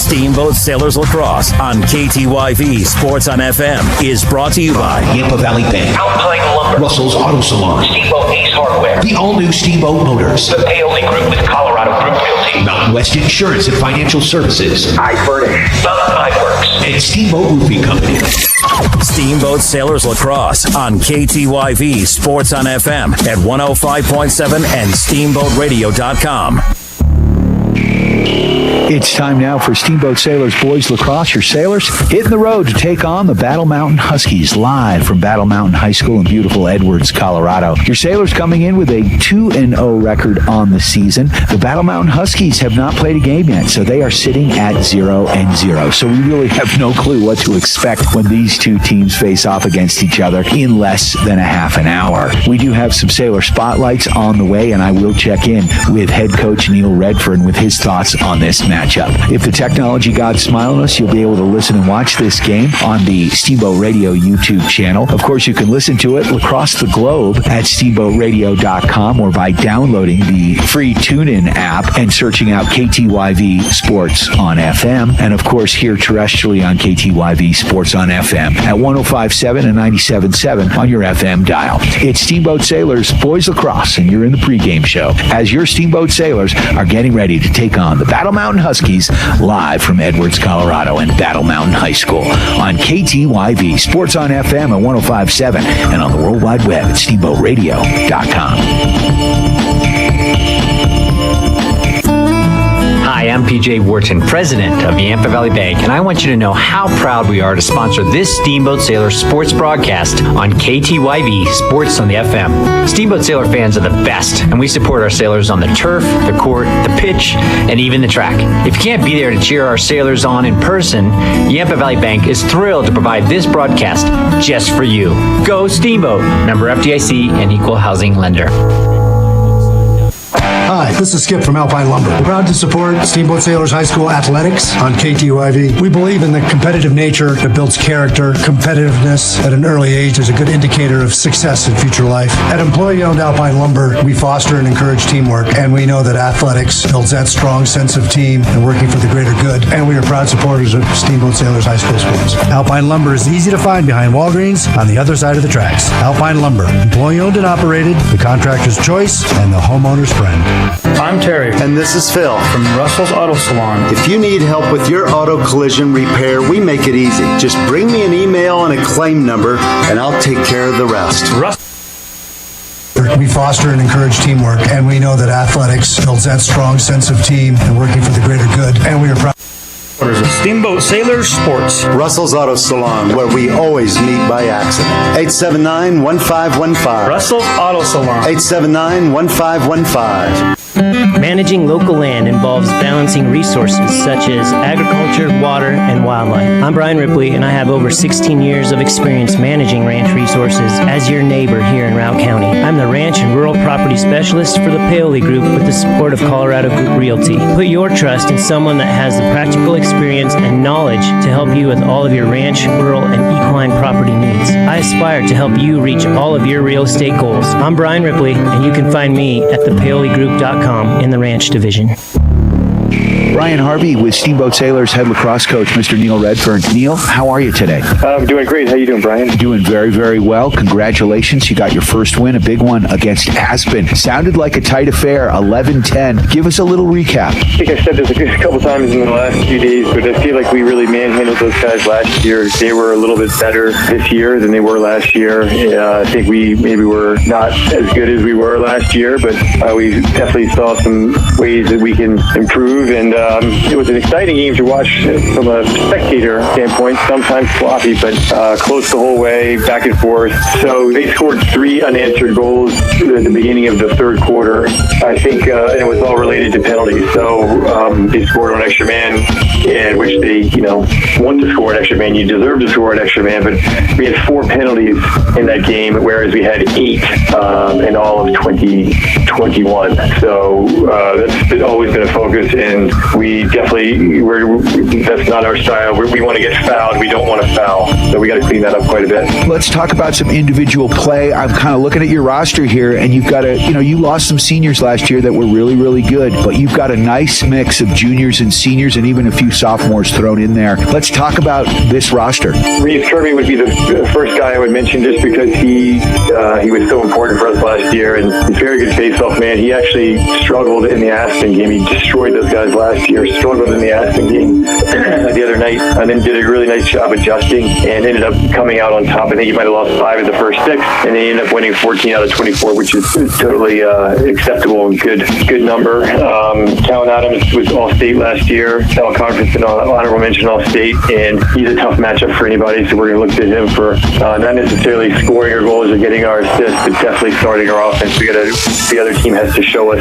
Steamboat Sailors Lacrosse on KTYV Sports on FM is brought to you by Yampa Valley Bank, Alpine Lumber, Russell's Auto Salon, Steamboat Ace Hardware, the all-new Steamboat Motors, the Paoli Group with Colorado Group Realty, Mountain West Insurance and Financial Services, I Furnish, Mountain Ironworks, and Steamboat Roofing Company. Steamboat Sailors Lacrosse on KTYV Sports on FM at 105.7 and SteamboatRadio.com. It's time now for Steamboat Sailors Boys Lacrosse. Your sailors hitting the road to take on the Battle Mountain Huskies live from Battle Mountain High School in beautiful Edwards, Colorado. Your sailors coming in with a 2-0 record on the season. The Battle Mountain Huskies have not played a game yet, so they are sitting at 0-0. So we really have no clue what to expect when these two teams face off against each other in less than a half an hour. We do have some sailor spotlights on the way, and I will check in with head coach Neil Redfern with his thoughts on this matchup. If the technology gods smile on us, you'll be able to listen and watch this game on the Steamboat Radio YouTube channel. Of course, you can listen to it across the globe at SteamboatRadio.com or by downloading the free TuneIn app and searching out KTYV Sports on FM. And of course, here terrestrially on KTYV Sports on FM at 105.7 and 97.7 on your FM dial. It's Steamboat Sailors Boys Lacrosse, and you're in the pregame show as your Steamboat Sailors are getting ready to take on the Battle Mountain Huskies live from Edwards, Colorado and Battle Mountain High School on KTYV Sports on FM at 105.7 and on the World Wide Web at SteamboatRadio.com. Hi, I'm PJ Wharton, president of Yampa Valley Bank, and I want you to know how proud we are to sponsor this Steamboat Sailor sports broadcast on KTYV Sports on the FM. Steamboat Sailor fans are the best, and we support our sailors on the turf, the court, the pitch, and even the track. If you can't be there to cheer our sailors on in person, Yampa Valley Bank is thrilled to provide this broadcast just for you. Go Steamboat! Member FDIC and Equal Housing Lender. Hi, this is Skip from Alpine Lumber. We're proud to support Steamboat Sailors High School athletics on KTYV. We believe in the competitive nature that builds character. Competitiveness at an early age is a good indicator of success in future life. At employee-owned Alpine Lumber, we foster and encourage teamwork, and we know that athletics builds that strong sense of team and working for the greater good, and we are proud supporters of Steamboat Sailors High School sports. Alpine Lumber is easy to find behind Walgreens on the other side of the tracks. Alpine Lumber, employee-owned and operated, the contractor's choice, and the homeowner's friend. I'm Terry. And this is Phil from Russell's Auto Salon. If you need help with your auto collision repair, we make it easy. Just bring me an email and a claim number, and I'll take care of the rest. We foster and encourage teamwork, and we know that athletics builds that strong sense of team and working for the greater good, and we are proud. Steamboat Sailors Sports. Russell's Auto Salon, where we always meet by accident. 879-1515. Russell's Auto Salon. 879-1515. Managing local land involves balancing resources such as agriculture, water, and wildlife. I'm Brian Ripley, and I have over 16 years of experience managing ranch resources as your neighbor here in Routt County. I'm the Ranch and Rural Property Specialist for the Paoli Group with the support of Colorado Group Realty. Put your trust in someone that has the practical experience and knowledge to help you with all of your ranch, rural, and equine property needs. I aspire to help you reach all of your real estate goals. I'm Brian Ripley, and you can find me at thepaoligroup.com in the ranch division. Brian Harvey with Steamboat Sailors head lacrosse coach, Mr. Neil Redfern. Neil, how are you today? I'm doing great. How you doing, Brian? Doing very, very well. Congratulations. You got your first win, a big one against Aspen. Sounded like a tight affair, 11-10. Give us a little recap. I think I said this a couple times in the last few days, but I feel like we really manhandled those guys last year. They were a little bit better this year than they were last year. I think we maybe were not as good as we were last year, but we definitely saw some ways that we can improve, and it was an exciting game to watch from a spectator standpoint, sometimes sloppy, but close the whole way, back and forth. So they scored 3 unanswered goals at the beginning of the third quarter, I think, and it was all related to penalties. So they scored on extra man, in which they, want to score an extra man. You deserve to score an extra man, but we had 4 penalties in that game, whereas we had 8 in all of 2021. So that's always been a focus, and that's not our style. We want to get fouled. We don't want to foul. So we got to clean that up quite a bit. Let's talk about some individual play. I'm kind of looking at your roster here, and you've got you lost some seniors last year that were really, really good, but you've got a nice mix of juniors and seniors and even a few sophomores thrown in there. Let's talk about this roster. Reeves Kirby would be the first guy I would mention, just because he was so important for us last year, and he's a very good face-off man. He actually struggled in the Aspen game. He destroyed those guys last year, struggled in the Aspen game the other night, and then did a really nice job adjusting and ended up coming out on top. I think he might have lost 5 of the first 6, and they ended up winning 14 out of 24, which is totally acceptable and good number. Callan Adams was All-State last year, All-Conference and honorable mention All-State, and he's a tough matchup for anybody, so we're going to look to him for not necessarily scoring our goals or getting our assists, but definitely starting our offense. The other team has to show us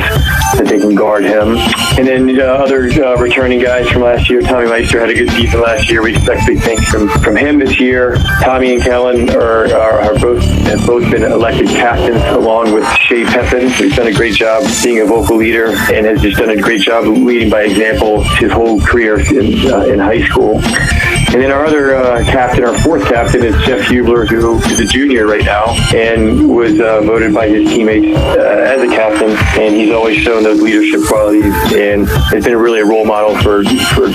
that they can guard him. And then other returning guys from last year, Tommy Meister had a good season last year. We expect big things from him this year. Tommy and Callan have both been elected captains along with Shea Pepin. He's done a great job being a vocal leader and has just done a great job leading by example his whole career in high school. And then our other captain, our fourth captain, is Jeff Hubler, who is a junior right now and was voted by his teammates as a captain. And he's always shown those leadership qualities and has been really a role model for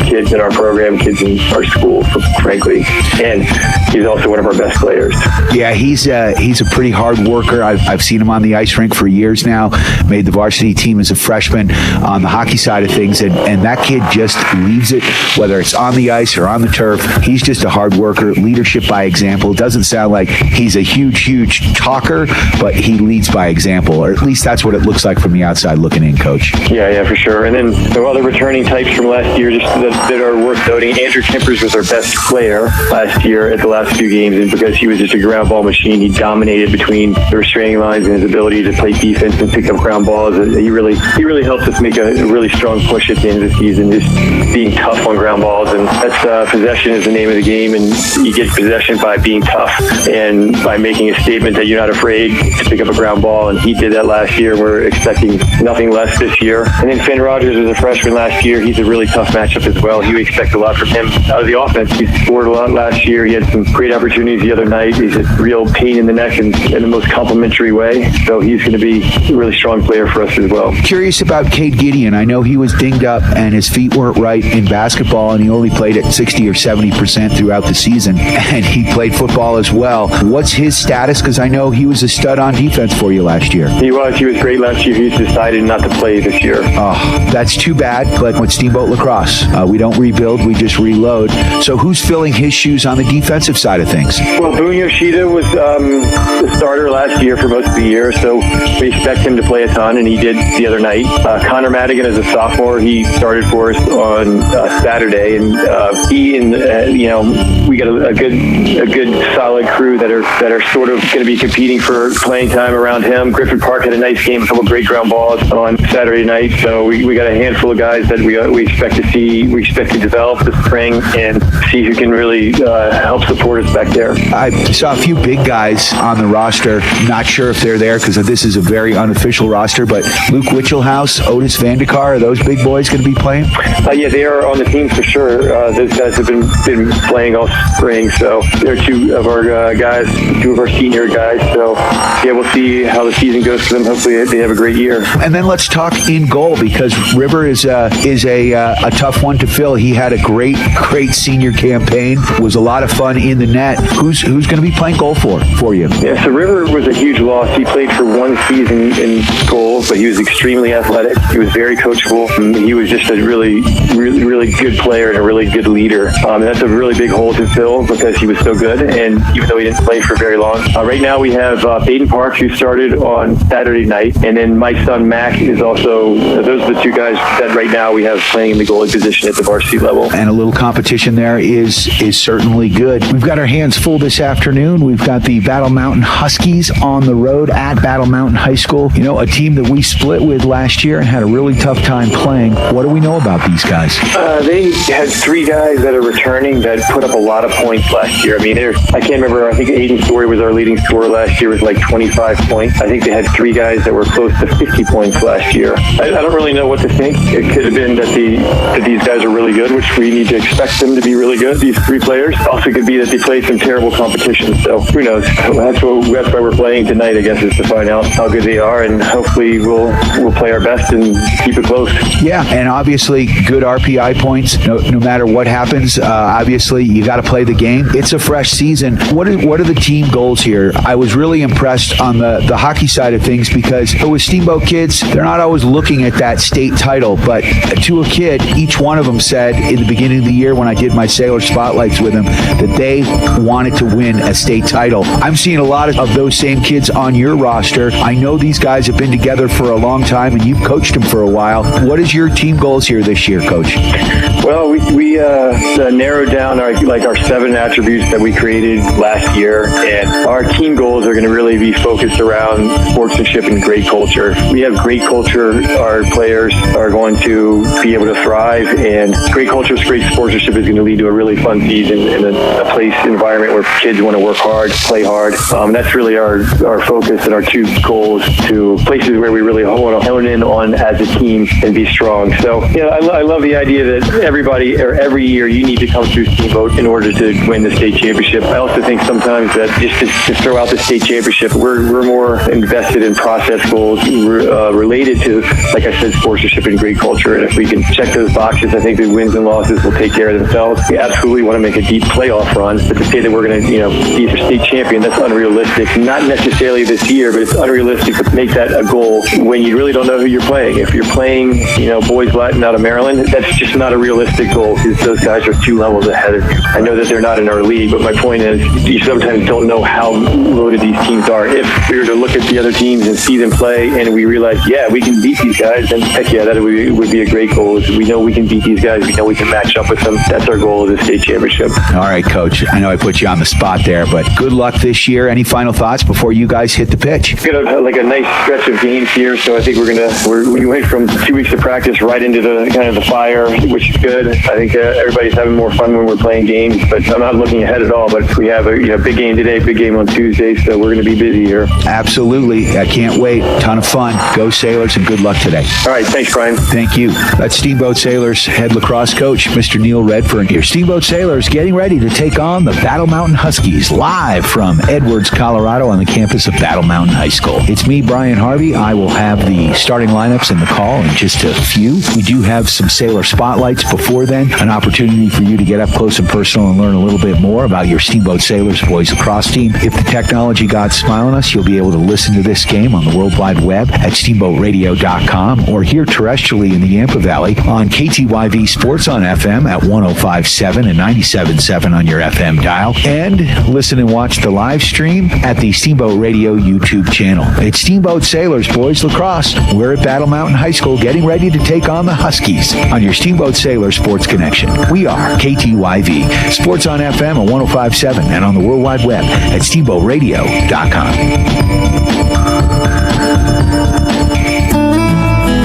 kids in our program, kids in our school, frankly. And he's also one of our best players. Yeah, he's a pretty hard worker. I've seen him on the ice rink for years now. Made the varsity team as a freshman on the hockey side of things, and that kid just leaves it, whether it's on the ice or on the turf. He's just a hard worker, leadership by example. Doesn't sound like he's a huge talker, but he leads by example, or at least that's what it looks like from the outside looking in, Coach. Yeah, for sure. And then the other returning types from last year just that are worth noting. Andrew Kempers was our best player last year at the last few games, and because he was just a ground ball machine, he dominated between the restraining lines, and his ability to play defense and pick up ground balls. He really helped us make a really strong push at the end of the season, just being tough on ground balls. And that's possession is the name of the game, and you get possession by being tough and by making a statement that you're not afraid to pick up a ground ball, and he did that last year. We're expecting nothing less this year. And then Finn Rodgers was a freshman last year. He's a really tough matchup as well. You expect a lot from him out of the offense. He scored a lot last year. He had some great opportunities the other night. He's a real pain in the neck in the most complimentary way, so he's going to be a really strong player for us as well. Curious about Cade Gideon. I know he was dinged up and his feet weren't right in basketball, and he only played at 60 or 70% throughout the season, and he played football as well. What's his status? Because I know he was a stud on defense for you last year. He was great last year. He's decided not to play this year. Oh, that's too bad. But with Steamboat Lacrosse, we don't rebuild, we just reload. So who's filling his shoes on the defensive side of things? Well, Boone Yoshida was the starter last year for most of the year, so we expect him to play a ton, and he did the other night. Connor Madigan is a sophomore. He started for us on Saturday, and we got a good solid crew that are sort of going to be competing for playing time around him. Griffin Park had a nice game, a couple great ground balls on Saturday night, so we got a handful of guys that we expect to see. We expect to develop this spring and see who can really help support us back there. I saw a few big guys on the roster. Not sure if they're there because this is a very unofficial roster, but Luke Wichelhaus, Otis Vandekar, are those big boys going to be playing? Yeah, they are on the team for sure. Those guys have been playing all spring, so they're two of our senior guys. So yeah, we'll see how the season goes for them. Hopefully they have a great year. And then let's talk in goal, because River is a tough one to fill. He had a great senior campaign. It was a lot of fun in the net. Who's going to be playing goal for you? Yeah, so River was a huge loss. He played for one season in goal, but he was extremely athletic. He was very coachable. He was just a really good player and a really good leader. And that's a really big hole to fill because he was so good, and even though he didn't play for very long. Right now we have Baden Park, who started on Saturday night, and then my son Mac is also, those are the two guys that right now we have playing in the goalie position at the varsity level. And a little competition there is certainly good. We've got our hands full this afternoon. We've got the Battle Mountain Huskies on the road at Battle Mountain High School. You know, a team that we split with last year and had a really tough time playing. What do we know about these guys? They had 3 guys that are returning returning that put up a lot of points last year. I mean, I can't remember. I think Aiden Story was our leading scorer last year with like 25 points. I think they had 3 guys that were close to 50 points last year. I don't really know what to think. It could have been that these guys are really good, which we need to expect them to be really good. These 3 players. Also could be that they played some terrible competition. So who knows? That's why we're playing tonight, I guess, is to find out how good they are, and hopefully we'll play our best and keep it close. Yeah, and obviously good RPI points. No matter what happens, obviously you got to play the game. It's a fresh season. What are the team goals here? I was really impressed on the hockey side of things because with Steamboat kids, they're not always looking at that state title, but to a kid, each one of them said in the beginning of the year when I did my Sailor Spotlights with them that they wanted to win a state title. I'm seeing a lot of those same kids on your roster. I know these guys have been together for a long time and you've coached them for a while. What is your team goals here this year, Coach? Well, we narrowed down our 7 attributes that we created last year, and our team goals are going to really be focused around sportsmanship and great culture. We have great culture. Our players are going to be able to thrive, and great culture, great sportsmanship is going to lead to a really fun season in a place environment where kids want to work hard, play hard. That's really our focus and our 2 goals, to places where we really want to hone in on as a team and be strong. So, yeah, I love the idea that everybody or every year you need to come through Steamboat in order to win the state championship. I also think sometimes that just to throw out the state championship, we're more invested in process goals related to, like I said, sportsmanship and great culture. And if we can check those boxes, I think the wins and losses will take care of themselves. We absolutely want to make a deep playoff run, but to say that we're going to, be a state champion, that's unrealistic. Not necessarily this year, but it's unrealistic to make that a goal when you really don't know who you're playing. If you're playing, Boys Latin out of Maryland, that's just not a realistic goal because those guys are 2 levels ahead of you. I know that they're not in our league, but my point is you sometimes don't know how loaded these teams are. If we were to look at the other teams and see them play and we realize, yeah, we can beat these guys, then heck yeah, that would be a great goal. We know we can beat these guys. We know we can match up with them. That's our goal of the state championship. All right, Coach. I know I put you on the spot there, but good luck this year. Any final thoughts before you guys hit the pitch? We've got a nice stretch of games here, so I think we went from 2 weeks of practice right into the fire, which is good. I think everybody's having more fun when we're playing games, but I'm not looking ahead at all. But we have a big game today, big game on Tuesday, so we're going to be busy here. Absolutely. I can't wait. Ton of fun. Go Sailors, and good luck today. All right. Thanks, Brian. Thank you. That's Steamboat Sailors head lacrosse coach, Mr. Neil Redfern here. Steamboat Sailors getting ready to take on the Battle Mountain Huskies live from Edwards, Colorado on the campus of Battle Mountain High School. It's me, Brian Harvey. I will have the starting lineups and the call in just a few. We do have some Sailor Spotlights before then, an opportunity for you to get up close and personal and learn a little bit more about your Steamboat Sailors boys lacrosse team. If the technology gods smile on us, you'll be able to listen to this game on the World Wide Web at steamboatradio.com or here terrestrially in the Yampa Valley on KTYV Sports on FM at 105.7 and 97.7 on your FM dial, and listen and watch the live stream at the Steamboat Radio YouTube channel. It's Steamboat Sailors boys lacrosse. We're at Battle Mountain High School getting ready to take on the Huskies on your Steamboat Sailors Sports Connection. We are KTYV Sports on FM at 105.7 and on the World Wide Web at steamboatradio.com.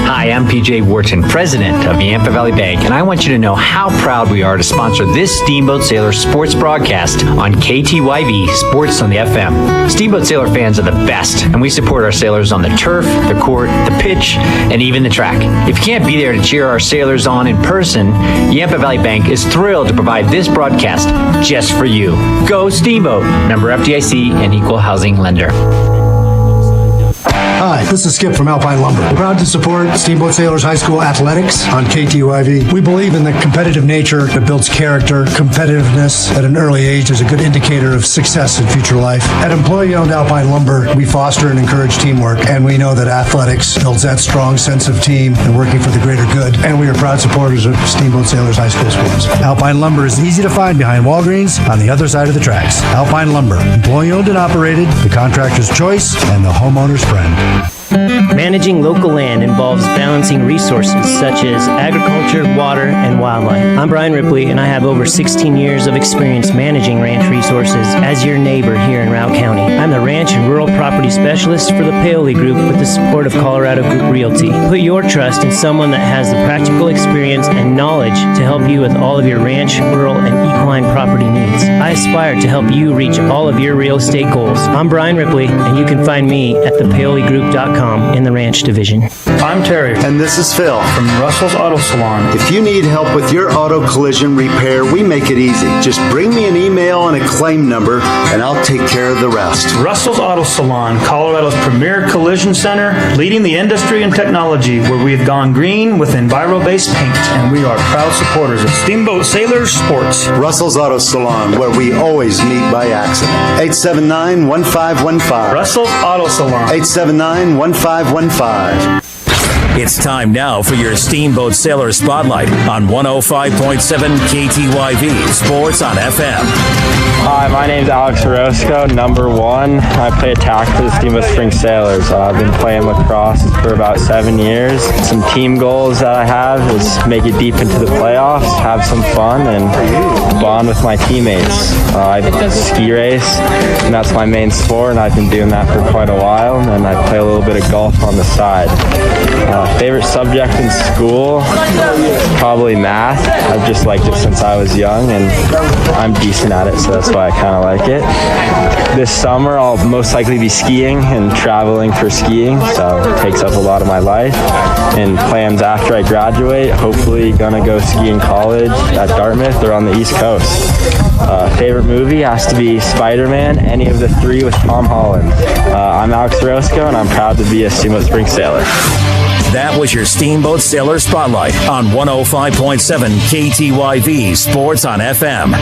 Hi, I'm PJ Wharton, president of the Yampa Valley Bank, and I want you to know how proud we are to sponsor this Steamboat Sailor sports broadcast on KTYV Sports on the FM. Steamboat Sailor fans are the best, and we support our sailors on the turf, the court, the pitch, and even the track. If you can't be there to cheer our sailors on in person, Yampa Valley Bank is thrilled to provide this broadcast just for you. Go Steamboat! Member FDIC and Equal Housing Lender. Hi, this is Skip from Alpine Lumber. We're proud to support Steamboat Sailors High School athletics on KTYV. We believe in the competitive nature that builds character. Competitiveness at an early age is a good indicator of success in future life. At employee-owned Alpine Lumber, we foster and encourage teamwork, and we know that athletics builds that strong sense of team and working for the greater good, and we are proud supporters of Steamboat Sailors High School sports. Alpine Lumber is easy to find behind Walgreens on the other side of the tracks. Alpine Lumber, employee-owned and operated, the contractor's choice, and the homeowner's friend. Managing local land involves balancing resources such as agriculture, water, and wildlife. I'm Brian Ripley, and I have over 16 years of experience managing ranch resources as your neighbor here in Routt County. I'm the ranch and rural property specialist for the Paoli Group with the support of Colorado Group Realty. Put your trust in someone that has the practical experience and knowledge to help you with all of your ranch, rural, and equine property needs. I aspire to help you reach all of your real estate goals. I'm Brian Ripley, and you can find me at thepaoligroup.com in the ranch division. I'm Terry. And this is Phil. From Russell's Auto Salon. If you need help with your auto collision repair, we make it easy. Just bring me an email and a claim number, and I'll take care of the rest. Russell's Auto Salon, Colorado's premier collision center, leading the industry in technology, where we have gone green with Enviro-based paint, and we are proud supporters of Steamboat Sailors Sports. Russell's Auto Salon, where we always meet by accident. 879-1515. Russell's Auto Salon. 879-1515. It's time now for your Steamboat Sailor Spotlight on 105.7 KTYV Sports on FM. Hi, my name's Alex Orozco, number 1. I play attack for the Steamboat Spring Sailors. I've been playing lacrosse for about 7 years. Some team goals that I have is make it deep into the playoffs, have some fun, and bond with my teammates. I ski race, and that's my main sport, and I've been doing that for quite a while, and I play a little bit of golf on the side. Favorite subject in school? Probably math. I've just liked it since I was young, and I'm decent at it, so that's why I kind of like it. This summer, I'll most likely be skiing and traveling for skiing, so it takes up a lot of my life. And plans after I graduate, hopefully gonna go ski in college at Dartmouth or on the East Coast. Favorite movie has to be Spider-Man, any of the 3 with Tom Holland. I'm Alex Orozco, and I'm proud to be a Steamboat Spring Sailor. That was your Steamboat Sailor Spotlight on 105.7 KTYV Sports on FM.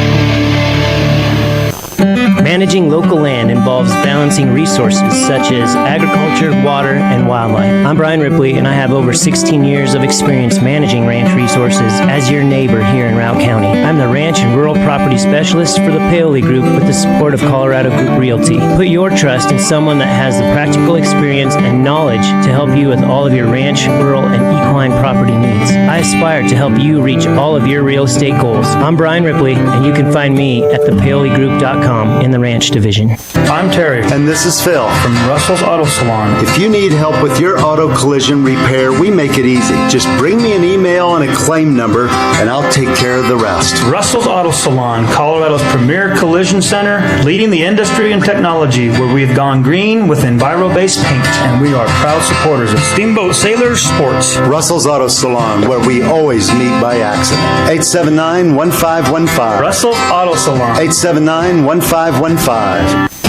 Managing local land involves balancing resources such as agriculture, water, and wildlife. I'm Brian Ripley, and I have over 16 years of experience managing ranch resources as your neighbor here in Routt County. I'm the ranch and rural property specialist for the Paoli Group with the support of Colorado Group Realty. Put your trust in someone that has the practical experience and knowledge to help you with all of your ranch, rural, and equine property needs. I aspire to help you reach all of your real estate goals. I'm Brian Ripley, and you can find me at thepaoligroup.com in the ranch division. I'm Terry. And this is Phil. From Russell's Auto Salon. If you need help with your auto collision repair, we make it easy. Just bring me an email and a claim number, and I'll take care of the rest. Russell's Auto Salon, Colorado's premier collision center, leading the industry in technology, where we have gone green with Enviro-based paint, and we are proud supporters of Steamboat Sailors Sports. Russell's Auto Salon, where we always meet by accident. 879-1515. Russell's Auto Salon. 879-1515.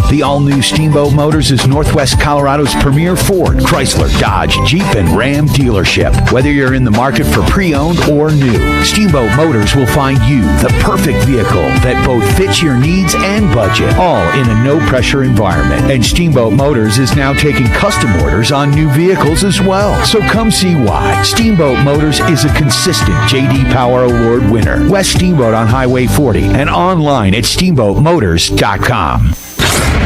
The all-new Steamboat Motors is Northwest Colorado's premier Ford, Chrysler, Dodge, Jeep, and Ram dealership. Whether you're in the market for pre-owned or new, Steamboat Motors will find you the perfect vehicle that both fits your needs and budget, all in a no-pressure environment. And Steamboat Motors is now taking custom orders on new vehicles as well. So come see why. Steamboat Motors is a consistent J.D. Power Award winner. West Steamboat on Highway 40 and online at steamboatmotors.com.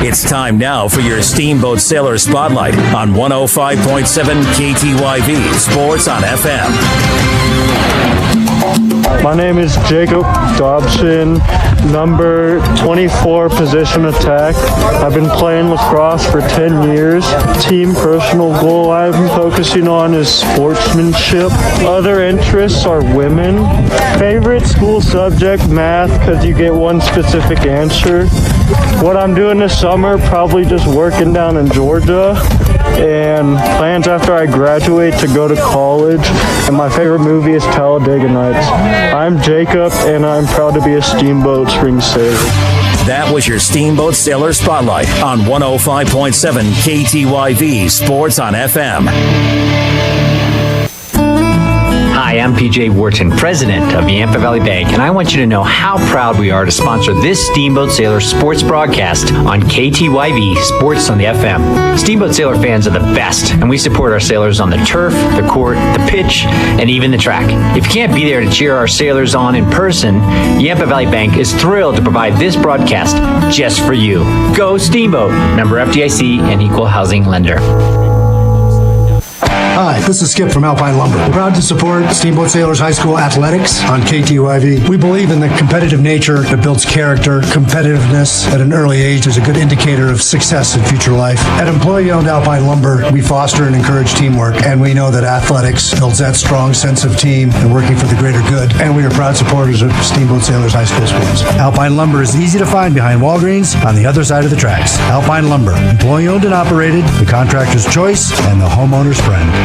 It's time now for your Steamboat Sailor Spotlight on 105.7 KTYV Sports on FM. My name is Jacob Dobson, number 24, position attack. I've been playing lacrosse for 10 years. Team personal goal I've been focusing on is sportsmanship. Other interests are women. Favorite school subject, math, because you get one specific answer. What I'm doing this summer, probably just working down in Georgia. And plans after I graduate to go to college. And my favorite movie is Talladega Nights. I'm Jacob, and I'm proud to be a Steamboat Spring Sailor. That was your Steamboat Sailor Spotlight on 105.7 KTYV Sports on FM. Hi, I'm PJ Wharton, president of Yampa Valley Bank, and I want you to know how proud we are to sponsor this Steamboat Sailor sports broadcast on KTYV Sports on the FM. Steamboat Sailor fans are the best, and we support our sailors on the turf, the court, the pitch, and even the track. If you can't be there to cheer our sailors on in person, Yampa Valley Bank is thrilled to provide this broadcast just for you. Go Steamboat! Member FDIC and Equal Housing Lender. Hi, this is Skip from Alpine Lumber. We're proud to support Steamboat Sailors High School athletics on KTYV. We believe in the competitive nature that builds character. Competitiveness at an early age is a good indicator of success in future life. At employee-owned Alpine Lumber, we foster and encourage teamwork, and we know that athletics builds that strong sense of team and working for the greater good, and we are proud supporters of Steamboat Sailors High School sports. Alpine Lumber is easy to find behind Walgreens on the other side of the tracks. Alpine Lumber, employee-owned and operated, the contractor's choice, and the homeowner's friend.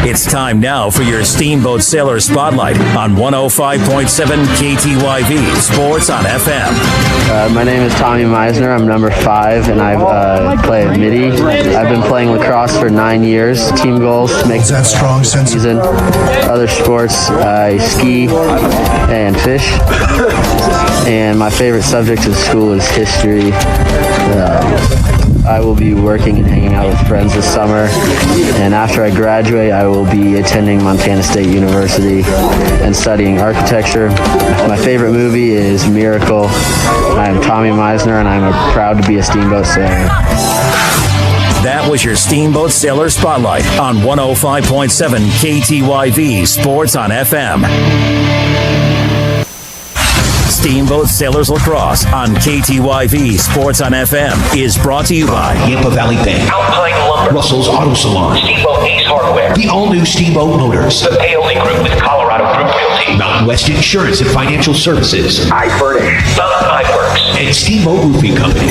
It's time now for your Steamboat Sailor Spotlight on 105.7 KTYV Sports on FM. My name is Tommy Meisner. I'm number 5, and I play at Midi. I've been playing lacrosse for 9 years. Team goals make that strong sense. Other sports, I ski and fish. And my favorite subject in school is history. I will be working and hanging out with friends this summer, and after I graduate, I will be attending Montana State University and studying architecture. My favorite movie is Miracle. I am Tommy Meisner, and I'm proud to be a Steamboat Sailor. That was your Steamboat Sailor Spotlight on 105.7 KTYV Sports on FM. Steamboat Sailors Lacrosse on KTYV Sports on FM is brought to you by Yampa Valley Bank, Alpine Lumber, Russell's Auto Salon, Steamboat Ace Hardware, the all-new Steamboat Motors, the Paoli Group with Colorado Group Realty, Mountain West Insurance and Financial Services, I Furnish, Southern Pipeworks, and Steamboat Roofing Company.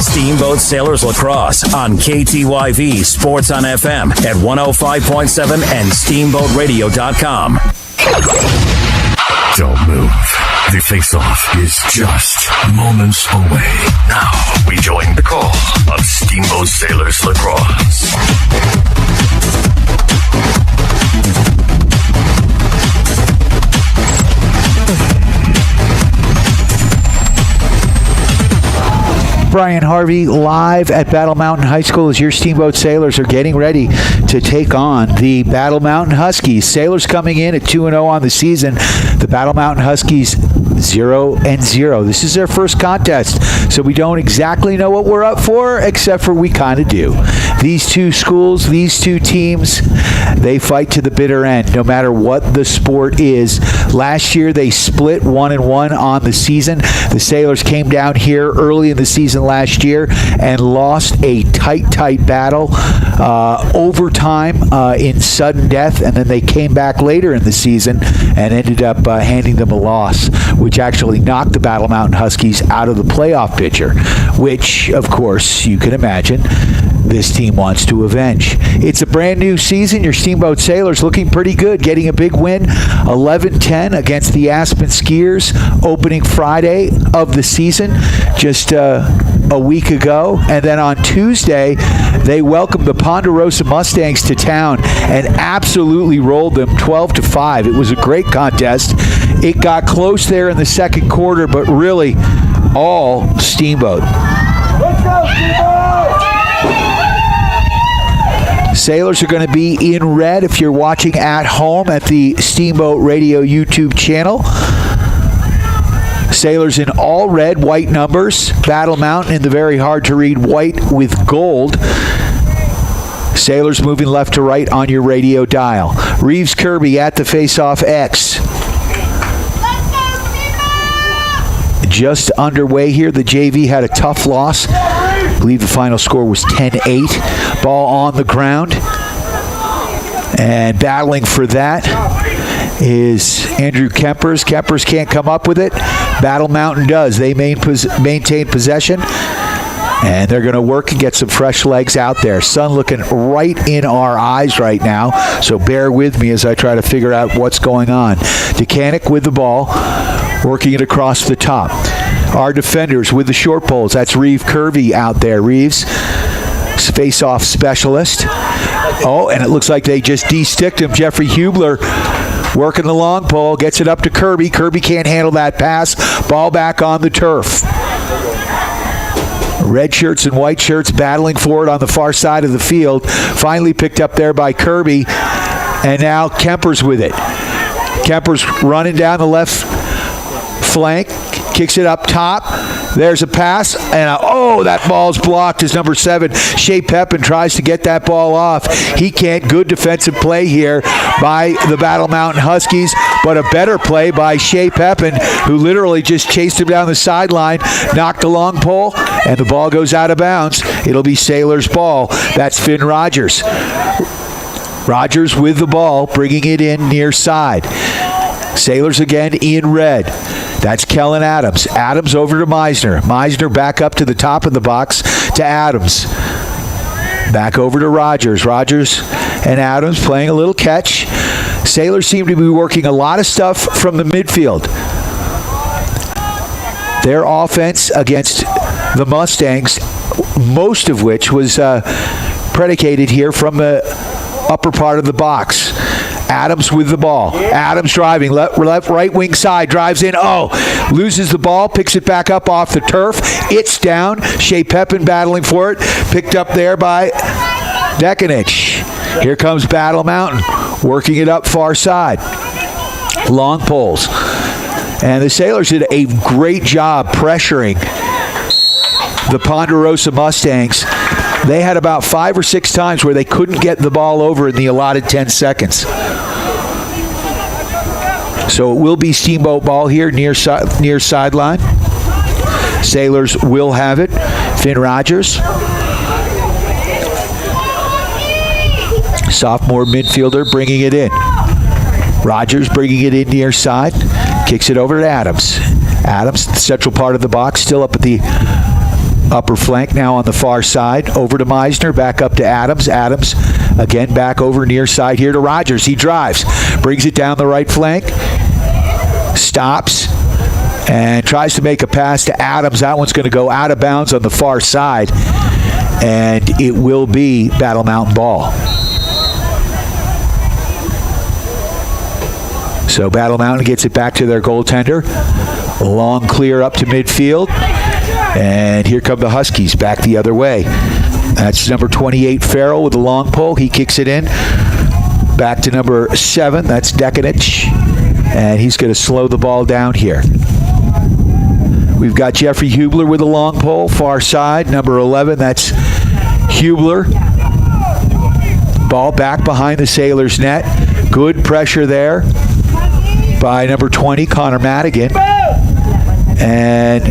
Steamboat Sailors Lacrosse on KTYV Sports on FM at 105.7 and steamboatradio.com. Don't move. The face-off is just moments away. Now we join the call of Steamboat Sailors Lacrosse. Brian Harvey live at Battle Mountain High School as your Steamboat Sailors are getting ready to take on the Battle Mountain Huskies. Sailors coming in at 2-0 on the season. The Battle Mountain Huskies 0-0. This is their first contest, so we don't exactly know what we're up for, except for we kind of do. These two schools, these two teams, they fight to the bitter end, no matter what the sport is. Last year, they split 1-1 on the season. The Sailors came down here early in the season last year and lost a tight battle, overtime in sudden death, and then they came back later in the season and ended up handing them a loss, which actually knocked the Battle Mountain Huskies out of the playoff picture, which, of course, you can imagine this team wants to avenge. It's a brand new season. Your Steamboat Sailors looking pretty good, getting a big win, 11-10 against the Aspen Skiers, opening Friday of the season, just a week ago. And then on Tuesday, they welcomed the Ponderosa Mustangs to town and absolutely rolled them 12-5. It was a great contest. It got close there in the second quarter, but really all Steamboat. Let's go, Steamboat! Sailors are going to be in red if you're watching at home at the Steamboat Radio YouTube channel. Sailors in all red, white numbers. Battle Mountain in the very hard-to-read white with gold. Sailors moving left to right on your radio dial. Reeves Kirby at the face-off X. Just underway here. The JV had a tough loss. I believe the final score was 10-8. Ball on the ground. And battling for that is Andrew Kempers. Kempers can't come up with it. Battle Mountain does. They maintain possession. And they're going to work and get some fresh legs out there. Sun looking right in our eyes right now, so bear with me as I try to figure out what's going on. Decanic with the ball, working it across the top. Our defenders with the short poles. That's Reeve Kirby out there. Reeves, face-off specialist. Oh, and it looks like they just de-sticked him. Jeffrey Hubler working the long pole, gets it up to Kirby. Kirby can't handle that pass. Ball back on the turf. Red shirts and white shirts battling for it on the far side of the field. Finally picked up there by Kirby. And now Kempers with it. Kempers running down the left flank. Kicks it up top. There's a pass, and that ball's blocked as number 7, Shea Pepin, tries to get that ball off. He can't. Good defensive play here by the Battle Mountain Huskies, but a better play by Shea Pepin, who literally just chased him down the sideline, knocked a long pole, and the ball goes out of bounds. It'll be Sailors' ball. That's Finn Rodgers. Rodgers with the ball, bringing it in near side. Sailors again in red. That's Kellen Adams. Adams over to Meisner. Meisner back up to the top of the box to Adams. Back over to Rodgers. Rodgers and Adams playing a little catch. Sailors seem to be working a lot of stuff from the midfield. Their offense against the Mustangs, most of which was predicated here from the upper part of the box. Adams with the ball. Adams driving, left, right wing side, drives in. Loses the ball, picks it back up off the turf. It's down. Shea Pepin battling for it. Picked up there by Dekanich. Here comes Battle Mountain, working it up far side. Long poles. And the Sailors did a great job pressuring the Ponderosa Mustangs. They had about 5 or 6 times where they couldn't get the ball over in the allotted 10 seconds. So it will be Steamboat ball here near sideline. Sailors will have it. Finn Rodgers, sophomore midfielder, bringing it in. Rodgers bringing it in near side. Kicks it over to Adams. Adams, the central part of the box, still up at the upper flank, now on the far side. Over to Meisner, back up to Adams. Adams again back over near side here to Rodgers. He drives, brings it down the right flank, stops, and tries to make a pass to Adams. That one's going to go out of bounds on the far side, and it will be Battle Mountain ball. So Battle Mountain gets it back to their goaltender. Long clear up to midfield. And here come the Huskies back the other way. That's number 28, Farrell, with a long pole. He kicks it in. Back to number 7. That's Dekanich. And he's going to slow the ball down here. We've got Jeffrey Hubler with a long pole, far side. Number 11, that's Hubler. Ball back behind the Sailors' net. Good pressure there by number 20, Connor Madigan. And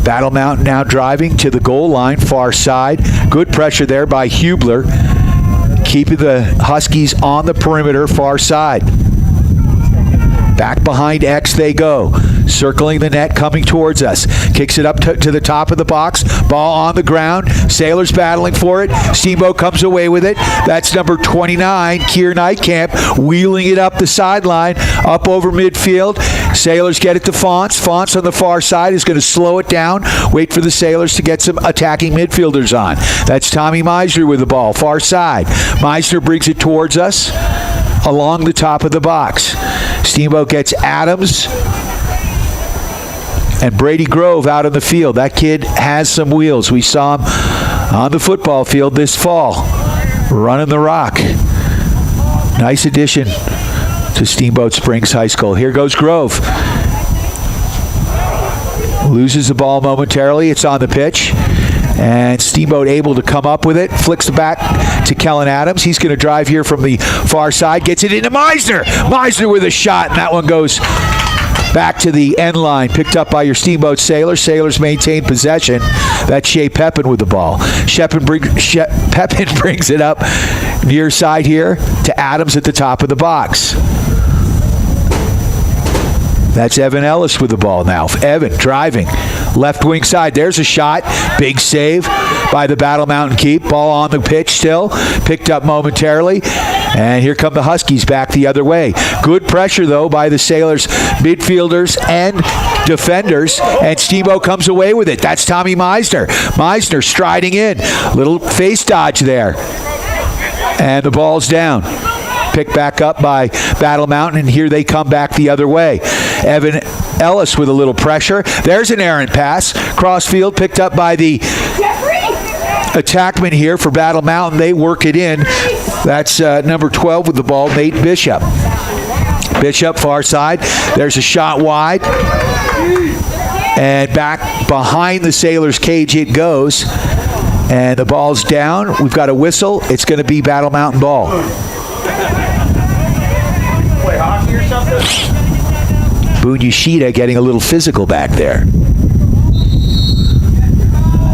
Battle Mountain now driving to the goal line, far side. Good pressure there by Hubler, keeping the Huskies on the perimeter, far side. Back behind X they go. Circling the net, coming towards us. Kicks it up to the top of the box. Ball on the ground. Sailors battling for it. Steamboat comes away with it. That's number 29, Kier Nightcamp, wheeling it up the sideline, up over midfield. Sailors get it to Fonts. Fonts on the far side is going to slow it down. Wait for the Sailors to get some attacking midfielders on. That's Tommy Meisner with the ball, far side. Meisner brings it towards us along the top of the box. Steamboat gets Adams and Brady Grove out on the field. That kid has some wheels. We saw him on the football field this fall, running the rock. Nice addition to Steamboat Springs High School. Here goes Grove. Loses the ball momentarily. It's on the pitch. And Steamboat able to come up with it. Flicks it back to Kellen Adams. He's going to drive here from the far side. Gets it into Meisner. Meisner with a shot, and that one goes back to the end line. Picked up by your Steamboat Sailors. Sailors maintain possession. That's Shea Pepin with the ball. Pepin brings it up near side here to Adams at the top of the box. That's Evan Ellis with the ball now. Evan driving. Left wing side. There's a shot. Big save by the Battle Mountain Keep. Ball on the pitch still. Picked up momentarily. And here come the Huskies back the other way. Good pressure, though, by the Sailors midfielders and defenders. And Steamboat comes away with it. That's Tommy Meisner. Meisner striding in. Little face dodge there. And the ball's down. Picked back up by Battle Mountain, and here they come back the other way. Evan Ellis with a little pressure. There's an errant pass. Crossfield picked up by the attackman here for Battle Mountain. They work it in. That's number 12 with the ball, Nate Bishop. Bishop, far side. There's a shot wide. And back behind the Sailors' cage it goes. And the ball's down. We've got a whistle. It's going to be Battle Mountain ball. Play hockey or something? Boone Yoshida getting a little physical back there.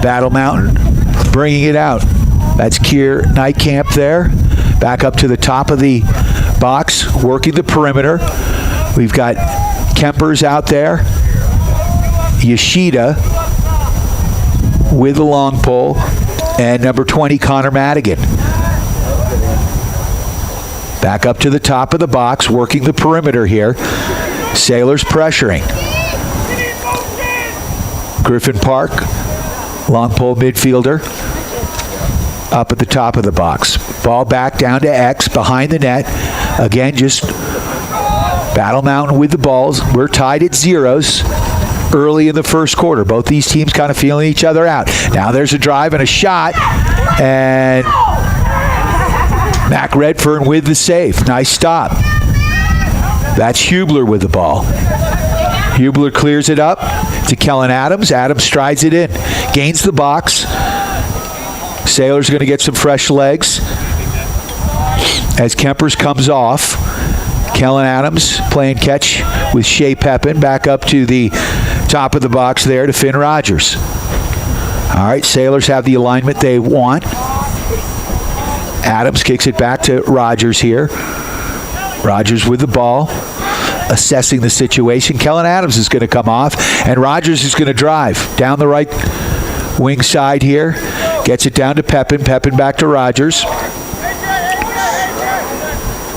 Battle Mountain bringing it out. That's Keir Nightcamp there. Back up to the top of the box, working the perimeter. We've got Kempers out there. Yoshida with the long pole. And number 20, Connor Madigan. Back up to the top of the box, working the perimeter here. Sailors pressuring. Griffin Park, long pole midfielder, up at the top of the box. Ball back down to X, behind the net. Again, just Battle Mountain with the balls. We're tied at zeros early in the first quarter. Both these teams kind of feeling each other out. Now there's a drive and a shot, and Mac Redfern with the save. Nice stop. That's Hubler with the ball. Hubler clears it up to Kellen Adams. Adams strides it in. Gains the box. Sailors are going to get some fresh legs as Kempers comes off. Kellen Adams playing catch with Shea Pepin. Back up to the top of the box there to Finn Rodgers. All right, Sailors have the alignment they want. Adams kicks it back to Rodgers here. Rodgers with the ball, assessing the situation. Kellen Adams is going to come off, and Rodgers is going to drive down the right wing side here. Gets it down to Pepin. Pepin back to Rodgers.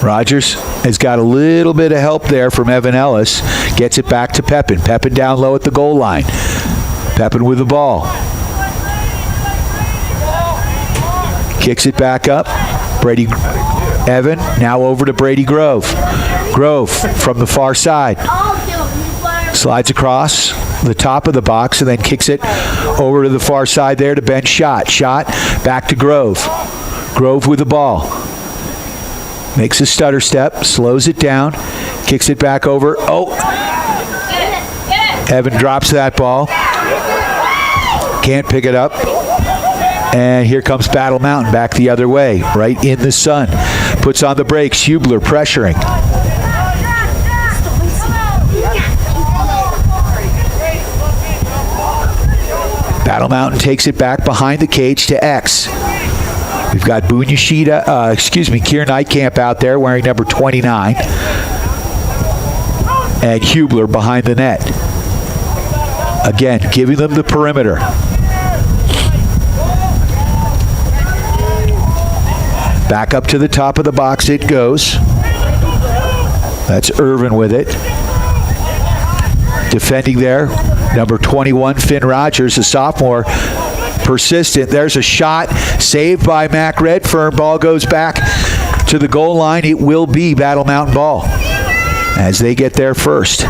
Rodgers has got a little bit of help there from Evan Ellis. Gets it back to Pepin. Pepin down low at the goal line. Pepin with the ball. Kicks it back up. Brady Evan now over to Brady Grove. Grove from the far side. Slides across the top of the box and then kicks it over to the far side there to Ben Schott. Schott back to Grove. Grove with the ball. Makes a stutter step, slows it down, kicks it back over. Oh! Evan drops that ball. Can't pick it up. And here comes Battle Mountain back the other way, right in the sun. Puts on the brakes. Hubler pressuring. Battle Mountain takes it back behind the cage to X. We've got Boone Yoshida, Keir Nightcamp out there wearing number 29. And Hubler behind the net. Again, giving them the perimeter. Back up to the top of the box it goes. That's Irvin with it. Defending there, number 21, Finn Rodgers, a sophomore. Persistent. There's a shot. Saved by Mac Redfern. Ball goes back to the goal line. It will be Battle Mountain ball as they get there first.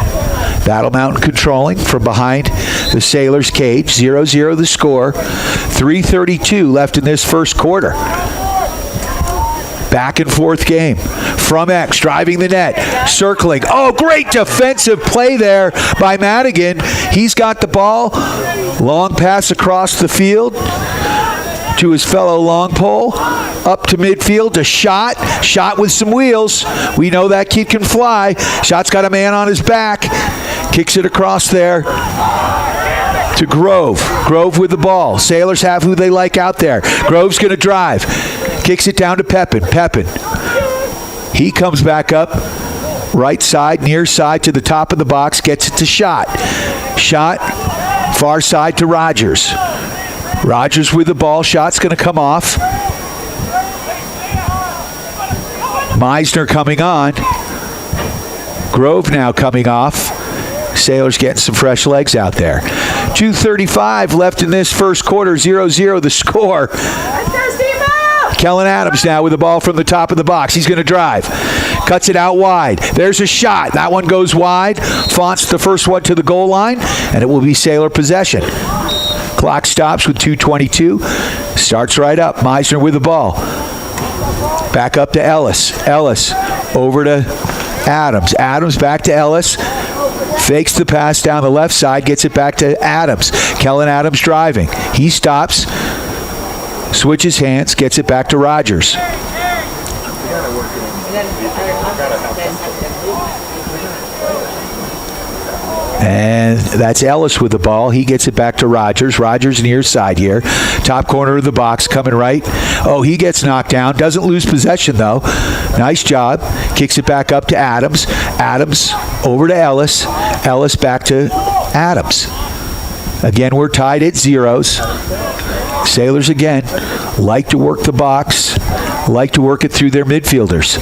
Battle Mountain controlling from behind the Sailors' cage. 0-0 the score. 3:32 left in this first quarter. Back and forth game. From X, driving the net, circling. Oh, great defensive play there by Madigan. He's got the ball. Long pass across the field to his fellow long pole. Up to midfield to Schott. Schott with some wheels. We know that kid can fly. Schott's got a man on his back. Kicks it across there to Grove. Grove with the ball. Sailors have who they like out there. Grove's going to drive. Kicks it down to Pepin. Pepin. He comes back up. Right side, near side to the top of the box. Gets it to Schott. Schott. Far side to Rodgers. Rodgers with the ball. Shot's going to come off. Meisner coming on. Grove now coming off. Sailors getting some fresh legs out there. 2:35 left in this first quarter. 0-0 the score. Kellen Adams now with the ball from the top of the box. He's going to drive. Cuts it out wide. There's a shot. That one goes wide. Fonts the first one to the goal line, and it will be Sailor possession. Clock stops with 2:22. Starts right up. Meisner with the ball. Back up to Ellis. Ellis over to Adams. Adams back to Ellis. Fakes the pass down the left side, gets it back to Adams. Kellen Adams driving. He stops, switches hands, gets it back to Rodgers. And that's Ellis with the ball. He gets it back to Rodgers. Rodgers near side here. Top corner of the box coming right. Oh, he gets knocked down. Doesn't lose possession, though. Nice job. Kicks it back up to Adams. Adams over to Ellis. Ellis back to Adams. Again, we're tied at zeros. Sailors, again, like to work the box, like to work it through their midfielders.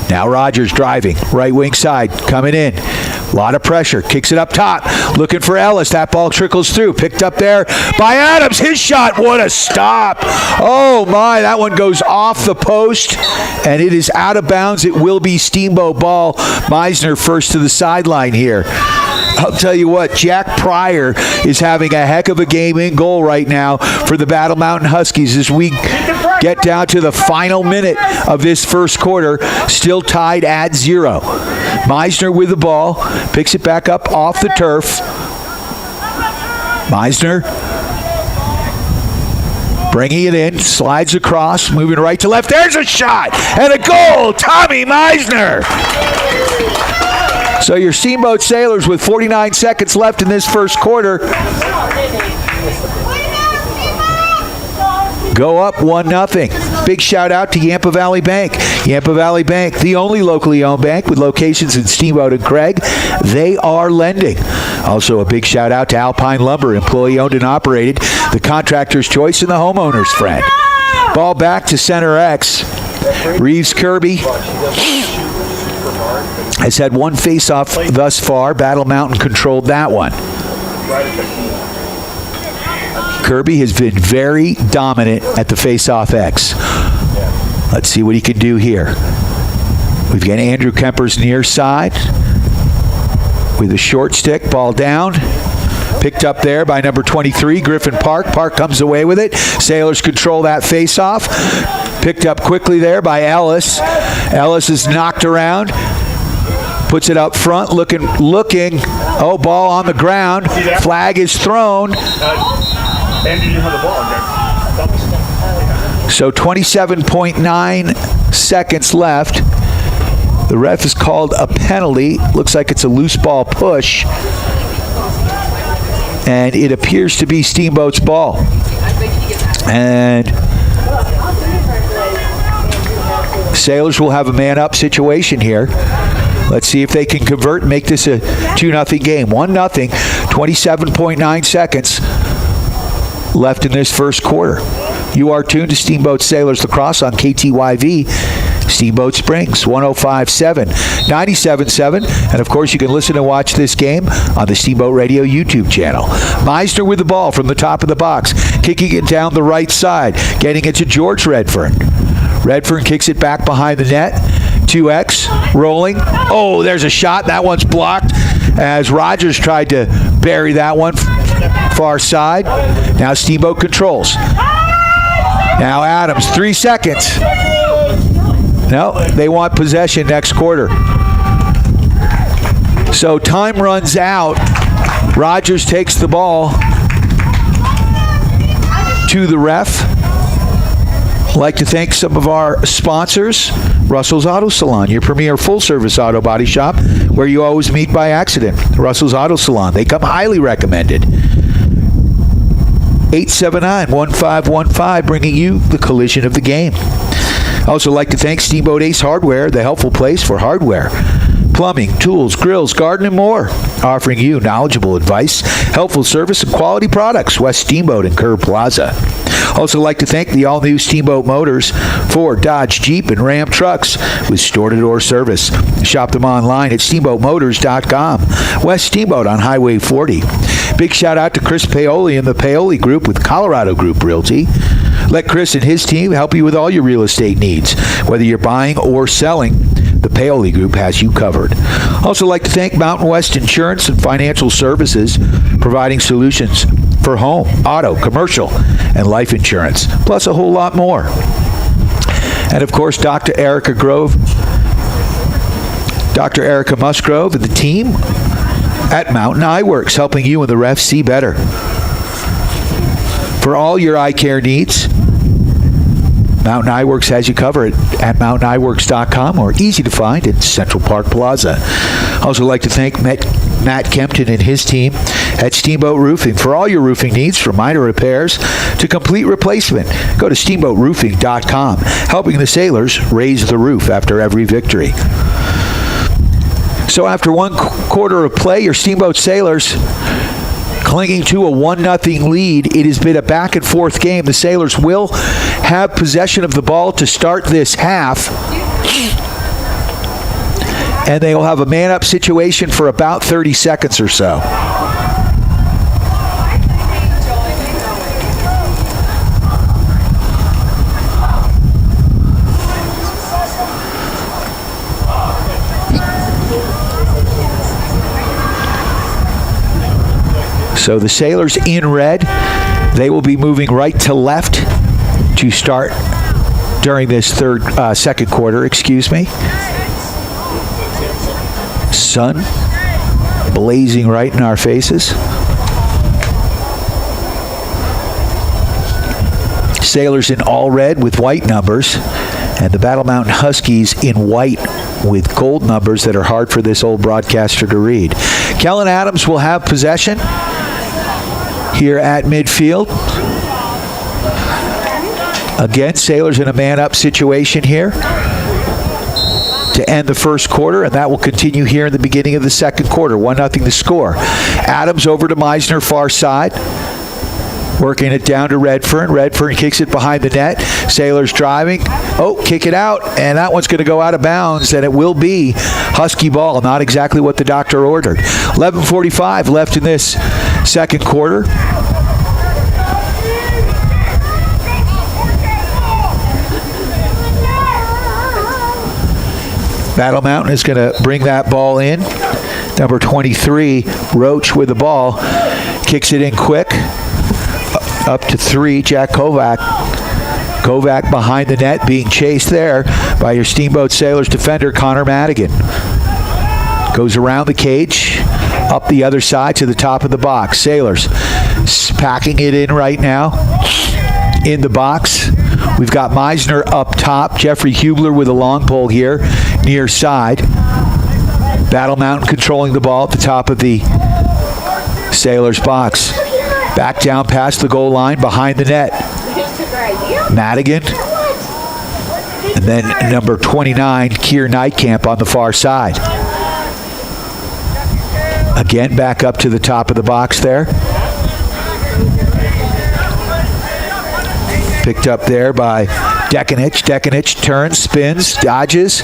Now Rodgers driving, right wing side, coming in. A lot of pressure, kicks it up top, looking for Ellis. That ball trickles through, picked up there by Adams. His shot, what a stop. Oh my, that one goes off the post, and it is out of bounds. It will be Steamboat ball. Meisner first to the sideline here. I'll tell you what, Jack Pryor is having a heck of a game in goal right now for the Battle Mountain Huskies as we get down to the final minute of this first quarter, still tied at 0. Meisner with the ball, picks it back up off the turf. Meisner bringing it in, slides across, moving right to left. There's a shot and a goal, Tommy Meisner. So your Steamboat Sailors with 49 seconds left in this first quarter go up 1-0. Big shout out to Yampa Valley Bank. Yampa Valley Bank, the only locally owned bank with locations in Steamboat and Craig. They are lending. Also a big shout out to Alpine Lumber, employee owned and operated, the contractor's choice and the homeowner's friend. Ball back to center X. Reeves Kirby has had one face-off thus far. Battle Mountain controlled that one. Kirby has been very dominant at the face-off X. Let's see what he can do here. We've got Andrew Kempers near side with a short stick, ball down. Picked up there by number 23, Griffin Park. Park comes away with it. Sailors control that face-off. Picked up quickly there by Ellis. Ellis is knocked around. Puts it up front, looking. Oh, ball on the ground. Flag is thrown. So 27.9 seconds left. The ref has called a penalty. Looks like it's a loose ball push. And it appears to be Steamboat's ball. And Sailors will have a man-up situation here. Let's see if they can convert and make this a 2-0 game. 1-0, 27.9 seconds left in this first quarter. You are tuned to Steamboat Sailors Lacrosse on KTYV, Steamboat Springs, 105.7, 97.7, and of course you can listen and watch this game on the Steamboat Radio YouTube channel. Meister with the ball from the top of the box, kicking it down the right side, getting it to George Redfern. Redfern kicks it back behind the net. 2X, rolling. Oh, there's a shot. That one's blocked as Rodgers tried to bury that one far side. Now Steamboat controls. Now Adams, 3 seconds. No, they want possession next quarter. So time runs out. Rodgers takes the ball to the ref. I'd like to thank some of our sponsors. Russell's Auto Salon, your premier full-service auto body shop, where you always meet by accident. Russell's Auto Salon, they come highly recommended. 879-1515, bringing you the collision of the game. I also like to thank Steamboat Ace Hardware, the helpful place for hardware, plumbing, tools, grills, garden, and more. Offering you knowledgeable advice, helpful service, and quality products. West Steamboat and Kerr Plaza. Also like to thank the all-new Steamboat Motors, Ford, Dodge, Jeep, and Ram trucks with store-to-door service. Shop them online at steamboatmotors.com. West Steamboat on Highway 40. Big shout-out to Chris Paoli and the Paoli Group with Colorado Group Realty. Let Chris and his team help you with all your real estate needs. Whether you're buying or selling, the Paoli Group has you covered. Also like to thank Mountain West Insurance and Financial Services, providing solutions for home, auto, commercial, and life insurance, plus a whole lot more. And, of course, Dr. Erica Musgrove and the team at Mountain Eye Works, helping you and the refs see better. For all your eye care needs, Mountain Eye Works has you covered at mountainEyeworks.com, or easy to find in Central Park Plaza. Also like to thank Matt Kempton and his team at Steamboat Roofing for all your roofing needs, from minor repairs to complete replacement. Go to steamboatroofing.com, helping the Sailors raise the roof after every victory. So after one quarter of play, your Steamboat Sailors clinging to a 1-0 lead. It has been a back-and-forth game. The Sailors will have possession of the ball to start this half, and they will have a man-up situation for about 30 seconds or so. So the Sailors in red, they will be moving right to left to start during this second quarter, Sun blazing right in our faces. Sailors in all red with white numbers, and the Battle Mountain Huskies in white with gold numbers that are hard for this old broadcaster to read. Kellen Adams will have possession here at midfield. Again, Sailors in a man-up situation here to end the first quarter, and that will continue here in the beginning of the second quarter. 1-0 the score. Adams over to Meisner, far side. Working it down to Redfern. Redfern kicks it behind the net. Sailors driving. Oh, kick it out, and that one's going to go out of bounds, and it will be Husky ball. Not exactly what the doctor ordered. 11:45 left in this second quarter. Battle Mountain is going to bring that ball in. Number 23, Roach with the ball. Kicks it in quick. Up to 3, Jack Kovac. Kovac behind the net, being chased there by your Steamboat Sailors defender, Connor Madigan. Goes around the cage, up the other side to the top of the box. Sailors packing it in right now in the box. We've got Meisner up top. Jeffrey Hubler with a long pole here, near side. Battle Mountain controlling the ball at the top of the Sailors box. Back down past the goal line, behind the net. Madigan. And then number 29, Keir Nightcamp on the far side. Again, back up to the top of the box there. Picked up there by Dekanich. Dekanich turns, spins, dodges.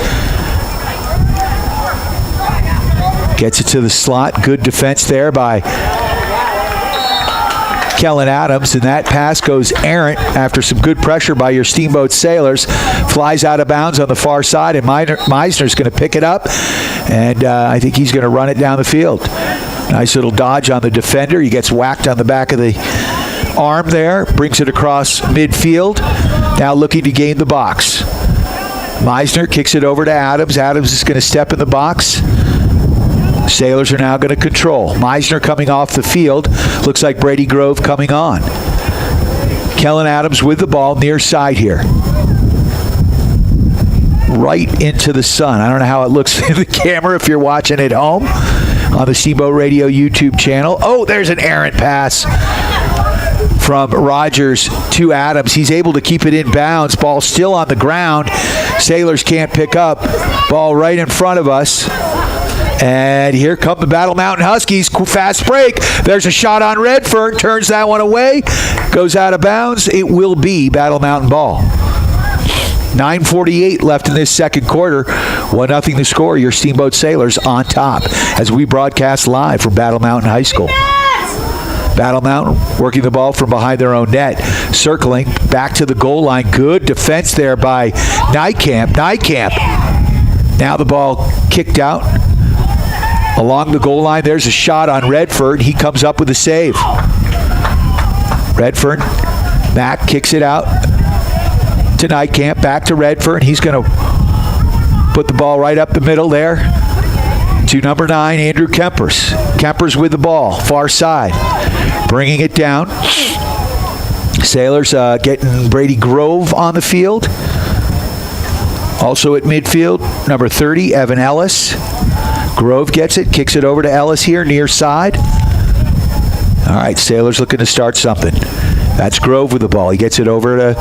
Gets it to the slot. Good defense there by Kellen Adams, and that pass goes errant after some good pressure by your Steamboat Sailors. Flies out of bounds on the far side, and Meisner's going to pick it up, and I think he's going to run it down the field. Nice little dodge on the defender. He gets whacked on the back of the arm there, brings it across midfield, now looking to gain the box. Meisner kicks it over to Adams. Adams is going to step in the box. Sailors are now going to control. Meisner coming off the field. Looks like Brady Grove coming on. Kellen Adams with the ball near side here. Right into the sun. I don't know how it looks in the camera if you're watching at home on the Steamboat Radio YouTube channel. Oh, there's an errant pass from Rodgers to Adams. He's able to keep it in bounds. Ball still on the ground. Sailors can't pick up. Ball right in front of us. And here come the Battle Mountain Huskies. Fast break. There's a shot on Redfern. Turns that one away. Goes out of bounds. It will be Battle Mountain ball. 9:48 left in this second quarter. 1-0 the score. Your Steamboat Sailors on top as we broadcast live from Battle Mountain High School. Battle Mountain working the ball from behind their own net. Circling back to the goal line. Good defense there by Nightcamp. Nightcamp. Now the ball kicked out. Along the goal line, there's a shot on Redfern. He comes up with a save. Redfern, Mack kicks it out to Nightcamp, back to Redford. He's going to put the ball right up the middle there to number 9, Andrew Kempers. Kempers with the ball, far side, bringing it down. Sailors getting Brady Grove on the field. Also at midfield, number 30, Evan Ellis. Grove gets it, kicks it over to Ellis here, near side. All right, Sailors looking to start something. That's Grove with the ball. He gets it over to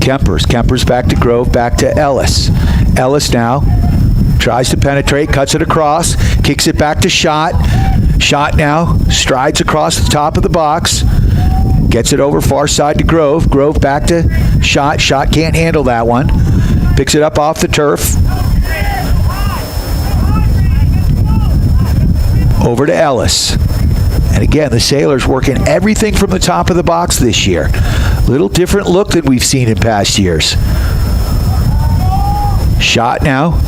Kempers. Kempers back to Grove, back to Ellis. Ellis now tries to penetrate, cuts it across, kicks it back to Schott. Schott now strides across the top of the box. Gets it over far side to Grove. Grove back to Schott. Schott can't handle that one. Picks it up off the turf. Over to Ellis. And again, the Sailors working everything from the top of the box this year. Little different look than we've seen in past years. Schott now.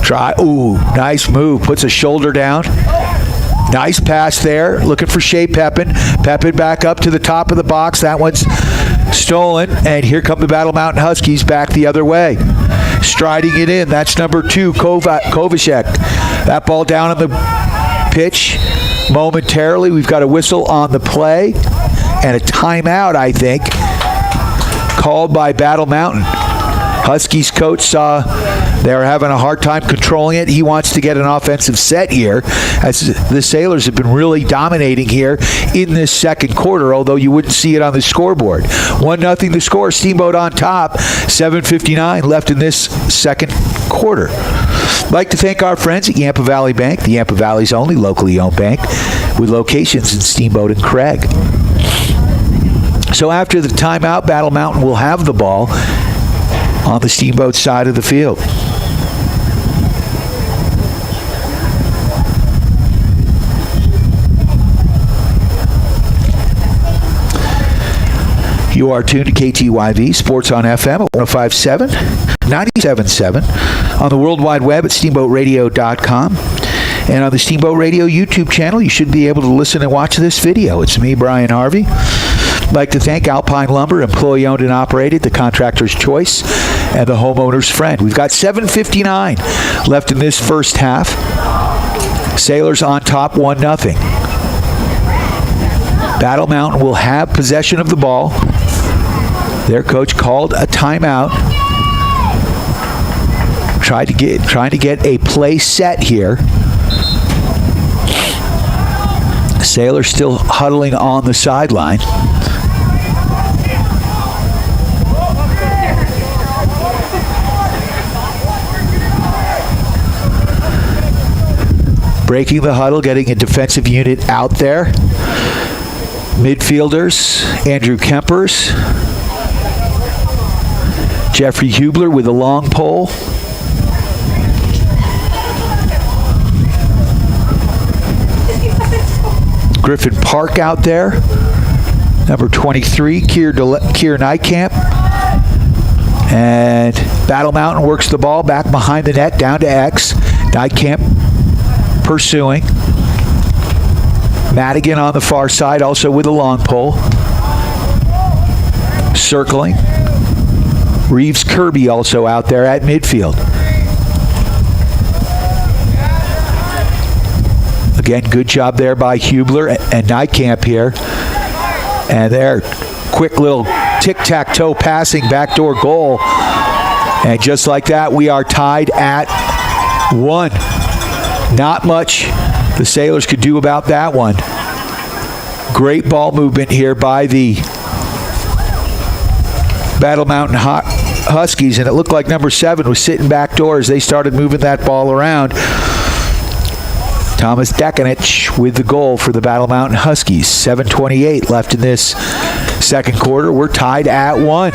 Nice move. Puts a shoulder down. Nice pass there. Looking for Shea Pepin. Pepin back up to the top of the box. That one's stolen. And here come the Battle Mountain Huskies back the other way. Striding it in. That's number 2, Kovacek. That ball down on the pitch momentarily. We've got a whistle on the play. And a timeout, I think, called by Battle Mountain. Huskies coach saw they were having a hard time controlling it. He wants to get an offensive set here, as the Sailors have been really dominating here in this second quarter, although you wouldn't see it on the scoreboard. 1-0 the score. Steamboat on top. 7:59 left in this second quarter. I'd like to thank our friends at Yampa Valley Bank, the Yampa Valley's only locally owned bank, with locations in Steamboat and Craig. So after the timeout, Battle Mountain will have the ball on the Steamboat side of the field. You are tuned to KTYV Sports on FM at 105.7, 97.7, on the World Wide Web at steamboatradio.com. And on the Steamboat Radio YouTube channel, you should be able to listen and watch this video. It's me, Brian Harvey. I'd like to thank Alpine Lumber, employee-owned and operated, the contractor's choice, and the homeowner's friend. We've got 7:59 left in this first half. Sailors on top 1-0. Battle Mountain will have possession of the ball. Their coach called a timeout. Trying to get a play set here. Sailors still huddling on the sideline. Breaking the huddle, getting a defensive unit out there. Midfielders, Andrew Kempers. Jeffrey Hubler with a long pole. Griffin Park out there. Number 23, Kier Nightcamp. And Battle Mountain works the ball back behind the net, down to X. Nightcamp pursuing. Madigan on the far side, also with a long pole. Circling. Reeves Kirby also out there at midfield. Again, good job there by Hubler and Nightcamp here. And there, quick little tic-tac-toe passing, backdoor goal. And just like that, we are tied at 1. Not much the Sailors could do about that one. Great ball movement here by the Battle Mountain Huskies, and it looked like number 7 was sitting backdoor as they started moving that ball around. Thomas Dekanich with the goal for the Battle Mountain Huskies. 7:28 left in this second quarter. We're tied at 1.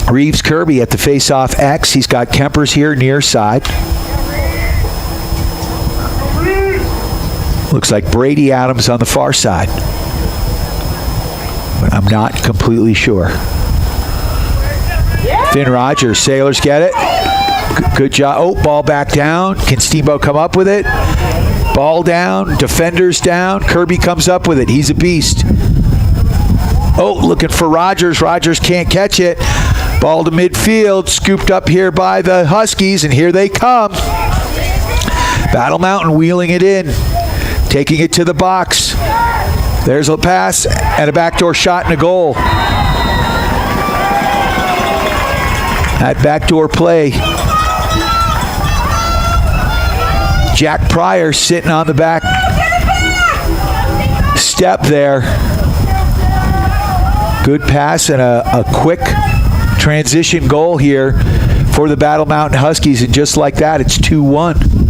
Reeves Kirby at the face-off X. He's got Kempers here near side. Looks like Brady Adams on the far side. But I'm not completely sure. Finn Rodgers, Sailors get it. Good job. Oh, ball back down. Can Steamboat come up with it? Ball down, defenders down. Kirby comes up with it. He's a beast. Oh, looking for Rodgers. Rodgers can't catch it. Ball to midfield, scooped up here by the Huskies, and here they come. Battle Mountain wheeling it in, taking it to the box. There's a pass and a backdoor shot and a goal. That backdoor play. Jack Pryor sitting on the back step there. Good pass and a quick transition goal here for the Battle Mountain Huskies, and just like that, it's 2-1.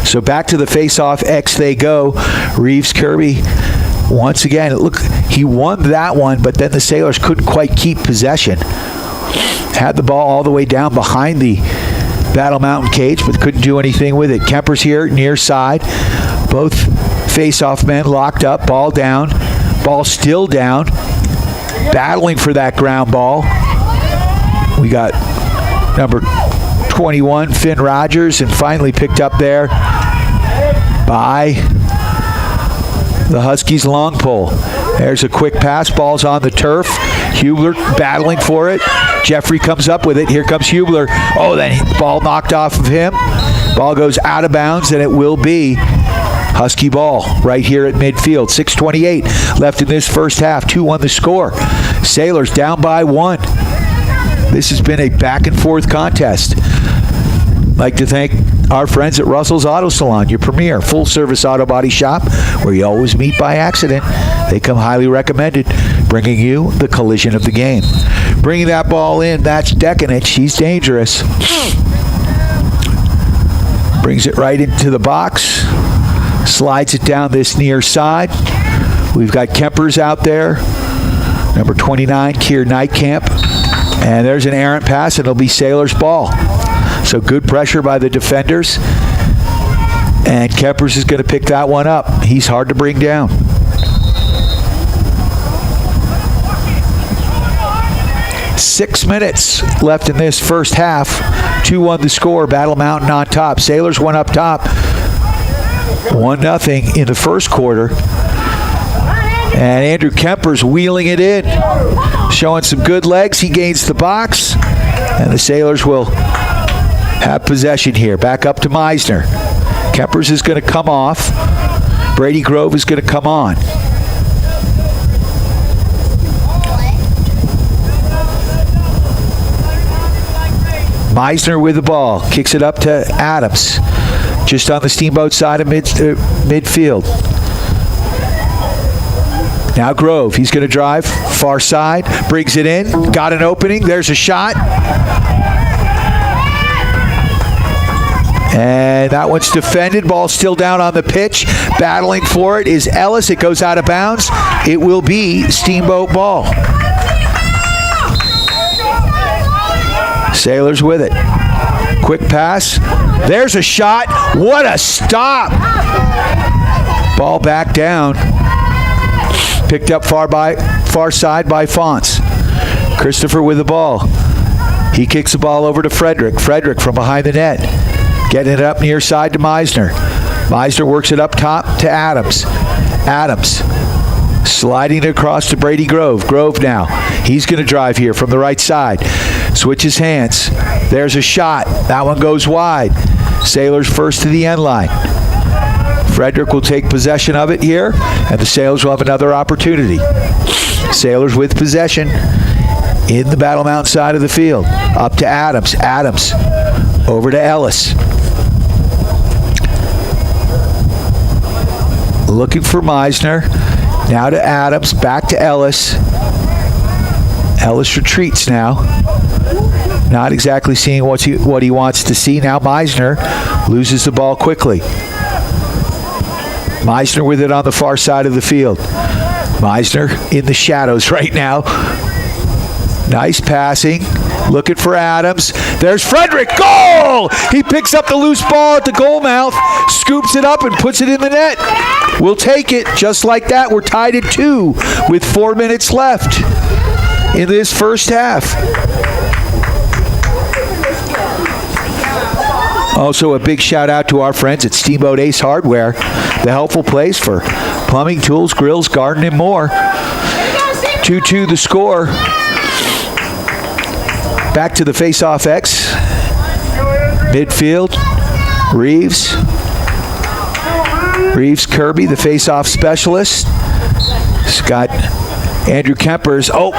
So back to the face-off X they go. Reeves Kirby, once again, look, he won that one, but then the Sailors couldn't quite keep possession. Had the ball all the way down behind the Battle Mountain cage, but couldn't do anything with it. Kempers here, near side. Both face-off men locked up, ball down, ball still down. Battling for that ground ball. We got number 21, Finn Rodgers, and finally picked up there by the Huskies' long pole. There's a quick pass. Ball's on the turf. Hubler battling for it. Jeffrey comes up with it. Here comes Hubler. Oh, then ball knocked off of him. Ball goes out of bounds, and it will be Husky ball right here at midfield. 6:28 left in this first half. 2-1 the score. Sailors down by 1. This has been a back-and-forth contest. I'd like to thank our friends at Russell's Auto Salon, your premier full-service auto body shop where you always meet by accident. They come highly recommended, bringing you the collision of the game. Bringing that ball in, that's Dekanich. He's dangerous. Brings it right into the box. Slides it down this near side. We've got Kempers out there. Number 29, Kier Nightcamp. And there's an errant pass, and it'll be Sailors' ball. So good pressure by the defenders. And Kempers is going to pick that one up. He's hard to bring down. Six minutes left in this first half. 2-1 the score. Battle Mountain on top. Sailors went up top. 1-0 in the first quarter. And Andrew Kempers wheeling it in. Showing some good legs. He gains the box. And the Sailors will have possession here. Back up to Meisner. Kempers is going to come off. Brady Grove is going to come on. Meisner with the ball. Kicks it up to Adams. Just on the Steamboat side of midfield. Now Grove. He's going to drive. Far side. Brings it in. Got an opening. There's a shot. And that one's defended. Ball still down on the pitch. Battling for it is Ellis. It goes out of bounds. It will be Steamboat ball. Sailors with it. Quick pass. There's a shot. What a stop. Ball back down. Picked up far side by Fonts. Christopher with the ball. He kicks the ball over to Frederick. Frederick from behind the net. Getting it up near side to Meisner. Meisner works it up top to Adams. Adams sliding it across to Brady Grove. Grove now. He's going to drive here from the right side. Switches hands. There's a shot. That one goes wide. Sailors first to the end line. Frederick will take possession of it here, and the Sailors will have another opportunity. Sailors with possession in the Battle Mountain side of the field. Up to Adams. Adams over to Ellis. Looking for Meisner. Now to Adams. Back to Ellis. Ellis retreats now. Not exactly seeing what he wants to see. Now Meisner loses the ball quickly. Meisner with it on the far side of the field. Meisner in the shadows right now. Nice passing. Looking for Adams. There's Frederick. Goal! He picks up the loose ball at the goal mouth, scoops it up, and puts it in the net. We'll take it. Just like that, we're tied at 2 with 4 minutes left in this first half. Also, a big shout out to our friends at Steamboat Ace Hardware, the helpful place for plumbing, tools, grills, garden, and more. 2-2 the score. Back to the face-off X. Midfield. Reeves. Kirby, the face-off specialist. It's got Andrew Kempers. Oh,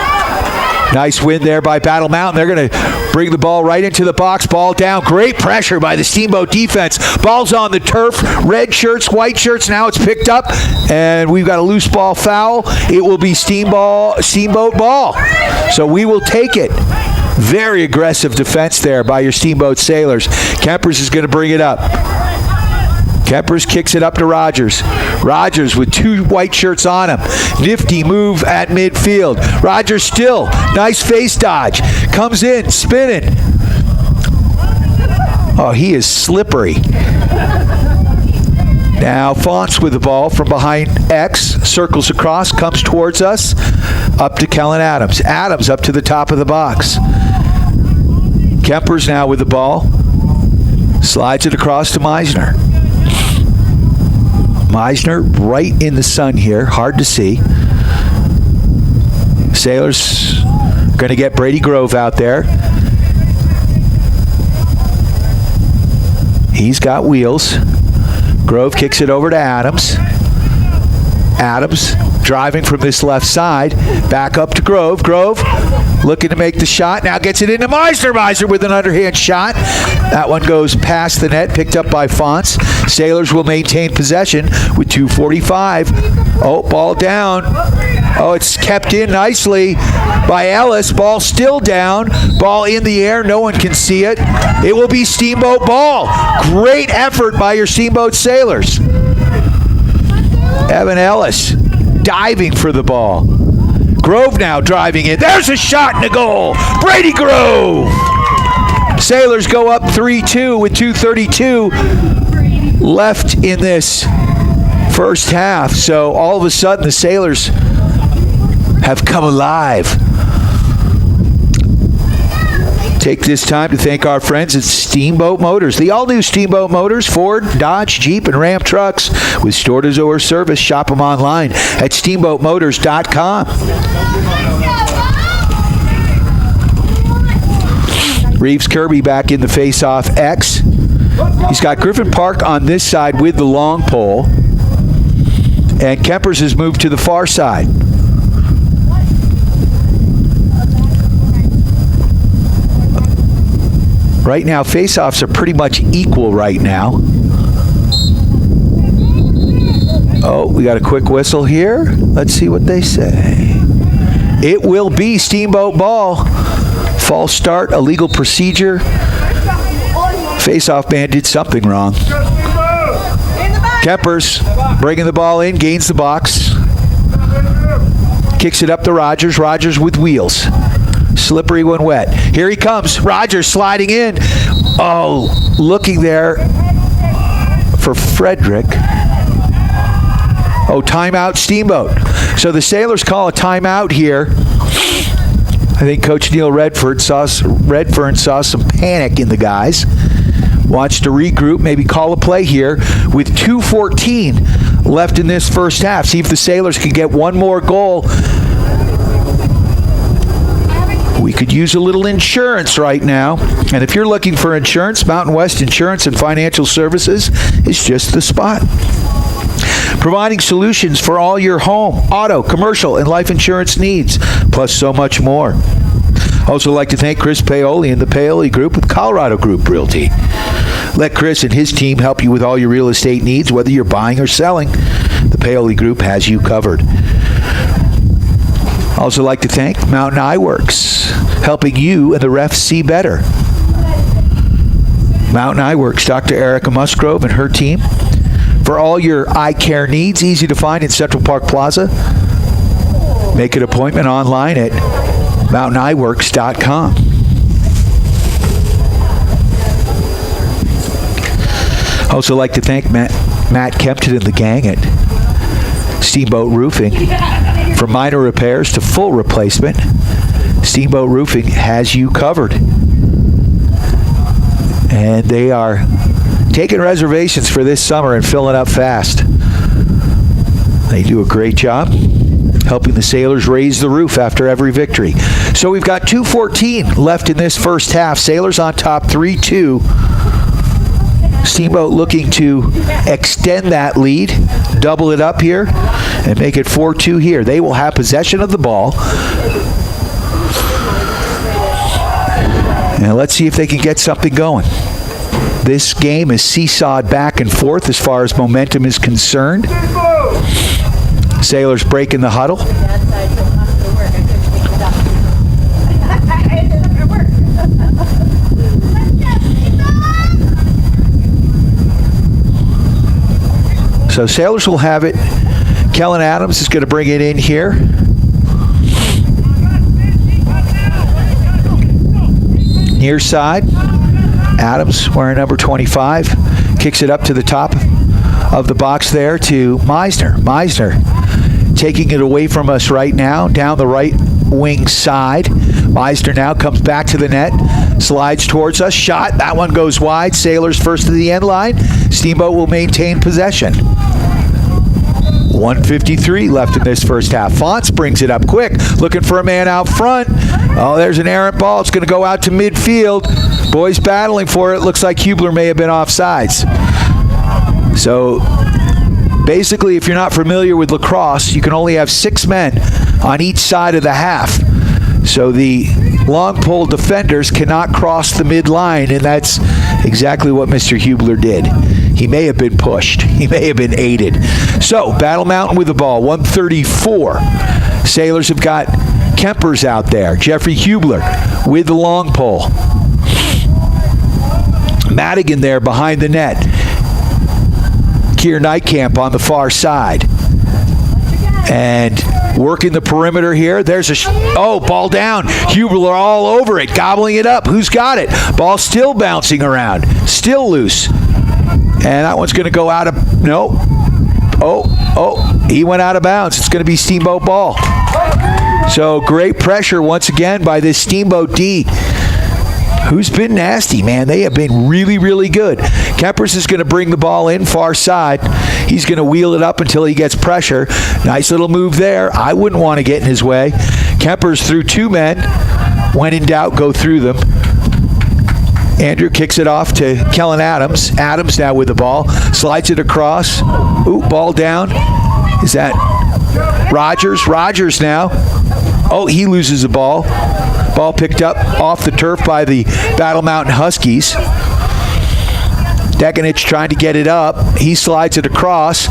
nice win there by Battle Mountain. They're going to bring the ball right into the box. Ball down. Great pressure by the Steamboat defense. Ball's on the turf. Red shirts, white shirts. Now it's picked up, and we've got a loose ball foul. It will be Steamboat ball. So we will take it. Very aggressive defense there by your Steamboat Sailors. Kempers is going to bring it up. Kempers kicks it up to Rodgers. Rodgers with 2 white shirts on him. Nifty move at midfield. Rodgers still. Nice face dodge. Comes in, spinning. Oh, he is slippery. Now Fonts with the ball from behind X. Circles across, comes towards us. Up to Kellen Adams. Adams up to the top of the box. Kempers now with the ball. Slides it across to Meisner. Meisner right in the sun here. Hard to see. Sailors going to get Brady Grove out there. He's got wheels. Grove kicks it over to Adams. Adams driving from this left side. Back up to Grove. Grove looking to make the shot. Now gets it into Meister. Meister with an underhand shot. That one goes past the net, picked up by Fonts. Sailors will maintain possession with 2:45. Oh, ball down. Oh, it's kept in nicely by Ellis. Ball still down. Ball in the air. No one can see it. It will be Steamboat ball. Great effort by your Steamboat Sailors. Evan Ellis diving for the ball. Grove now driving in. There's a shot and a goal. Brady Grove. Sailors go up 3-2 with 2:32 left in this first half. So all of a sudden the Sailors have come alive. Take this time to thank our friends at Steamboat Motors. The all-new Steamboat Motors, Ford, Dodge, Jeep, and Ram trucks with store-to-door service. Shop them online at steamboatmotors.com. Reeves Kirby back in the face-off X. He's got Griffin Park on this side with the long pole. And Kempers has moved to the far side. Right now, face-offs are pretty much equal right now. Oh, we got a quick whistle here. Let's see what they say. It will be Steamboat ball. False start, illegal procedure. Face-off man did something wrong. Kempers bringing the ball in, gains the box. Kicks it up to Rodgers. Rodgers with wheels. Slippery when wet. Here he comes. Rodgers sliding in. Oh, looking there for Frederick. Oh, timeout Steamboat. So the Sailors call a timeout here. I think Coach Neil Redfern saw some panic in the guys. Wants to regroup, maybe call a play here with 2:14 left in this first half. See if the Sailors can get one more goal. We could use a little insurance right now. And if you're looking for insurance, Mountain West Insurance and Financial Services is just the spot. Providing solutions for all your home, auto, commercial, and life insurance needs, plus so much more. Also like to thank Chris Paoli and the Paoli Group with Colorado Group Realty. Let Chris and his team help you with all your real estate needs, whether you're buying or selling. The Paoli Group has you covered. Also like to thank Mountain Eye Works, helping you and the refs see better. Mountain Eye Works, Dr. Erica Musgrove and her team. For all your eye care needs, easy to find in Central Park Plaza. Make an appointment online at mountaieyeworks.com. Also like to thank Matt Kempton and the gang at Steamboat Roofing. From minor repairs to full replacement, Steamboat Roofing has you covered. And they are taking reservations for this summer and filling up fast. They do a great job helping the Sailors raise the roof after every victory. So we've got 2:14 left in this first half. Sailors on top 3-2. Steamboat looking to extend that lead, double it up here, and make it 4-2 here. They will have possession of the ball. And let's see if they can get something going. This game is seesawed back and forth as far as momentum is concerned. Sailors breaking the huddle. So Sailors will have it. Kellen Adams is going to bring it in here. Near side. Adams wearing number 25. Kicks it up to the top of the box there to Meisner. Meisner taking it away from us right now, down the right wing side. Meister now comes back to the net, slides towards us, shot, that one goes wide. Sailors first to the end line. Steamboat will maintain possession. 1:53 left in this first half. Fonts brings it up quick, looking for a man out front. Oh, there's an errant ball. It's going to go out to midfield. Boys battling for it. Looks like Hubler may have been offsides. So basically, if you're not familiar with lacrosse, you can only have 6 men on each side of the half. So the long pole defenders cannot cross the midline, and that's exactly what Mr. Hubler did. He may have been pushed. He may have been aided. So, Battle Mountain with the ball, 1:34. Sailors have got Kempers out there. Jeffrey Hubler with the long pole. Madigan there behind the net. Keir Nightcamp on the far side. And working the perimeter here. There's ball down. Hubler all over it, gobbling it up. Who's got it? Ball still bouncing around. Still loose. And that one's going to go out of, no. He went out of bounds. It's going to be Steamboat ball. So great pressure once again by this Steamboat D, who's been nasty, man. They have been really, really good. Kempers is going to bring the ball in far side. He's going to wheel it up until he gets pressure. Nice little move there. I wouldn't want to get in his way. Kempers through 2 men. When in doubt, go through them. Andrew kicks it off to Kellen Adams. Adams now with the ball. Slides it across. Ooh, ball down. Is that Rodgers? Rodgers now. Oh, he loses the ball. Ball picked up off the turf by the Battle Mountain Huskies. Dekanich trying to get it up. He slides it across.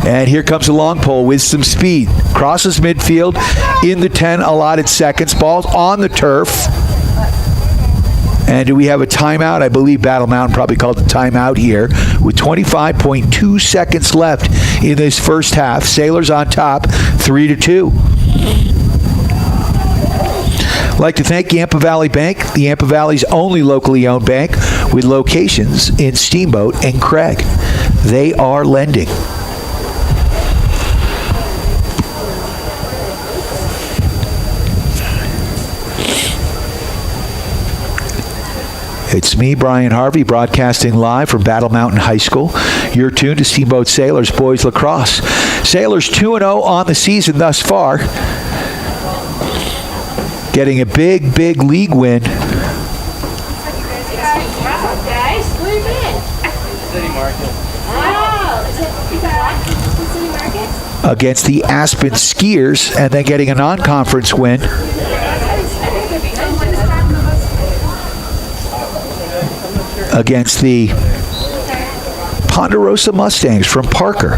And here comes a long pole with some speed. Crosses midfield in the 10 allotted seconds. Ball's on the turf. And do we have a timeout? I believe Battle Mountain probably called a timeout here with 25.2 seconds left in this first half. Sailors on top, 3-2. I'd like to thank Yampa Valley Bank, the Yampa Valley's only locally owned bank with locations in Steamboat and Craig. They are lending. It's me, Brian Harvey, broadcasting live from Battle Mountain High School. You're tuned to Steamboat Sailors Boys Lacrosse. Sailors 2-0 on the season thus far. Getting a big, big league win. Against the Aspen Skiers, and then getting a non-conference win against the Ponderosa Mustangs from Parker.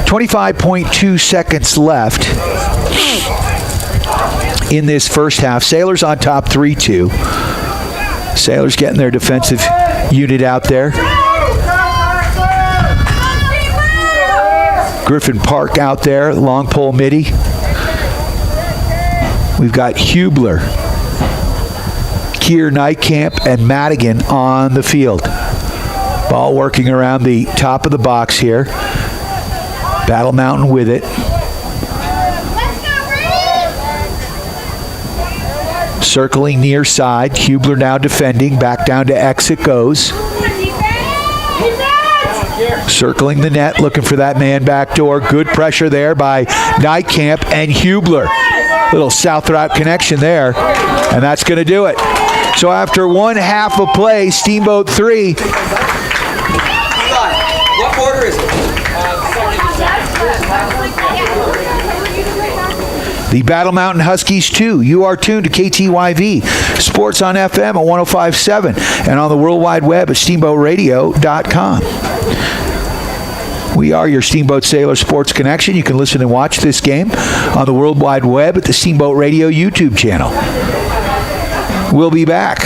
25.2 seconds left in this first half. Sailors on top 3-2. Sailors getting their defensive unit out there. Griffin Park out there, long pole midi. We've got Hubler, Keir Nightcamp, and Madigan on the field. Ball working around the top of the box here. Battle Mountain with it. Circling near side. Hubler now defending. Back down to X it goes. Circling the net, looking for that man back door. Good pressure there by Nightcamp and Hubler. Little south route connection there, and that's going to do it. So after one half of play, Steamboat 3. What order is it? The Battle Mountain Huskies 2. You are tuned to KTYV Sports on FM at 105.7 and on the World Wide Web at steamboatradio.com. We are your Steamboat Sailor Sports Connection. You can listen and watch this game on the World Wide Web at the Steamboat Radio YouTube channel. We'll be back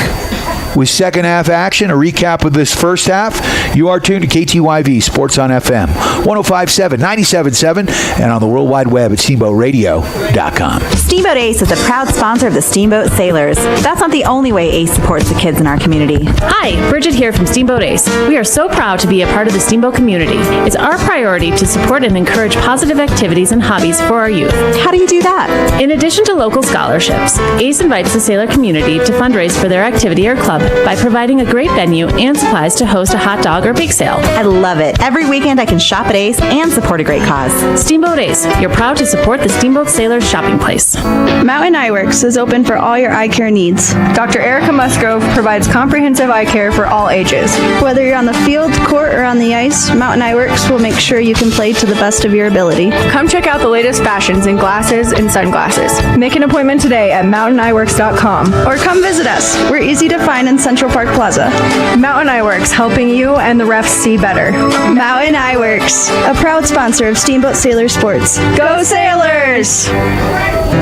with second half action, a recap of this first half. You are tuned to KTYV Sports on FM, 105.7, 97.7, and on the World Wide Web at steamboatradio.com. Steamboat Ace is a proud sponsor of the Steamboat Sailors. That's not the only way Ace supports the kids in our community. Hi, Bridget here from Steamboat Ace. We are so proud to be a part of the Steamboat community. It's our priority to support and encourage positive activities and hobbies for our youth. How do you do that? In addition to local scholarships, Ace invites the sailor community to fundraise for their activity or club by providing a great venue and supplies to host a hot dog or bake sale. I love it. Every weekend I can shop at Ace and support a great cause. Steamboat Ace, you're proud to support the Steamboat Sailors shopping place. Mountain Eye Works is open for all your eye care needs. Dr. Erica Musgrove provides comprehensive eye care for all ages. Whether you're on the field, court, or on the ice, Mountain Eye Works will make sure you can play to the best of your ability. Come check out the latest fashions in glasses and sunglasses. Make an appointment today at mountainayeworks.com. Or come visit us. We're easy to find in Central Park Plaza. Mountain Eye Works, helping you and the refs see better. Mountain Eye Works, a proud sponsor of Steamboat Sailor Sports. Go Sailors!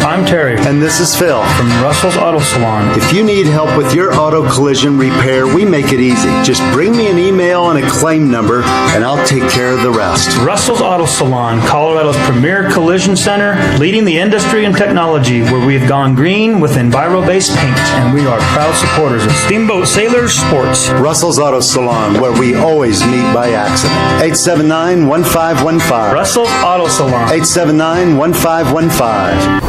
I'm Terry. And this is Phil. From Russell's Auto Salon. If you need help with your auto collision repair, we make it easy. Just bring me an email and a claim number, and I'll take care of the rest. Russell's Auto Salon, Colorado's premier collision center, leading the industry in technology, where we've gone green with Enviro-based paint, and we are proud supporters of Steamboat Sailors Sports. Russell's Auto Salon, where we always meet by accident. 879-1515. Russell's Auto Salon. 879-1515.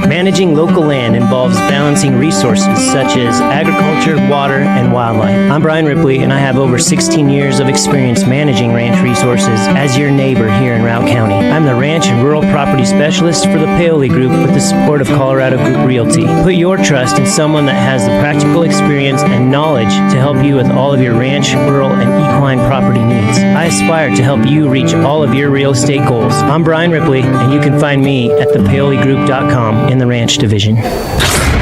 Managing local land involves balancing resources such as agriculture, water, and wildlife. I'm Brian Ripley, and I have over 16 years of experience managing ranch resources as your neighbor here in Routt County. I'm the ranch and rural property specialist for the Paoli Group with the support of Colorado Group Realty. Put your trust in someone that has the practical experience and knowledge to help you with all of your ranch, rural, and equine property needs. I aspire to help you reach all of your real estate goals. I'm Brian Ripley, and you can find me at thepaoligroup.com in the ranch division.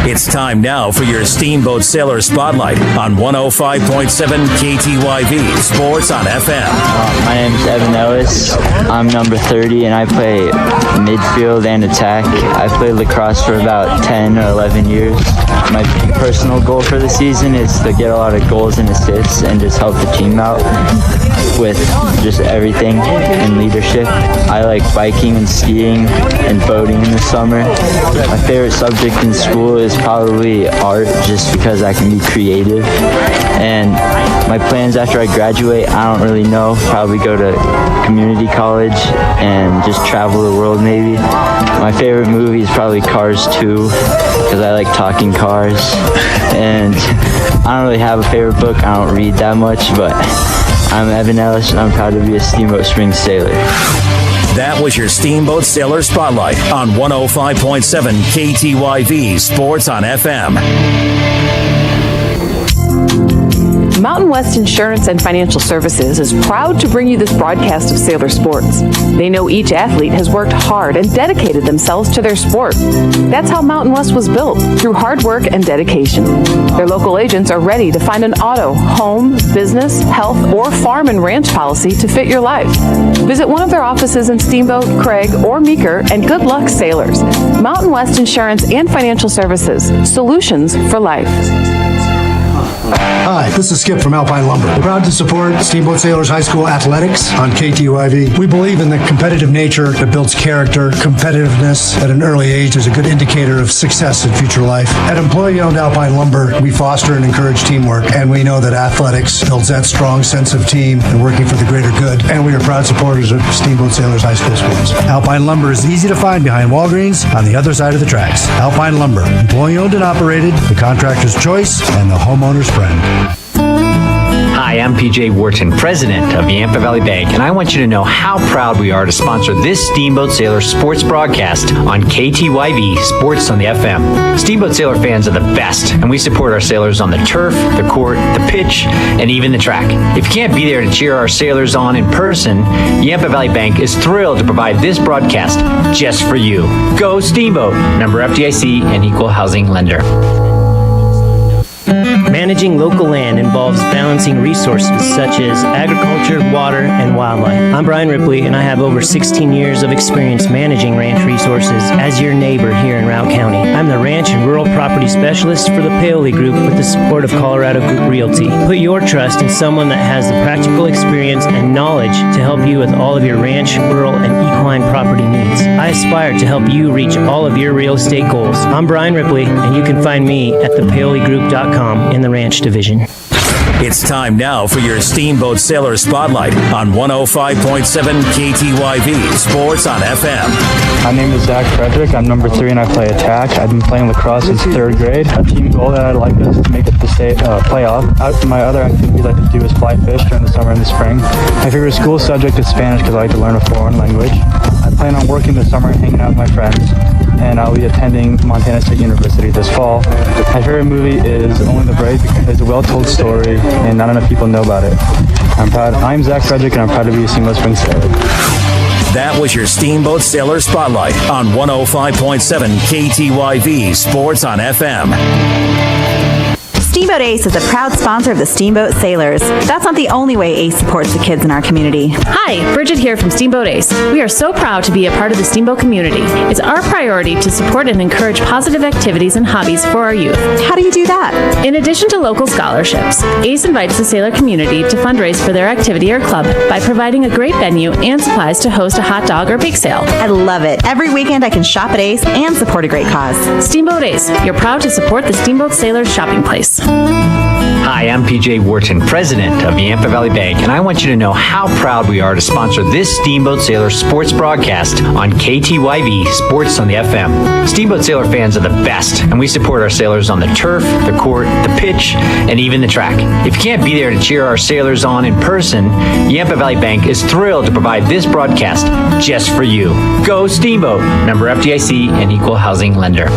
It's time now for your Steamboat Sailor Spotlight on 105.7 KTYV Sports on FM. My name is Evan Ellis. I'm number 30, and I play midfield and attack. I played lacrosse for about 10 or 11 years. My personal goal for the season is to get a lot of goals and assists and just help the team out with just everything and leadership. I like biking and skiing and boating in the summer. My favorite subject in school is probably art, just because I can be creative. And my plans after I graduate, I don't really know. Probably go to community college and just travel the world maybe. My favorite movie is probably Cars 2, because I like talking cars. And I don't really have a favorite book. I don't read that much, but I'm Evan Ellis, and I'm proud to be a Steamboat Springs sailor. That was your Steamboat Sailor Spotlight on 105.7 KTYV Sports on FM. Mountain West Insurance and Financial Services is proud to bring you this broadcast of sailor sports. They know each athlete has worked hard and dedicated themselves to their sport. That's how Mountain West was built, through hard work and dedication. Their local agents are ready to find an auto, home, business, health, or farm and ranch policy to fit your life. Visit one of their offices in Steamboat, Craig, or Meeker, and good luck, sailors. Mountain West Insurance and Financial Services, solutions for life. Hi, this is Skip from Alpine Lumber. We're proud to support Steamboat Sailors High School athletics on KTYV. We believe in the competitive nature that builds character. Competitiveness at an early age is a good indicator of success in future life. At employee-owned Alpine Lumber, we foster and encourage teamwork, and we know that athletics builds that strong sense of team and working for the greater good. And we are proud supporters of Steamboat Sailors High School sports. Alpine Lumber is easy to find behind Walgreens on the other side of the tracks. Alpine Lumber, employee-owned and operated, the contractor's choice, and the homeowner's friend. Hi, I'm PJ Wharton, president of Yampa Valley Bank, and I want you to know how proud we are to sponsor this Steamboat Sailor sports broadcast on KTYV Sports on the FM. Steamboat Sailor fans are the best, and we support our sailors on the turf, the court, the pitch, and even the track. If you can't be there to cheer our sailors on in person, Yampa Valley Bank is thrilled to provide this broadcast just for you. Go Steamboat! Member FDIC and Equal Housing Lender. Managing local land involves balancing resources such as agriculture, water, and wildlife. I'm Brian Ripley, and I have over 16 years of experience managing ranch resources as your neighbor here in Routt County. I'm the Ranch and Rural Property Specialist for the Paoli Group with the support of Colorado Group Realty. Put your trust in someone that has the practical experience and knowledge to help you with all of your ranch, rural, and equine property needs. I aspire to help you reach all of your real estate goals. I'm Brian Ripley, and you can find me at thepaoligroup.com in the ranch division. It's time now for your Steamboat Sailor Spotlight on 105.7 KTYV Sports on FM. My name is Zach Frederick. I'm number 3 and I play attack. I've been playing lacrosse since 3rd grade. A team goal that I'd like us to make it to state playoff. My other activities I like to do is fly fish during the summer and the spring. My favorite school subject is Spanish because I like to learn a foreign language. I plan on working this summer and hanging out with my friends, and I'll be attending Montana State University this fall. My favorite movie is Only the Brave because it's a well-told story and not enough people know about it. I'm Zach Frederick, and I'm proud to be a Steamboat Spring Sailor. That was your Steamboat Sailor Spotlight on 105.7 KTYV Sports on FM. Steamboat Ace is a proud sponsor of the Steamboat Sailors. That's not the only way Ace supports the kids in our community. Hi, Bridget here from Steamboat Ace. We are so proud to be a part of the Steamboat community. It's our priority to support and encourage positive activities and hobbies for our youth. How do you do that? In addition to local scholarships, Ace invites the sailor community to fundraise for their activity or club by providing a great venue and supplies to host a hot dog or bake sale. I love it. Every weekend I can shop at Ace and support a great cause. Steamboat Ace, you're proud to support the Steamboat Sailors shopping place. Hi, I'm PJ Wharton, president of Yampa Valley Bank, and I want you to know how proud we are to sponsor this Steamboat Sailor sports broadcast on KTYV Sports on the FM. Steamboat Sailor fans are the best, and we support our sailors on the turf, the court, the pitch, and even the track. If you can't be there to cheer our sailors on in person, Yampa Valley Bank is thrilled to provide this broadcast just for you. Go Steamboat! Member FDIC and Equal Housing Lender.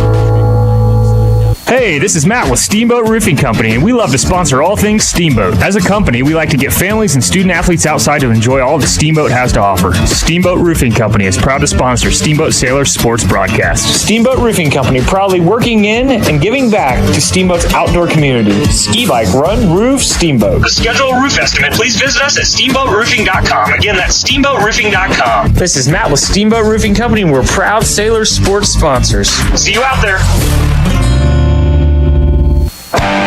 Hey, this is Matt with Steamboat Roofing Company, and we love to sponsor all things Steamboat. As a company, we like to get families and student athletes outside to enjoy all that Steamboat has to offer. Steamboat Roofing Company is proud to sponsor Steamboat Sailor sports broadcast. Steamboat Roofing Company, proudly working in and giving back to Steamboat's outdoor community. Ski bike, run, roof, Steamboat. To schedule a roof estimate, please visit us at steamboatroofing.com. Again, that's steamboatroofing.com. This is Matt with Steamboat Roofing Company, and we're proud Sailor sports sponsors. See you out there.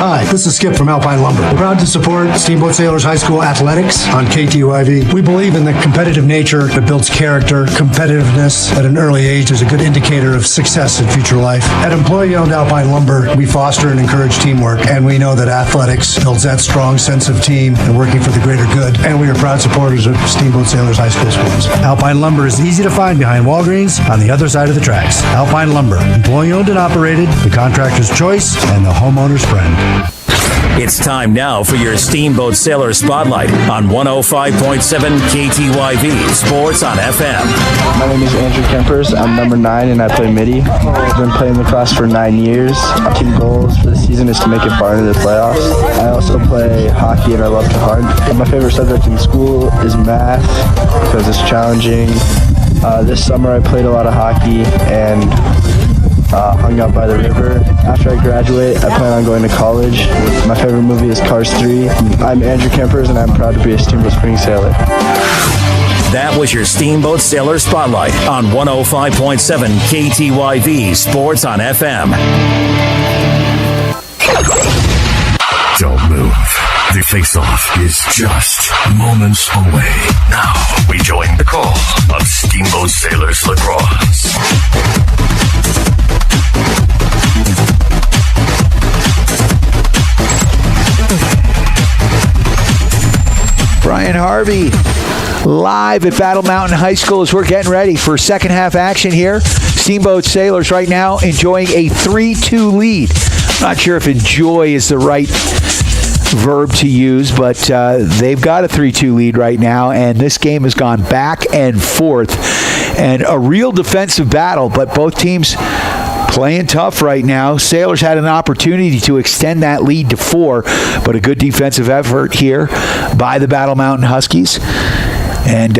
Hi, this is Skip from Alpine Lumber. We're proud to support Steamboat Sailors High School athletics on KTYV. We believe in the competitive nature that builds character. Competitiveness at an early age is a good indicator of success in future life. At employee-owned Alpine Lumber, we foster and encourage teamwork, and we know that athletics builds that strong sense of team and working for the greater good. And we are proud supporters of Steamboat Sailors High School sports. Alpine Lumber is easy to find behind Walgreens on the other side of the tracks. Alpine Lumber, employee-owned and operated, the contractor's choice, and the homeowner's friend. It's time now for your Steamboat Sailor Spotlight on 105.7 KTYV Sports on FM. My name is Andrew Kempers. I'm number 9 and I play midi. I've been playing lacrosse for 9 years. Our team goals for the season is to make it far into the playoffs. I also play hockey and I love to hunt. My favorite subject in school is math because it's challenging. This summer I played a lot of hockey and hung out by the river. After I graduate, I plan on going to college. My favorite movie is Cars 3. I'm Andrew Kempers, and I'm proud to be a Steamboat Spring Sailor. That was your Steamboat Sailor Spotlight on 105.7 KTYV Sports on FM. Don't move. The face-off is just moments away. Now we join the call of Steamboat Sailors Lacrosse. Brian Harvey live at Battle Mountain High School as we're getting ready for second half action here. Steamboat Sailors right now enjoying a 3-2 lead. Not sure if enjoy is the right verb to use, but they've got a 3-2 lead right now, and this game has gone back and forth. And a real defensive battle, but both teams playing tough right now. Sailors had an opportunity to extend that lead to 4, but a good defensive effort here by the Battle Mountain Huskies. And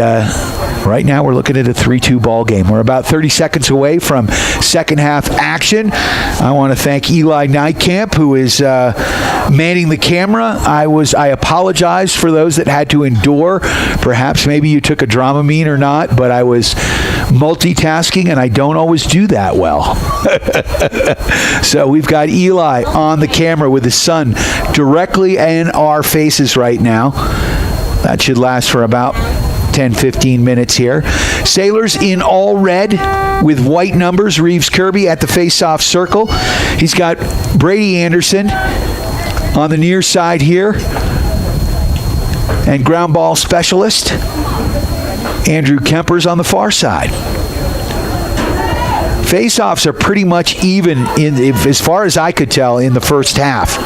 right now we're looking at a 3-2 ball game. We're about 30 seconds away from second half action. I want to thank Eli Nightcamp, who is manning the camera. I apologize for those that had to endure. Perhaps maybe you took a Dramamine or not, but I was multitasking, and I don't always do that well. So we've got Eli on the camera with his son directly in our faces right now. That should last for about 10-15 minutes here. Sailors in all red with white numbers. Reeves Kirby at the face-off circle. He's got Brady Anderson on the near side here, and ground ball specialist Andrew Kempers on the far side. Face-offs are pretty much even, as far as I could tell, in the first half.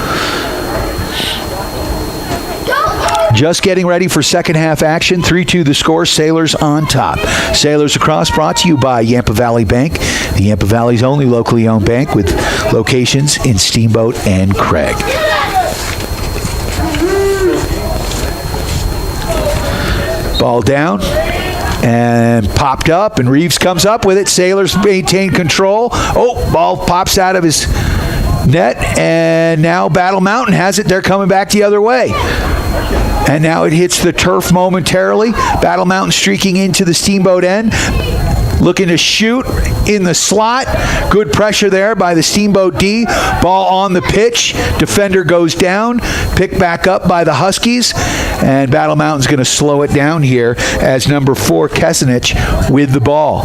Just getting ready for second half action. 3-2 the score. Sailors on top. Sailors Across brought to you by Yampa Valley Bank, the Yampa Valley's only locally owned bank with locations in Steamboat and Craig. Ball down and popped up, and Reeves comes up with it. Sailors maintain control. Oh, ball pops out of his net, and now Battle Mountain has it. They're coming back the other way. And now it hits the turf momentarily. Battle Mountain streaking into the Steamboat end. Looking to shoot in the slot. Good pressure there by the Steamboat D. Ball on the pitch. Defender goes down. Picked back up by the Huskies. And Battle Mountain's going to slow it down here as number 4, Kesenich, with the ball.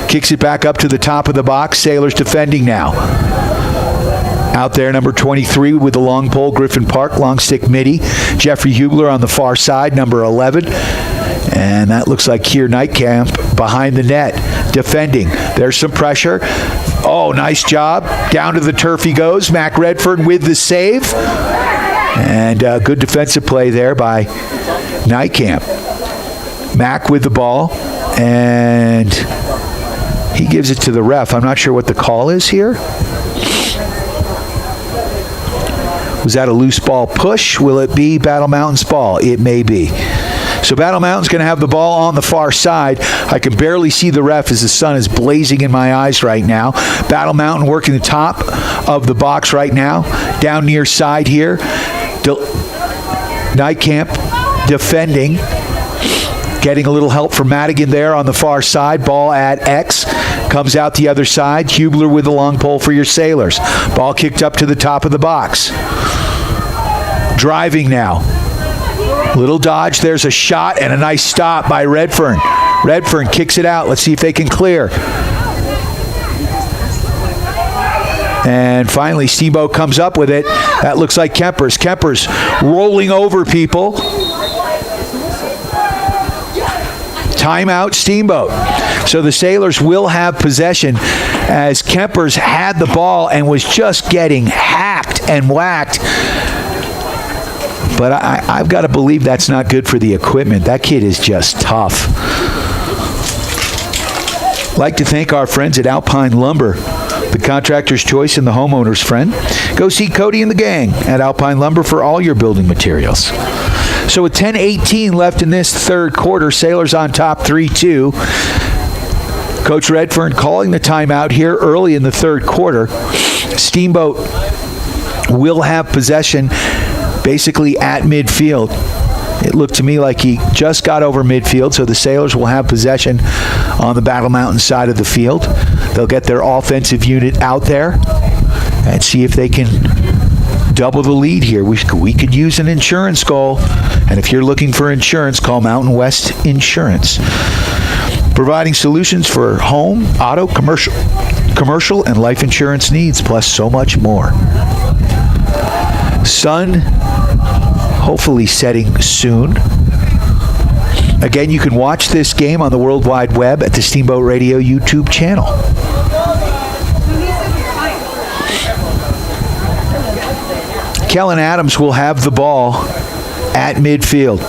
Kicks it back up to the top of the box. Sailors defending now. Out there, number 23 with the long pole, Griffin Park, long stick midi. Jeffrey Hubler on the far side, number 11. And that looks like Keir Nightcamp behind the net, defending. There's some pressure. Oh, nice job. Down to the turf he goes. Mac Redford with the save. And good defensive play there by Nightcamp. Mac with the ball. And he gives it to the ref. I'm not sure what the call is here. Was that a loose ball push? Will it be Battle Mountain's ball? It may be. So Battle Mountain's going to have the ball on the far side. I can barely see the ref as the sun is blazing in my eyes right now. Battle Mountain working the top of the box right now. Down near side here. Nightcamp defending. Getting a little help from Madigan there on the far side. Ball at X. Comes out the other side. Hubler with the long pole for your Sailors. Ball kicked up to the top of the box. Driving now. Little dodge. There's a shot and a nice stop by Redfern. Redfern kicks it out. Let's see if they can clear. And finally, Steamboat comes up with it. That looks like Kempers. Kempers rolling over people. Timeout, Steamboat. So the Sailors will have possession as Kempers had the ball and was just getting hacked and whacked. But I've got to believe that's not good for the equipment. That kid is just tough. Like to thank our friends at Alpine Lumber, the contractor's choice and the homeowner's friend. Go see Cody and the gang at Alpine Lumber for all your building materials. So with 10:18 left in this third quarter, Sailors on top 3-2. Coach Redfern calling the timeout here early in the third quarter. Steamboat will have possession basically at midfield. It looked to me like he just got over midfield, so the Sailors will have possession on the Battle Mountain side of the field. They'll get their offensive unit out there and see if they can double the lead here. We could use an insurance goal. And if you're looking for insurance, call Mountain West Insurance. Providing solutions for home, auto, commercial, and life insurance needs, plus so much more. Sun hopefully setting soon. Again, you can watch this game on the World Wide Web at the Steamboat Radio YouTube channel. Kellen Adams will have the ball at midfield.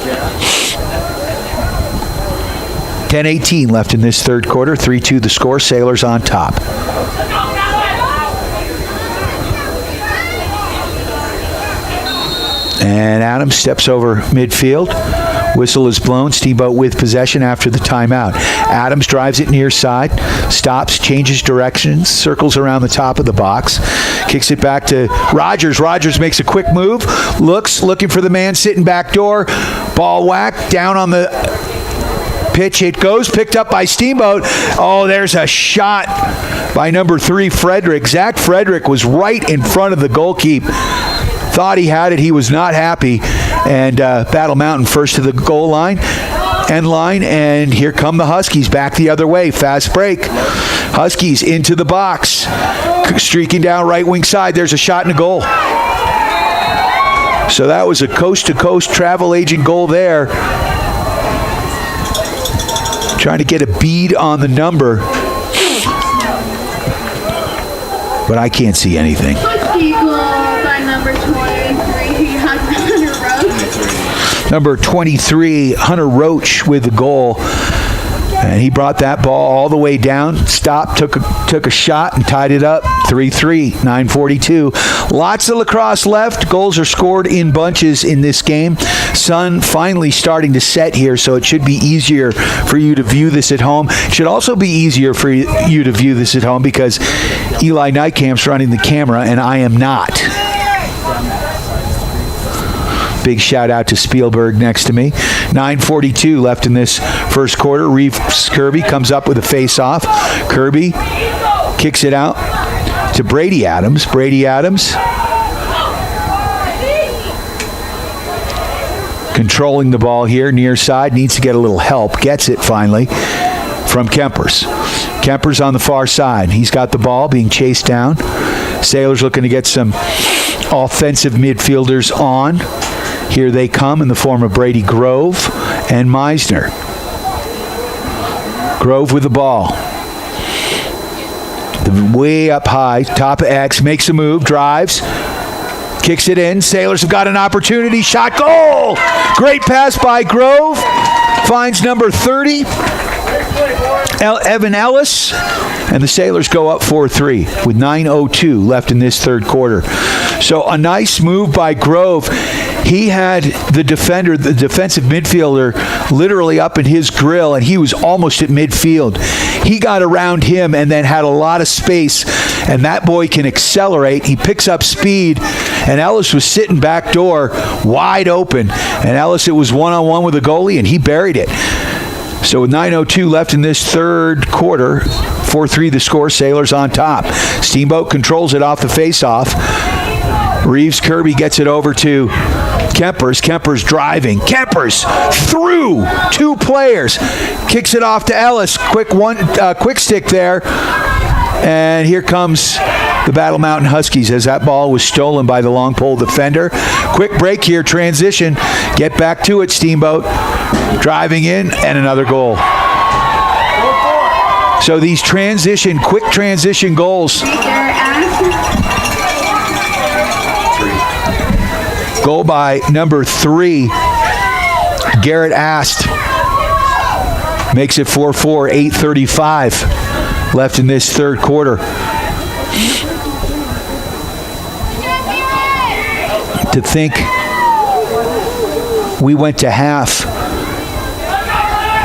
10:18 left in this third quarter. 3-2 the score. Sailors on top. And Adams steps over midfield. Whistle is blown. Steamboat with possession after the timeout. Adams drives it near side, stops, changes directions, circles around the top of the box, kicks it back to Rodgers. Rodgers makes a quick move, looking for the man sitting back door. Ball whacked down on the pitch. It goes, picked up by Steamboat. Oh, there's a shot by number 3, Frederick. Zach Frederick was right in front of the goalkeeper. Thought he had it. He was not happy. And Battle Mountain first to the goal line, and here come the Huskies back the other way. Fast break. Huskies into the box. Streaking down right wing side. There's a shot and a goal. So that was a coast-to-coast travel agent goal there. Trying to get a bead on the number. But I can't see anything. Husky goal by number 23, Hunter Roach. Number 23, Hunter Roach with the goal. And he brought that ball all the way down, stopped, took a shot, and tied it up. 3-3, 9:42. Lots of lacrosse left. Goals are scored in bunches in this game. Sun finally starting to set here, so it should be easier for you to view this at home. It should also be easier for you to view this at home because Eli Nightcamp's running the camera, and I am not. Big shout out to Spielberg next to me. 9:42 left in this first quarter. Reeves Kirby comes up with a face-off. Kirby kicks it out to Brady Adams. Brady Adams controlling the ball here near side. Needs to get a little help. Gets it finally from Kempers. Kempers on the far side. He's got the ball being chased down. Sailors looking to get some offensive midfielders on. Here they come in the form of Brady Grove and Meisner. Grove with the ball. Way up high, top of X, makes a move, drives, kicks it in. Sailors have got an opportunity. Shot, goal! Great pass by Grove. Finds number 30, Evan Ellis. And the Sailors go up 4-3 with 9:02 left in this third quarter. So a nice move by Grove. He had the defender, the defensive midfielder, literally up in his grill, and he was almost at midfield. He got around him and then had a lot of space, and that boy can accelerate. He picks up speed, and Ellis was sitting back door wide open. And Ellis, it was one-on-one with the goalie, and he buried it. So with 9:02 left in this third quarter, 4-3 the score, Sailors on top. Steamboat controls it off the face-off. Reeves Kirby gets it over to Kempers. Kempers driving. Kempers through 2 players. Kicks it off to Ellis. Quick stick there. And here comes the Battle Mountain Huskies as that ball was stolen by the long pole defender. Quick break here, transition. Get back to it, Steamboat. Driving in, and another goal. So these quick transition goals. Goal by number 3, Garrett Ast. Makes it 4-4, 8:35 left in this third quarter. To think we went to half.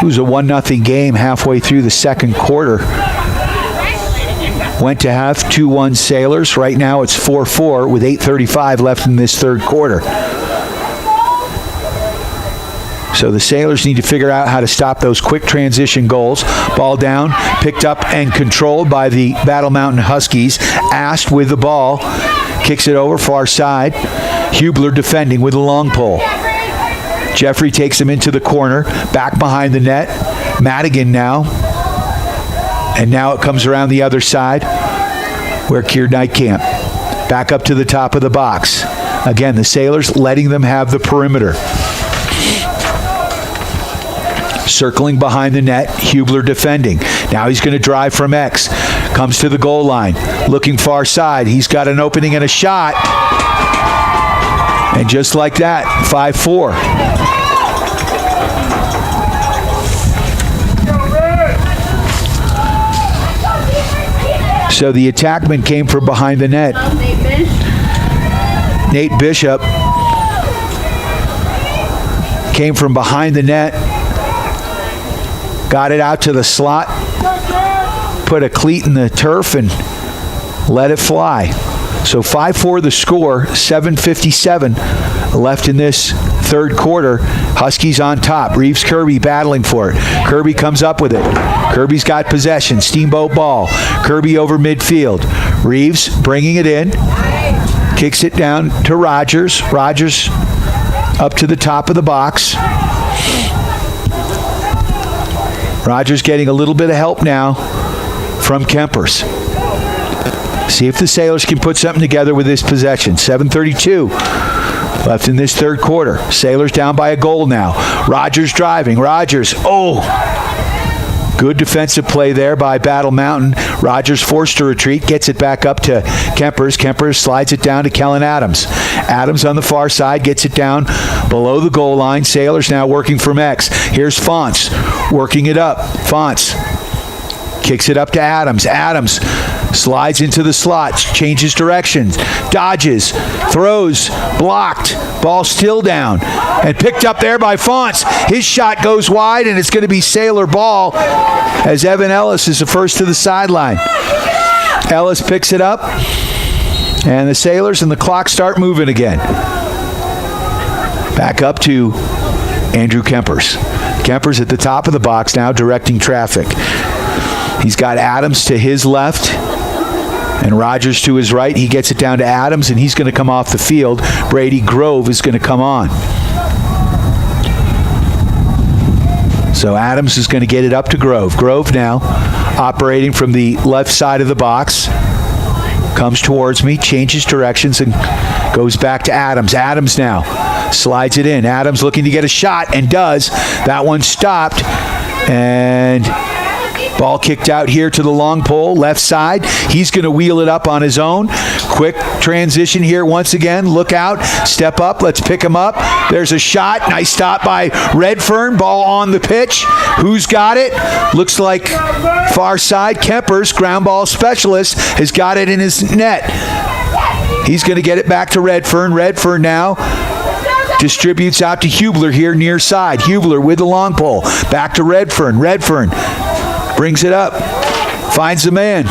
It was a 1-0 game halfway through the second quarter. Went to half, 2-1 Sailors. Right now it's 4-4 with 8:35 left in this third quarter. So the Sailors need to figure out how to stop those quick transition goals. Ball down, picked up and controlled by the Battle Mountain Huskies. Ast with the ball. Kicks it over far side. Hubler defending with a long pole. Jeffrey takes him into the corner. Back behind the net. Madigan now. And now it comes around the other side where Keir Nightcamp. Back up to the top of the box. Again, the Sailors letting them have the perimeter. Circling behind the net, Hubler defending. Now he's going to drive from X. Comes to the goal line. Looking far side. He's got an opening and a shot. And just like that, 5-4. So the attackman came from behind the net. Nate Bishop came from behind the net. Got it out to the slot, put a cleat in the turf, and let it fly. So 5-4 the score, 7:57 left in this third quarter. Huskies on top. Reeves Kirby battling for it. Kirby comes up with it. Kirby's got possession. Steamboat ball. Kirby over midfield. Reeves bringing it in. Kicks it down to Rodgers. Rodgers up to the top of the box. Rodgers getting a little bit of help now from Kempers. See if the Sailors can put something together with this possession. 7:32 left in this third quarter. Sailors down by a goal now. Rodgers driving. Rodgers. Good defensive play there by Battle Mountain. Rodgers forced to retreat. Gets it back up to Kempers. Kempers slides it down to Kellen Adams. Adams on the far side gets it down below the goal line. Sailors now working from X. Here's Fonts working it up. Fonts kicks it up to Adams. Adams slides into the slot, changes direction, dodges, throws, blocked, ball still down, and picked up there by Fonts. His shot goes wide, and it's going to be Sailor ball as Evan Ellis is the first to the sideline. Ellis picks it up, and the Sailors and the clock start moving again. Back up to Andrew Kempers. Kempers at the top of the box now directing traffic. He's got Adams to his left and Rodgers to his right. He gets it down to Adams, and he's going to come off the field. Brady Grove is going to come on. So Adams is going to get it up to Grove. Grove now operating from the left side of the box. Comes towards me, changes directions, and goes back to Adams. Adams now slides it in. Adams looking to get a shot, and does. That one stopped, and ball kicked out here to the long pole, left side. He's going to wheel it up on his own. Quick transition here once again. Look out. Step up. Let's pick him up. There's a shot. Nice stop by Redfern. Ball on the pitch. Who's got it? Looks like far side. Kempers, ground ball specialist, has got it in his net. He's going to get it back to Redfern. Redfern now distributes out to Hubler here near side. Hubler with the long pole. Back to Redfern. Redfern brings it up. Finds the man.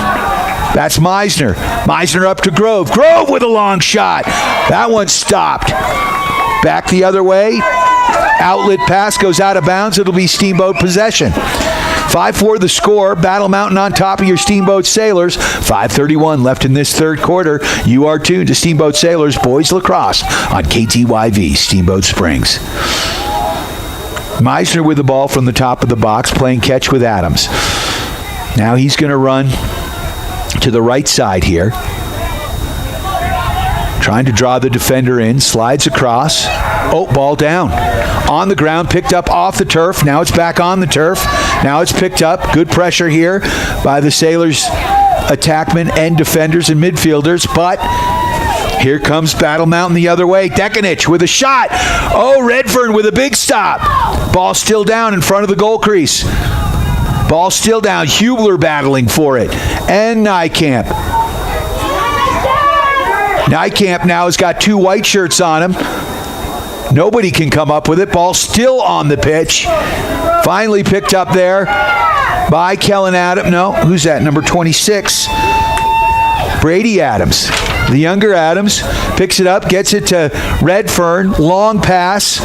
That's Meisner. Meisner up to Grove. Grove with a long shot. That one stopped. Back the other way. Outlet pass goes out of bounds. It'll be Steamboat possession. 5-4 the score. Battle Mountain on top of your Steamboat Sailors. 5:31 left in this third quarter. You are tuned to Steamboat Sailors Boys Lacrosse on KTYV Steamboat Springs. Meisner with the ball from the top of the box, playing catch with Adams. Now he's going to run to the right side here. Trying to draw the defender in. Slides across. Ball down. On the ground, picked up off the turf. Now it's back on the turf. Now it's picked up. Good pressure here by the Sailors attackmen and defenders and midfielders, but here comes Battle Mountain the other way. Dekanich with a shot. Redfern with a big stop. Ball still down in front of the goal crease. Ball still down. Hubler battling for it. And Nijkamp. Nijkamp now has got two white shirts on him. Nobody can come up with it. Ball still on the pitch. Finally picked up there by Kellen Adams. No, who's that? Number 26. Brady Adams. The younger Adams picks it up, gets it to Redfern. Long pass.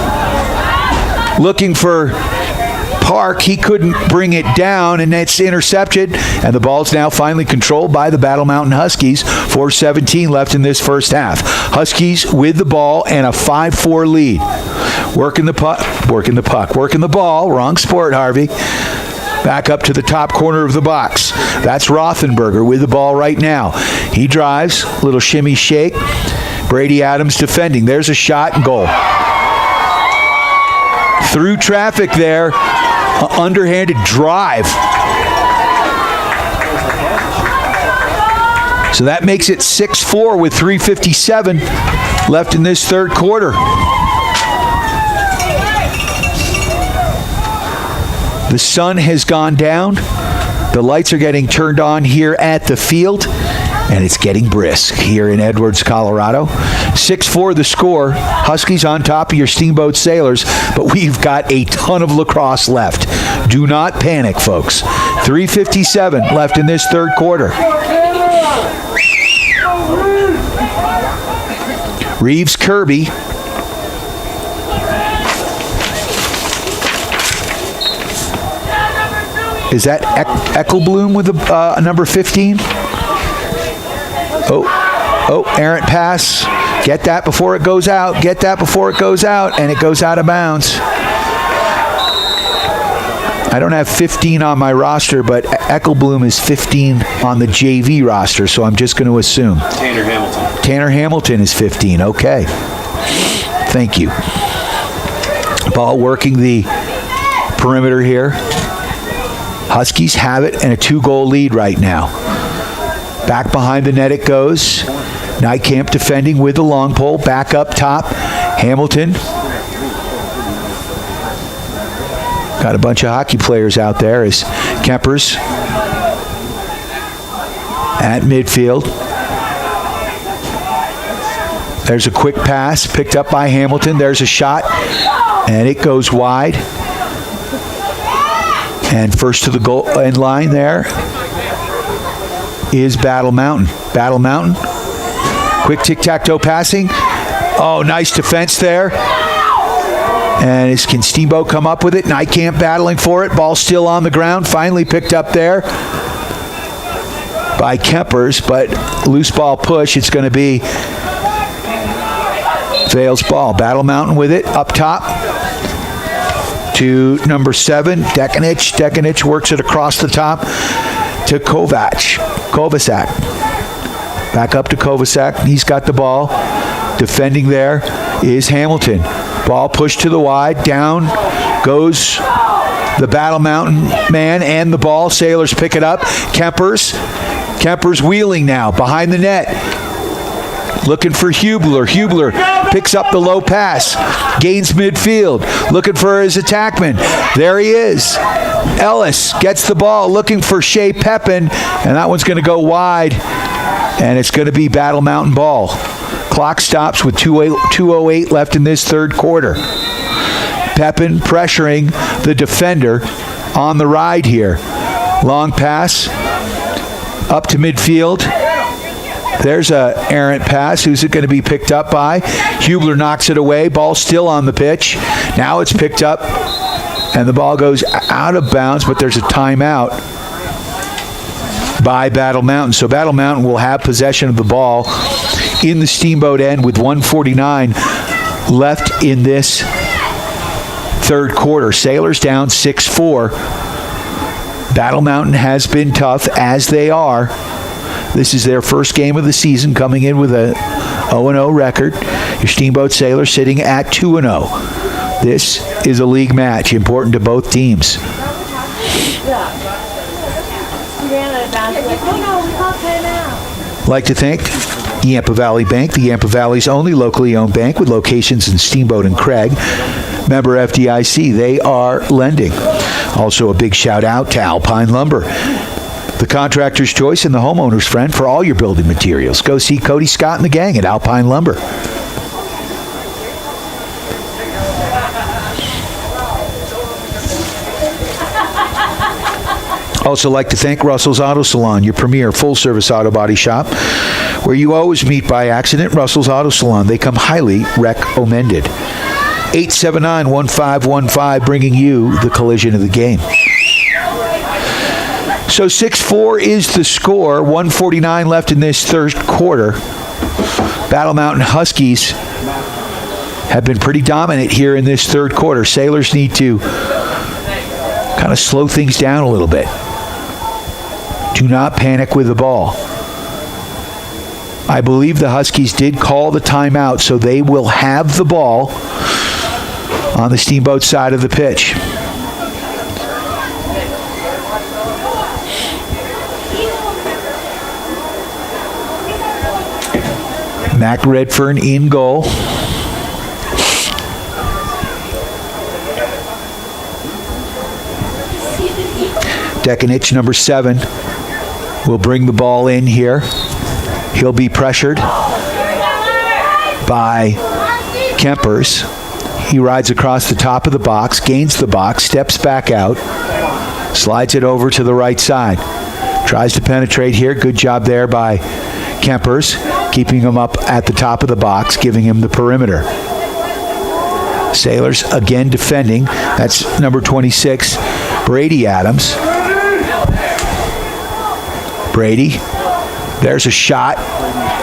Looking for Park. He couldn't bring it down, and it's intercepted. And the ball's now finally controlled by the Battle Mountain Huskies. 4:17 left in this first half. Huskies with the ball and a 5-4 lead. Working the ball. Wrong sport, Harvey. Back up to the top corner of the box. That's Rothenberger with the ball right now. He drives, little shimmy shake. Brady Adams defending. There's a shot and goal. Through traffic there, underhanded drive. So that makes it 6-4 with 3:57 left in this third quarter. The sun has gone down. The lights are getting turned on here at the field, and it's getting brisk here in Edwards, Colorado. 6-4 the score. Huskies on top of your Steamboat Sailors, but we've got a ton of lacrosse left. Do not panic, folks. 3:57 left in this third quarter. Reeves Kirby. Is that Eckelblum with the number 15? Oh, errant pass. Get that before it goes out. Get that before it goes out. And it goes out of bounds. I don't have 15 on my roster, but Eckelblum is 15 on the JV roster, so I'm just going to assume. Tanner Hamilton is 15. Okay. Thank you. Ball working the perimeter here. Huskies have it and a 2-goal lead right now. Back behind the net it goes. Nightcamp defending with the long pole. Back up top. Hamilton. Got a bunch of hockey players out there as Kempers at midfield. There's a quick pass picked up by Hamilton. There's a shot, and it goes wide. And first to the goal end line there is Battle Mountain. Battle Mountain. Quick tic-tac-toe passing. Oh, nice defense there. And can Steamboat come up with it? Nightcamp battling for it. Ball still on the ground. Finally picked up there by Kempers, but loose ball push. It's going to be Vale's ball. Battle Mountain with it up top to number 7, Dekanich. Dekanich works it across the top to Kovacic. Back up to Kovacic. He's got the ball. Defending there is Hamilton. Ball pushed to the wide. Down goes the Battle Mountain man and the ball. Sailors pick it up. Kempers wheeling now behind the net. Looking for Hubler. Hubler picks up the low pass. Gains midfield. Looking for his attackman. There he is. Ellis gets the ball. Looking for Shea Pepin. And that one's going to go wide. And it's going to be Battle Mountain ball. Clock stops with 2:08 left in this third quarter. Pepin pressuring the defender on the ride here. Long pass up to midfield. There's a errant pass. Who's it going to be picked up by? Hubler knocks it away. Ball still on the pitch. Now it's picked up, and the ball goes out of bounds, but there's a timeout by Battle Mountain. So Battle Mountain will have possession of the ball in the Steamboat end with 1:49 left in this third quarter. Sailors down 6-4. Battle Mountain has been tough, as they are. This is their first game of the season, coming in with a 0-0 record. Your Steamboat Sailors sitting at 2-0. This is a league match, important to both teams. Like to thank Yampa Valley Bank, the Yampa Valley's only locally owned bank with locations in Steamboat and Craig. Member FDIC, they are lending. Also a big shout out to Alpine Lumber, the contractor's choice and the homeowner's friend for all your building materials. Go see Cody Scott and the gang at Alpine Lumber. Also like to thank Russell's Auto Salon, your premier full-service auto body shop, where you always meet by accident. Russell's Auto Salon, they come highly recommended. 879-1515, bringing you the collision of the game. So 6-4 is the score. 1:49 left in this third quarter. Battle Mountain Huskies have been pretty dominant here in this third quarter. Sailors need to kind of slow things down a little bit. Do not panic with the ball. I believe the Huskies did call the timeout, so they will have the ball on the Steamboat side of the pitch. Mac Redfern in goal. Dekanich, number 7, will bring the ball in here. He'll be pressured by Kempers. He rides across the top of the box, gains the box, steps back out, slides it over to the right side. Tries to penetrate here. Good job there by Kempers, keeping him up at the top of the box, giving him the perimeter. Sailors again defending. That's number 26, Brady Adams. Brady, there's a shot,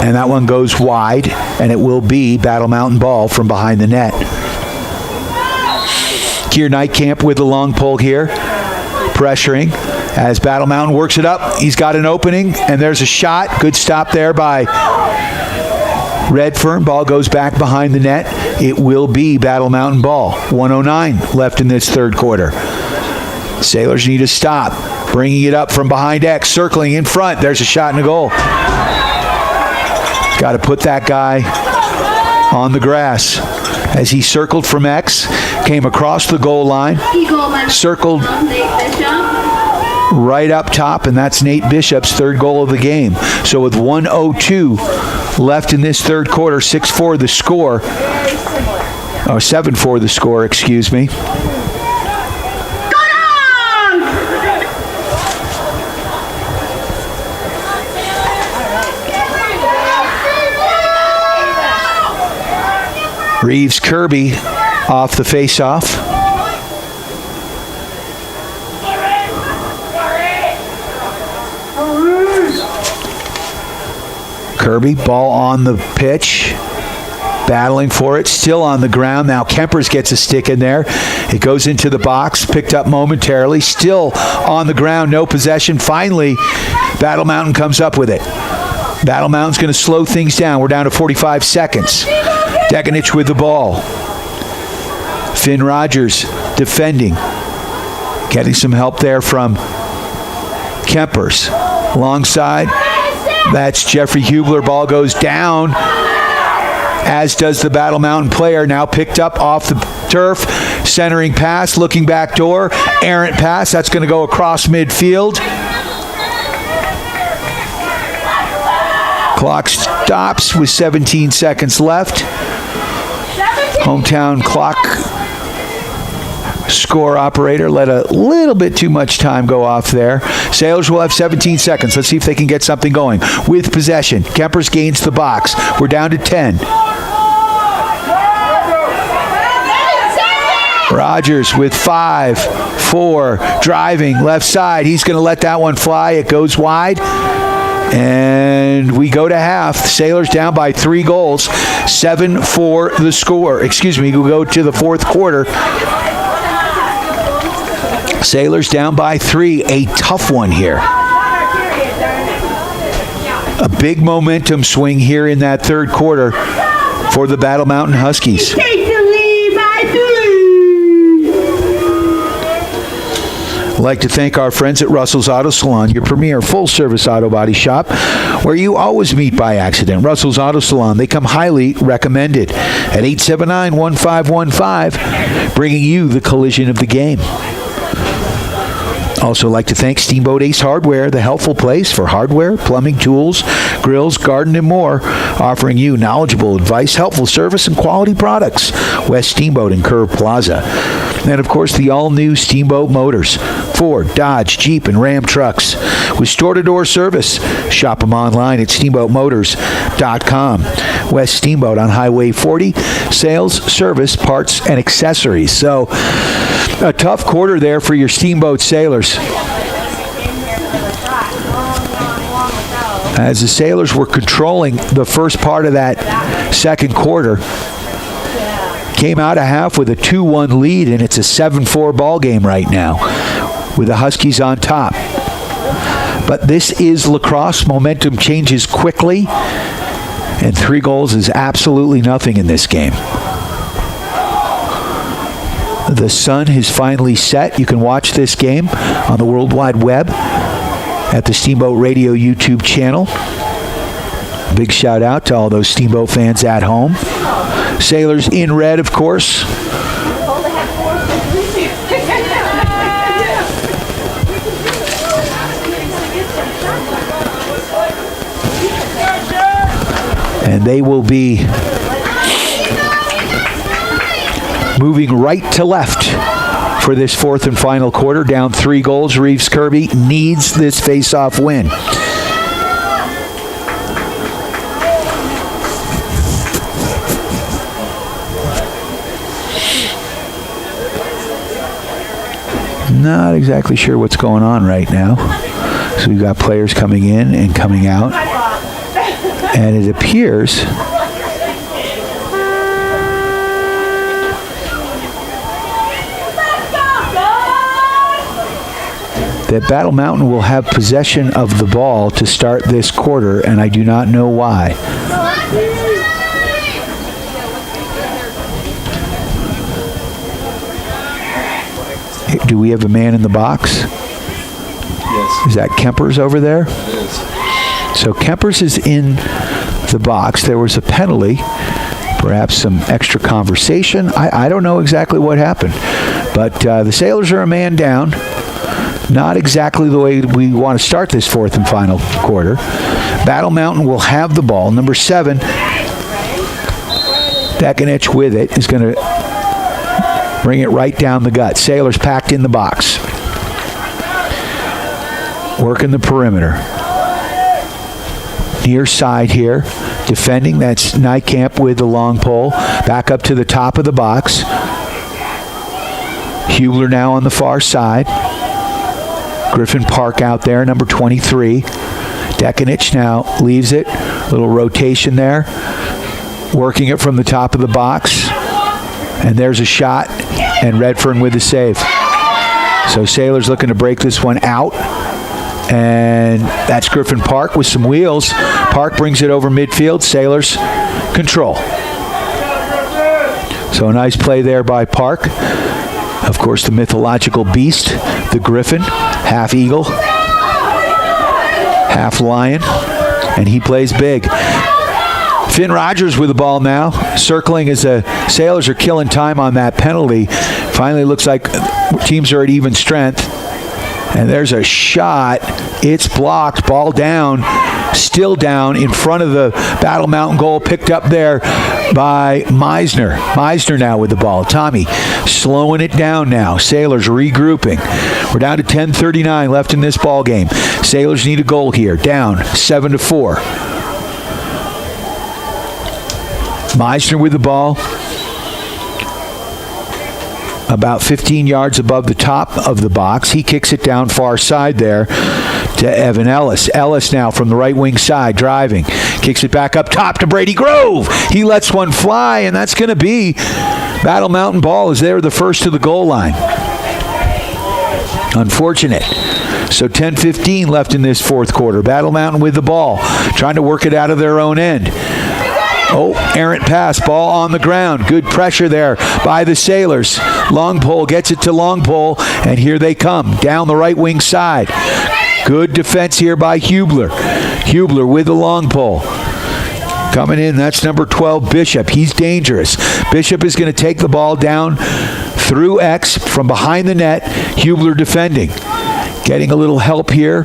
and that one goes wide, and it will be Battle Mountain ball from behind the net. Keir Nightcamp with the long pole here, pressuring as Battle Mountain works it up. He's got an opening, and there's a shot. Good stop there by Redfern. Ball goes back behind the net. It will be Battle Mountain ball. 1:09 left in this third quarter. Sailors need to stop. Bringing it up from behind X, circling in front. There's a shot and a goal. Got to put that guy on the grass. As he circled from X, came across the goal line, circled right up top, and that's Nate Bishop's third goal of the game. So with 1:02 left in this third quarter, 6-4 the score, or 7-4 the score, excuse me. Reeves Kirby off the face-off. Kirby, ball on the pitch, battling for it, still on the ground. Now Kempers gets a stick in there. It goes into the box, picked up momentarily, still on the ground, no possession. Finally, Battle Mountain comes up with it. Battle Mountain's going to slow things down. We're down to 45 seconds. Dekanich with the ball. Finn Rodgers defending. Getting some help there from Kempers. Long side. That's Jeffrey Hubler. Ball goes down, as does the Battle Mountain player. Now picked up off the turf. Centering pass, looking back door. Errant pass. That's going to go across midfield. Clock stops with 17 seconds left. Hometown clock score operator let a little bit too much time go off there. Sailors will have 17 seconds. Let's see if they can get something going. With possession, Kempers gains the box. We're down to 10. Rodgers with 5, 4, driving left side. He's going to let that one fly. It goes wide. And we go to half. Sailors down by 3 goals. 7-4 the score. Excuse me, we go to the fourth quarter. Sailors down by 3. A tough one here. A big momentum swing here in that third quarter for the Battle Mountain Huskies. I'd like to thank our friends at Russell's Auto Salon, your premier full-service auto body shop, where you always meet by accident. Russell's Auto Salon, they come highly recommended at 879-1515, bringing you the collision of the game. Also like to thank Steamboat Ace Hardware, the helpful place for hardware, plumbing, tools, grills, garden, and more, offering you knowledgeable advice, helpful service, and quality products. West Steamboat and Curve Plaza. And, of course, the all-new Steamboat Motors. Ford, Dodge, Jeep, and Ram trucks. With store-to-door service. Shop them online at steamboatmotors.com. West Steamboat on Highway 40. Sales, service, parts, and accessories. So, a tough quarter there for your Steamboat Sailors. As the Sailors were controlling the first part of that second quarter, came out of half with a 2-1 lead, and it's a 7-4 ball game right now with the Huskies on top. But this is lacrosse. Momentum changes quickly, and 3 goals is absolutely nothing in this game. The sun has finally set. You can watch this game on the World Wide Web at the Steamboat Radio YouTube channel. Big shout out to all those Steamboat fans at home. Sailors in red, of course. And they will be moving right to left for this fourth and final quarter. Down 3 goals. Reeves Kirby needs this face-off win. Not exactly sure what's going on right now. So we've got players coming in and coming out. And it appears that Battle Mountain will have possession of the ball to start this quarter, and I do not know why. Do we have a man in the box? Yes. Is that Kempers over there? It is. So Kempers is in the box. There was a penalty, perhaps some extra conversation. I don't know exactly what happened. But the Sailors are a man down. Not exactly the way we want to start this fourth and final quarter. Battle Mountain will have the ball. Number 7, Dekanich with it, is going to bring it right down the gut. Sailors packed in the box. Working the perimeter. Near side here. Defending, that's Nijkamp with the long pole. Back up to the top of the box. Hubler now on the far side. Griffin Park out there, number 23. Dekanich now leaves it. Little rotation there. Working it from the top of the box. And there's a shot. And Redfern with the save. So Sailors looking to break this one out. And that's Griffin Park with some wheels. Park brings it over midfield. Sailors control. So a nice play there by Park. Of course, the mythological beast, the Griffin, half eagle, half lion, and he plays big. Finn Rodgers with the ball now, circling as the Sailors are killing time on that penalty. Finally looks like teams are at even strength. And there's a shot. It's blocked. Ball down. Still down in front of the Battle Mountain goal. Picked up there by Meisner. Meisner now with the ball. Tommy slowing it down now. Sailors regrouping. We're down to 10:39 left in this ball game. Sailors need a goal here. Down 7-4. Meisner with the ball. About 15 yards above the top of the box. He kicks it down far side there to Evan Ellis. Ellis now from the right wing side driving. Kicks it back up top to Brady Grove. He lets one fly, and that's going to be Battle Mountain ball as they're the first to the goal line. Unfortunate. So 10:15 left in this fourth quarter. Battle Mountain with the ball, trying to work it out of their own end. Oh, errant pass, ball on the ground. Good pressure there by the Sailors. Long pole gets it to long pole, and here they come down the right wing side. Good defense here by Hubler. Hubler with the long pole. Coming in, that's number 12, Bishop. He's dangerous. Bishop is going to take the ball down through X from behind the net. Hubler defending. Getting a little help here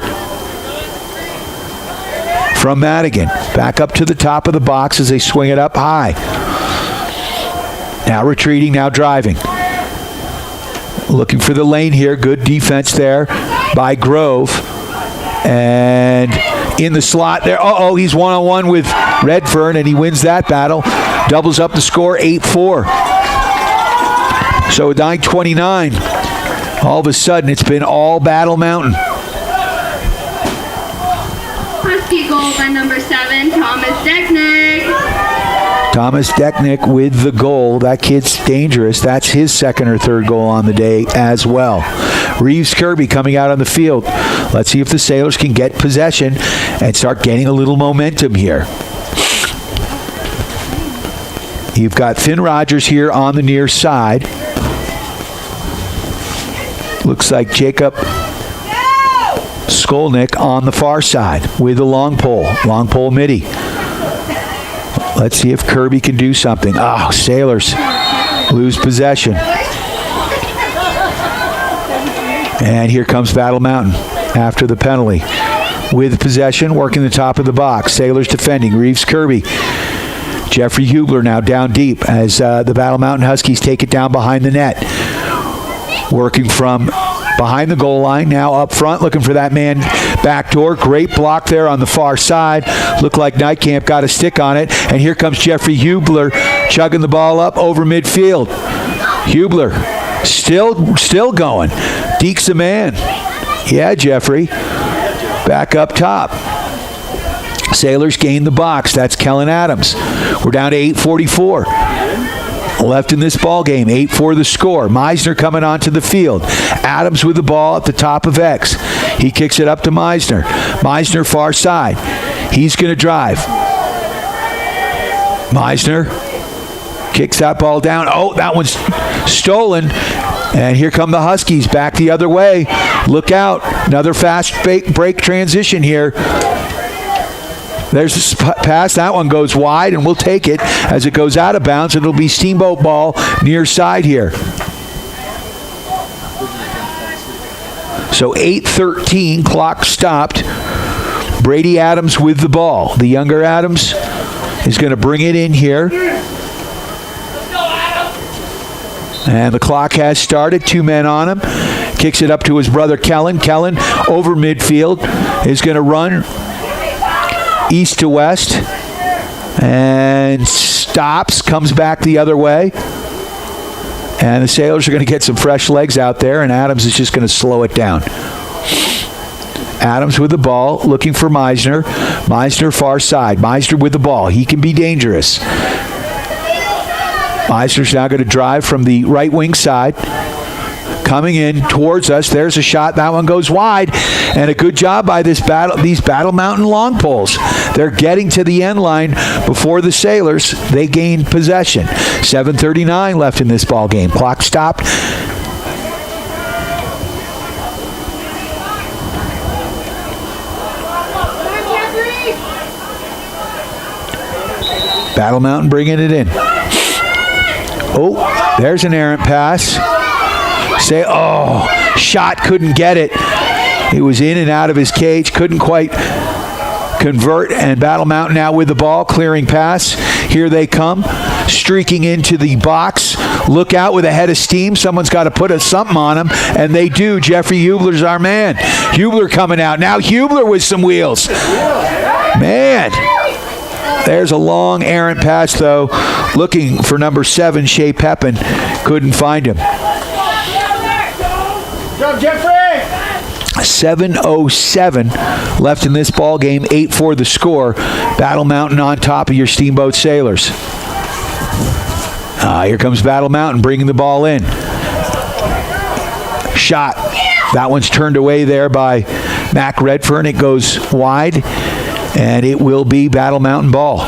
from Madigan. Back up to the top of the box as they swing it up high. Now retreating, now driving. Looking for the lane here. Good defense there by Grove. And in the slot there. He's one-on-one with Redfern, and he wins that battle. Doubles up the score, 8-4. So 9:29. All of a sudden, it's been all Battle Mountain. Husky goal by number 7, Thomas Decknick. Thomas Decknick with the goal. That kid's dangerous. That's his second or third goal on the day as well. Reeves Kirby coming out on the field. Let's see if the Sailors can get possession and start getting a little momentum here. You've got Finn Rodgers here on the near side. Looks like Jacob Skolnick on the far side with the long pole midi. Let's see if Kirby can do something. Sailors lose possession. And here comes Battle Mountain after the penalty. With possession, working the top of the box. Sailors defending. Reeves Kirby. Jeffrey Hubler now down deep as the Battle Mountain Huskies take it down behind the net. Working from behind the goal line, now up front, looking for that man back door. Great block there on the far side. Looked like Nightcamp got a stick on it. And here comes Jeffrey Hubler chugging the ball up over midfield. Hubler still going. Deke's the man. Yeah, Jeffrey. Back up top. Sailors gain the box. That's Kellen Adams. We're down to 8:44 left in this ball game. 8-4 the score. Meisner coming onto the field. Adams with the ball at the top of X. He kicks it up to Meisner. Meisner far side. He's going to drive. Meisner kicks that ball down. That one's stolen. And here come the Huskies back the other way. Look out. Another fast break transition here. There's a pass. That one goes wide, and we'll take it as it goes out of bounds. It'll be Steamboat ball near side here. So 8:13, clock stopped. Brady Adams with the ball. The younger Adams is going to bring it in here. And the clock has started. 2 men on him. Kicks it up to his brother Kellen. Kellen over midfield is going to run east to west and stops, comes back the other way. And the Sailors are going to get some fresh legs out there, and Adams is just going to slow it down. Adams with the ball, looking for Meisner. Meisner far side. Meisner with the ball. He can be dangerous. Meisner's now going to drive from the right wing side. Coming in towards us. There's a shot. That one goes wide. And a good job by these Battle Mountain long poles. They're getting to the end line before the Sailors. They gain possession. 7:39 left in this ball game. Clock stopped. Battle Mountain bringing it in. There's an errant pass. Shot, couldn't get it. It was in and out of his cage, couldn't quite convert, and Battle Mountain now with the ball, clearing pass. Here they come, streaking into the box. Look out with a head of steam. Someone's got to put something on him, and they do. Jeffrey Hubler's our man. Hubler coming out. Now Hubler with some wheels. Man. There's a long errant pass, though. Looking for number 7, Shea Pepin. Couldn't find him. 7:07 left in this ball game. 8-4 the score. Battle Mountain on top of your Steamboat Sailors. Here comes Battle Mountain bringing the ball in. Shot. That one's turned away there by Mac Redfern. It goes wide, and it will be Battle Mountain ball.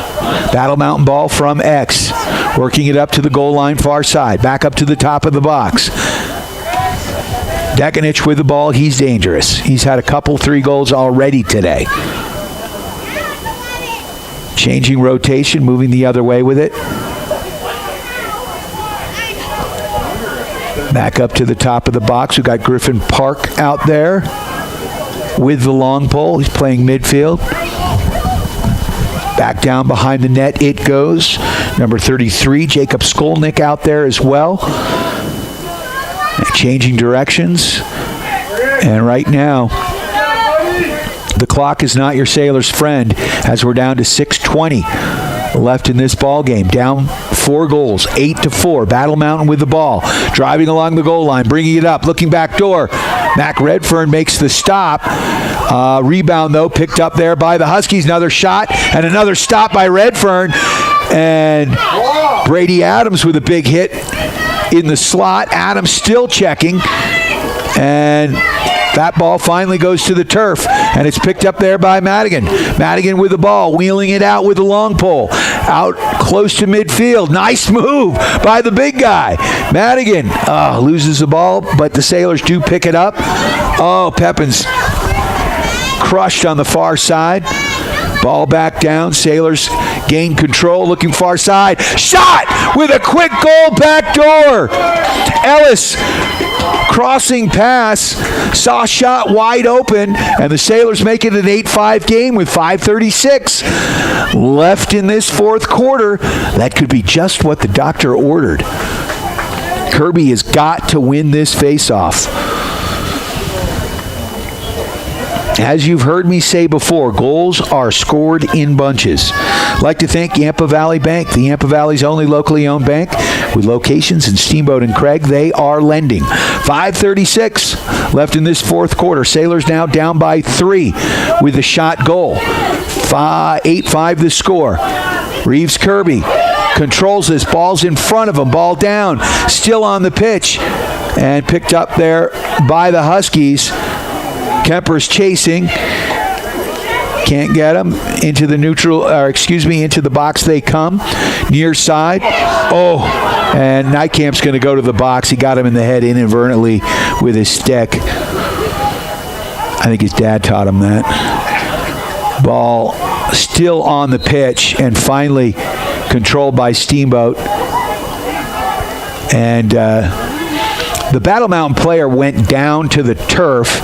Battle Mountain ball from X. Working it up to the goal line far side. Back up to the top of the box. Dekanich with the ball. He's dangerous. He's had a couple 3 goals already today. Changing rotation, moving the other way with it. Back up to the top of the box. We've got Griffin Park out there with the long pole. He's playing midfield. Back down behind the net it goes. Number 33, Jacob Skolnick out there as well. Changing directions. And right now, the clock is not your Sailors' friend as we're down to 6:20 left in this ball game. Down 4 goals, 8-4. Battle Mountain with the ball. Driving along the goal line, bringing it up, looking back door. Mac Redfern makes the stop. Rebound, though, picked up there by the Huskies. Another shot and another stop by Redfern. And Brady Adams with a big hit in the slot. Adams still checking. And that ball finally goes to the turf, and it's picked up there by Madigan. Madigan with the ball, wheeling it out with the long pole. Out close to midfield. Nice move by the big guy. Madigan loses the ball, but the Sailors do pick it up. Oh, Pepin's crushed on the far side. Ball back down. Sailors gain control, looking far side. Shot with a quick goal back door. Ellis crossing pass, saw shot wide open, and the Sailors make it an 8-5 game with 5:36 left in this fourth quarter. That could be just what the doctor ordered. Kirby has got to win this faceoff. As you've heard me say before, goals are scored in bunches. I'd like to thank Yampa Valley Bank, the Yampa Valley's only locally owned bank with locations in Steamboat and Craig. They are lending. 5:36 left in this fourth quarter. Sailors now down by 3 with a shot goal. 8-5 the score. Reeves Kirby controls this. Ball's in front of him. Ball down. Still on the pitch. And picked up there by the Huskies. Kempers chasing. Can't get him. Into the into the box they come. Near side. Oh, and Nightcamp's going to go to the box. He got him in the head inadvertently with his stick. I think his dad taught him that. Ball still on the pitch and finally controlled by Steamboat. And the Battle Mountain player went down to the turf.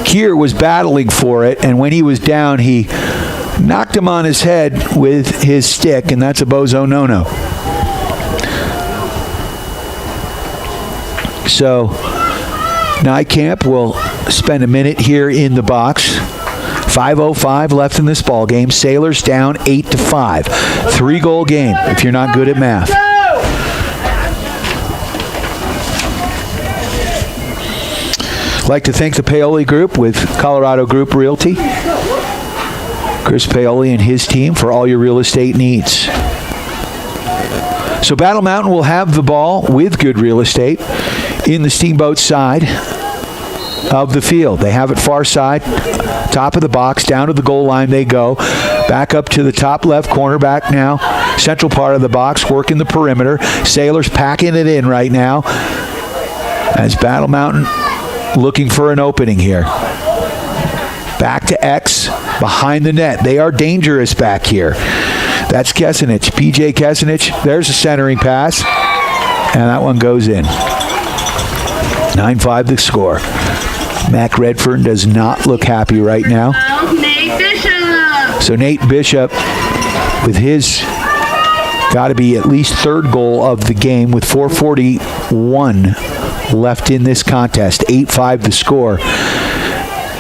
Keir was battling for it, and when he was down, he knocked him on his head with his stick, and that's a bozo no-no. So, Nightcamp will spend a minute here in the box. 5:05 left in this ball game. Sailors down 8-5. 3-goal game if you're not good at math. I'd like to thank the Paoli Group with Colorado Group Realty. Chris Paoli and his team for all your real estate needs. So Battle Mountain will have the ball with good real estate in the Steamboat side of the field. They have it far side, top of the box, down to the goal line they go. Back up to the top left corner, back now. Central part of the box, working the perimeter. Sailors packing it in right now as Battle Mountain looking for an opening here. Back to X, behind the net. They are dangerous back here. That's Kesenich, PJ Kesenich. There's a centering pass, and that one goes in. 9-5 the score. Mac Redfern does not look happy right now. Nate Bishop. So Nate Bishop, with his got to be at least third goal of the game with 4:41 left in this contest. 8-5 the score.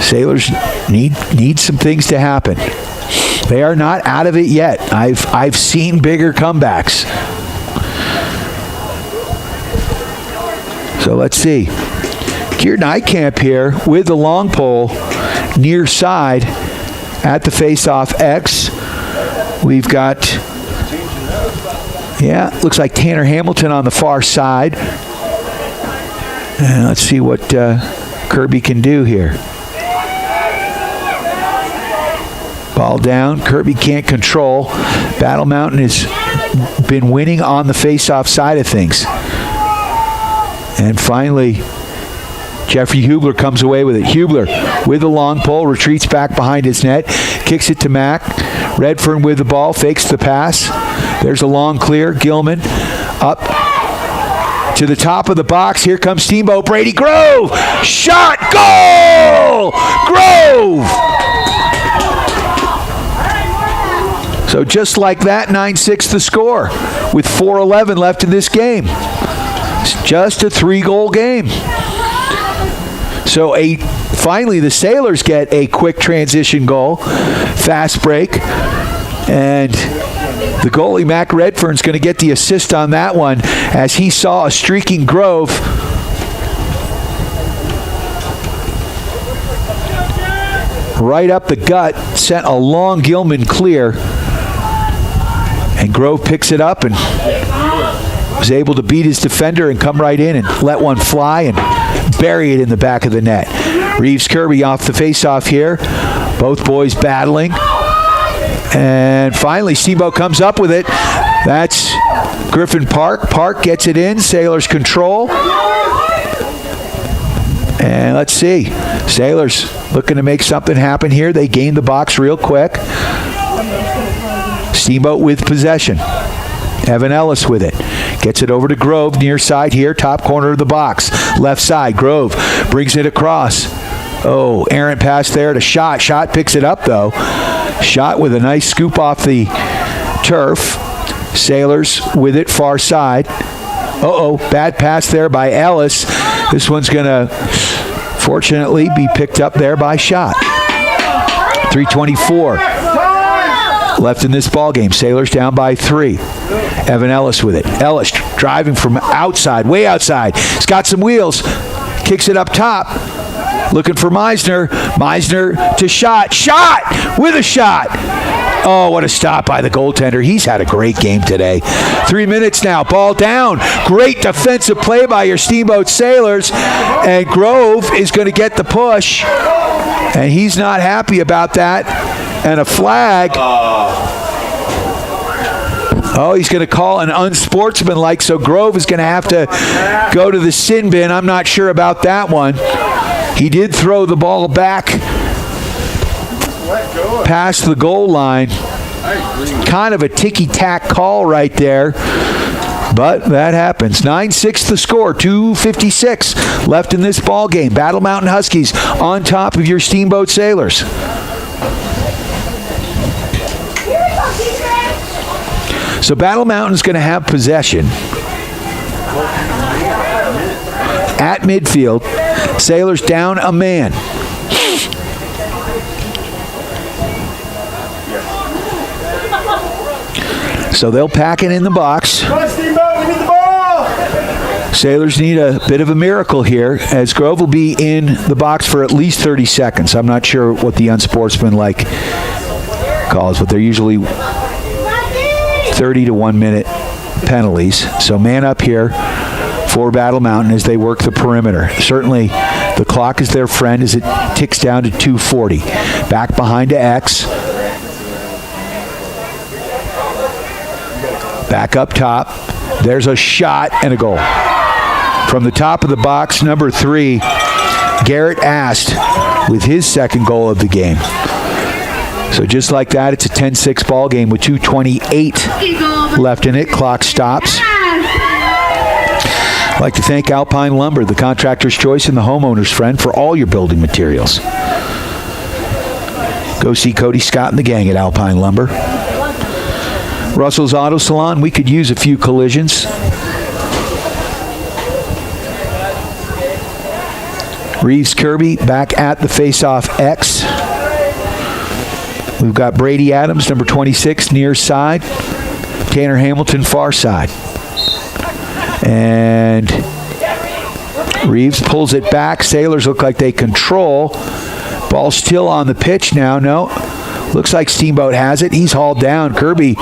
Sailors need some things to happen. They are not out of it yet. I've seen bigger comebacks. So let's see. Keir Nightcamp here with the long pole near side at the face-off X. We've got, looks like Tanner Hamilton on the far side. And let's see what Kirby can do here. Ball down. Kirby can't control. Battle Mountain has been winning on the face-off side of things. And finally, Jeffrey Hubler comes away with it. Hubler with the long pole, retreats back behind his net, kicks it to Mac. Redfern with the ball, fakes the pass. There's a long clear. Gilman up to the top of the box. Here comes Steamboat. Brady Grove. Shot. Goal! Grove! So just like that, 9-6 the score with 4:11 left in this game. It's just a 3-goal game. So finally the Sailors get a quick transition goal, fast break, and the goalie, Mac Redfern's going to get the assist on that one as he saw a streaking Grove. Right up the gut, sent a long Gilman clear, and Grove picks it up and was able to beat his defender and come right in and let one fly and bury it in the back of the net. Reeves Kirby off the faceoff here. Both boys battling. And finally, Steamboat comes up with it. That's Griffin Park. Park gets it in. Sailors control. And let's see. Sailors looking to make something happen here. They gain the box real quick. Steamboat with possession. Evan Ellis with it. Gets it over to Grove, near side here, top corner of the box. Left side, Grove brings it across. Oh, errant pass there to Schott. Schott picks it up, though. Schott with a nice scoop off the turf. Sailors with it, far side. Bad pass there by Ellis. This one's going to, fortunately, be picked up there by Schott. 3:24 left in this ball game. Sailors down by 3. Evan Ellis with it. Ellis driving from outside, way outside. He's got some wheels. Kicks it up top. Looking for Meisner. Meisner to Schott. Schott with a shot. Oh, what a stop by the goaltender. He's had a great game today. 3 minutes now. Ball down. Great defensive play by your Steamboat Sailors. And Grove is going to get the push. And he's not happy about that. And a flag. Oh, he's going to call an unsportsmanlike, so Grove is going to have to go to the sin bin. I'm not sure about that one. He did throw the ball back past the goal line. Kind of a ticky-tack call right there, but that happens. 9-6 the score, 2:56 left in this ball game. Battle Mountain Huskies on top of your Steamboat Sailors. So Battle Mountain's going to have possession at midfield. Sailors down a man. So they'll pack it in the box. Come on, Steamboat, we need the ball! Sailors need a bit of a miracle here, as Grove will be in the box for at least 30 seconds. I'm not sure what the unsportsmanlike calls, but they're usually 30 to 1 minute penalties. So man up here for Battle Mountain as they work the perimeter. Certainly the clock is their friend as it ticks down to 2:40. Back behind to X. Back up top. There's a shot and a goal. From the top of the box, number 3, Garrett Ast with his second goal of the game. So just like that, it's a 10-6 ball game with 2:28 left in it. Clock stops. I'd like to thank Alpine Lumber, the contractor's choice and the homeowner's friend, for all your building materials. Go see Cody Scott and the gang at Alpine Lumber. Russell's Auto Salon, we could use a few collisions. Reeves Kirby back at the face-off X. We've got Brady Adams, number 26, near side. Tanner Hamilton, far side. And Reeves pulls it back. Sailors look like they control. Ball still on the pitch now. No. Looks like Steamboat has it. He's hauled down. Kirby.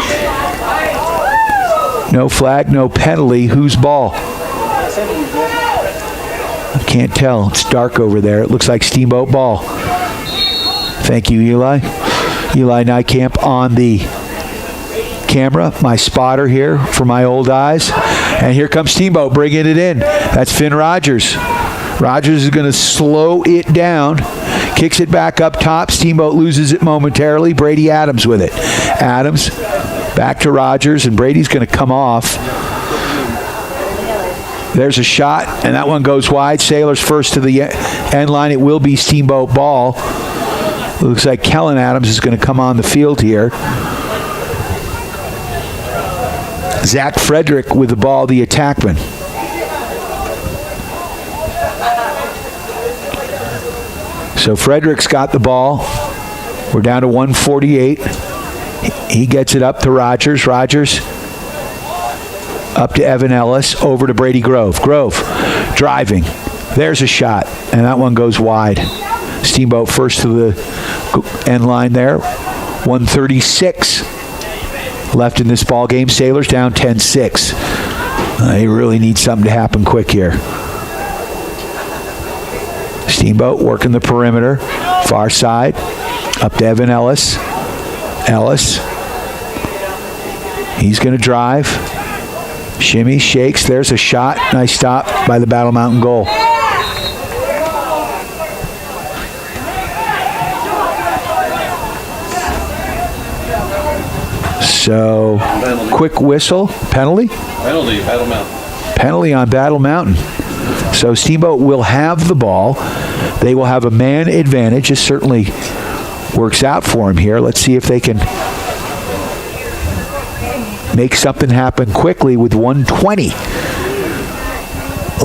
No flag, no penalty. Whose ball? I can't tell. It's dark over there. It looks like Steamboat ball. Thank you, Eli. Eli Nykamp on the camera, my spotter here for my old eyes. And here comes Steamboat bringing it in. That's Finn Rodgers. Rodgers is going to slow it down. Kicks it back up top. Steamboat loses it momentarily. Brady Adams with it. Adams back to Rodgers, and Brady's going to come off. There's a shot, and that one goes wide. Sailors first to the end line. It will be Steamboat ball. Looks like Kellen Adams is going to come on the field here. Zach Frederick with the ball, the attackman. So Frederick's got the ball. We're down to 1:48. He gets it up to Rodgers. Rodgers up to Evan Ellis. Over to Brady Grove. Grove driving. There's a shot, and that one goes wide. Steamboat first to the end line there. 1:36 left in this ball game. Sailors down 10-6. They really need something to happen quick here. Steamboat working the perimeter. Far side. Up to Evan Ellis. Ellis. He's going to drive. Shimmy, shakes. There's a shot. Nice stop by the Battle Mountain goal. So, quick whistle. Penalty? Penalty, Battle Mountain. Penalty on Battle Mountain. So Steamboat will have the ball. They will have a man advantage. This certainly works out for him here. Let's see if they can make something happen quickly with 1:20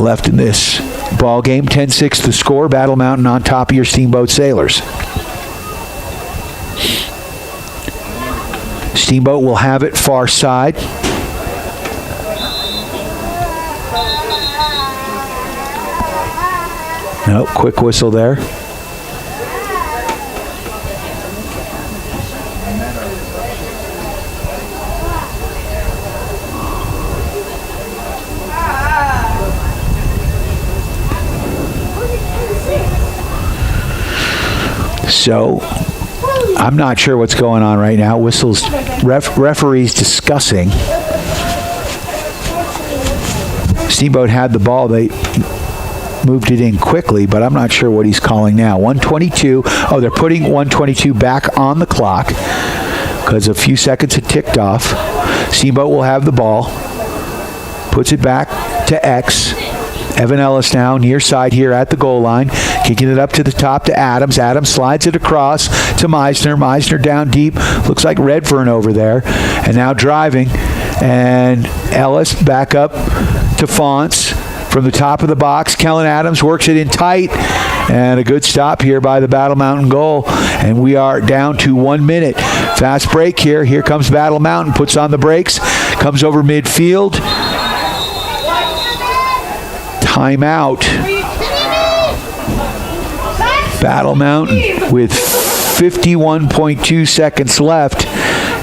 left in this ball game. 10-6 the score. Battle Mountain on top of your Steamboat Sailors. Steamboat will have it far side. No, quick whistle there. So, I'm not sure what's going on right now. Whistles, referees discussing. Steamboat had the ball. They moved it in quickly, but I'm not sure what he's calling now. 1:22. Oh, they're putting 1:22 back on the clock because a few seconds had ticked off. Steamboat will have the ball. Puts it back to X. Evan Ellis now near side here at the goal line. Kicking it up to the top to Adams. Adams slides it across to Meisner. Meisner down deep. Looks like Redfern over there. And now driving. And Ellis back up to Fonts. From the top of the box, Kellen Adams works it in tight. And a good stop here by the Battle Mountain goal. And we are down to 1 minute. Fast break here. Here comes Battle Mountain. Puts on the brakes. Comes over midfield. Timeout. Battle Mountain with 51.2 seconds left.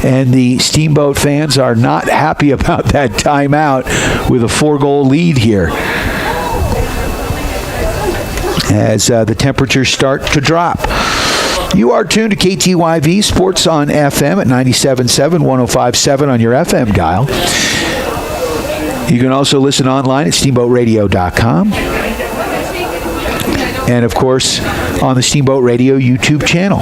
And the Steamboat fans are not happy about that timeout with a 4-goal lead here. As the temperatures start to drop. You are tuned to KTYV Sports on FM at 97.7, 105.7 on your FM dial. You can also listen online at steamboatradio.com. And, of course, on the Steamboat Radio YouTube channel.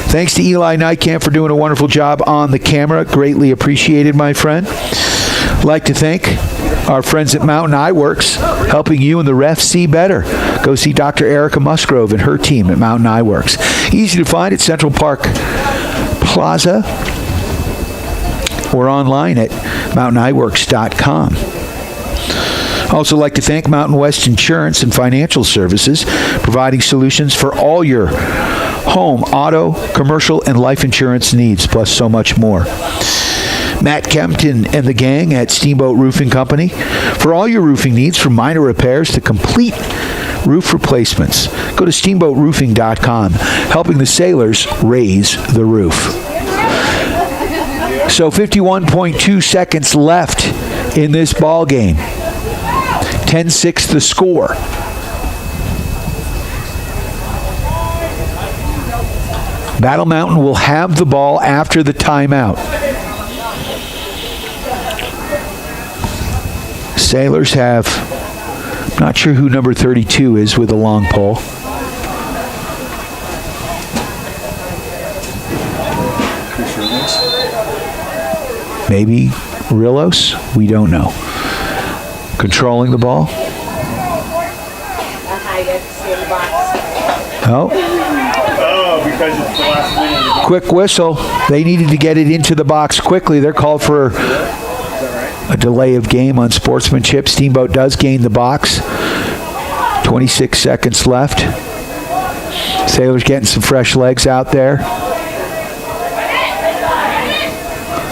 Thanks to Eli Nightcamp for doing a wonderful job on the camera. Greatly appreciated, my friend. I'd like to thank our friends at Mountain Eye Works, helping you and the refs see better. Go see Dr. Erica Musgrove and her team at Mountain Eye Works. Easy to find at Central Park Plaza or online at mountainEyeworks.com. Also like to thank Mountain West Insurance and Financial Services, providing solutions for all your home, auto, commercial, and life insurance needs, plus so much more. Matt Kempton and the gang at Steamboat Roofing Company for all your roofing needs, from minor repairs to complete roof replacements. Go to steamboatroofing.com, helping the sailors raise the roof. So 51.2 seconds left in this ball game. 10-6 the score. Battle Mountain will have the ball after the timeout. Sailors have, I'm not sure who number 32 is with a long pole. Maybe Rillos? We don't know. Controlling the ball. Oh. Because it's the last minute. Quick whistle. They needed to get it into the box quickly. They're called for a delay of game on sportsmanship. Steamboat does gain the box. 26 seconds left. Sailors getting some fresh legs out there.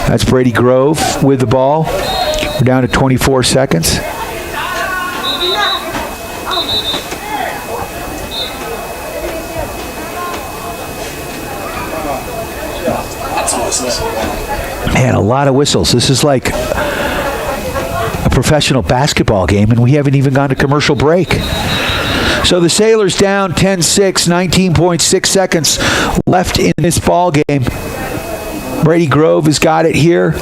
That's Brady Grove with the ball. We're down to 24 seconds. Man, a lot of whistles. This is like a professional basketball game, and we haven't even gone to commercial break. So the Sailors down 10-6, 19.6 seconds left in this ball game. Brady Grove has got it here,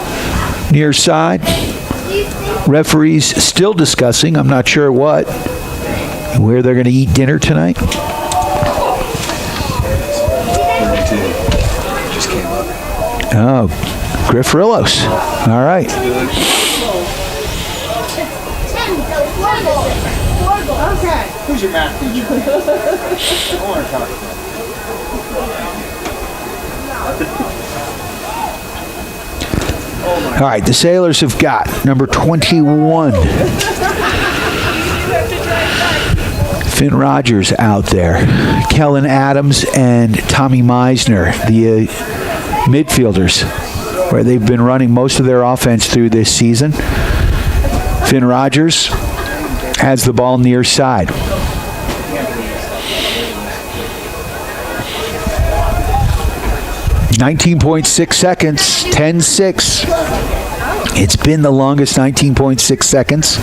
near side. Referees still discussing, I'm not sure what, where they're going to eat dinner tonight. Oh, Griffrillos. All right. Okay. Who's your math teacher? I want to talk to All right, the Sailors have got number 21. Finn Rodgers out there. Kellen Adams and Tommy Meisner, the midfielders, where they've been running most of their offense through this season. Finn Rodgers has the ball near side. .6 seconds, 10-6. It's been the longest 19.6 seconds.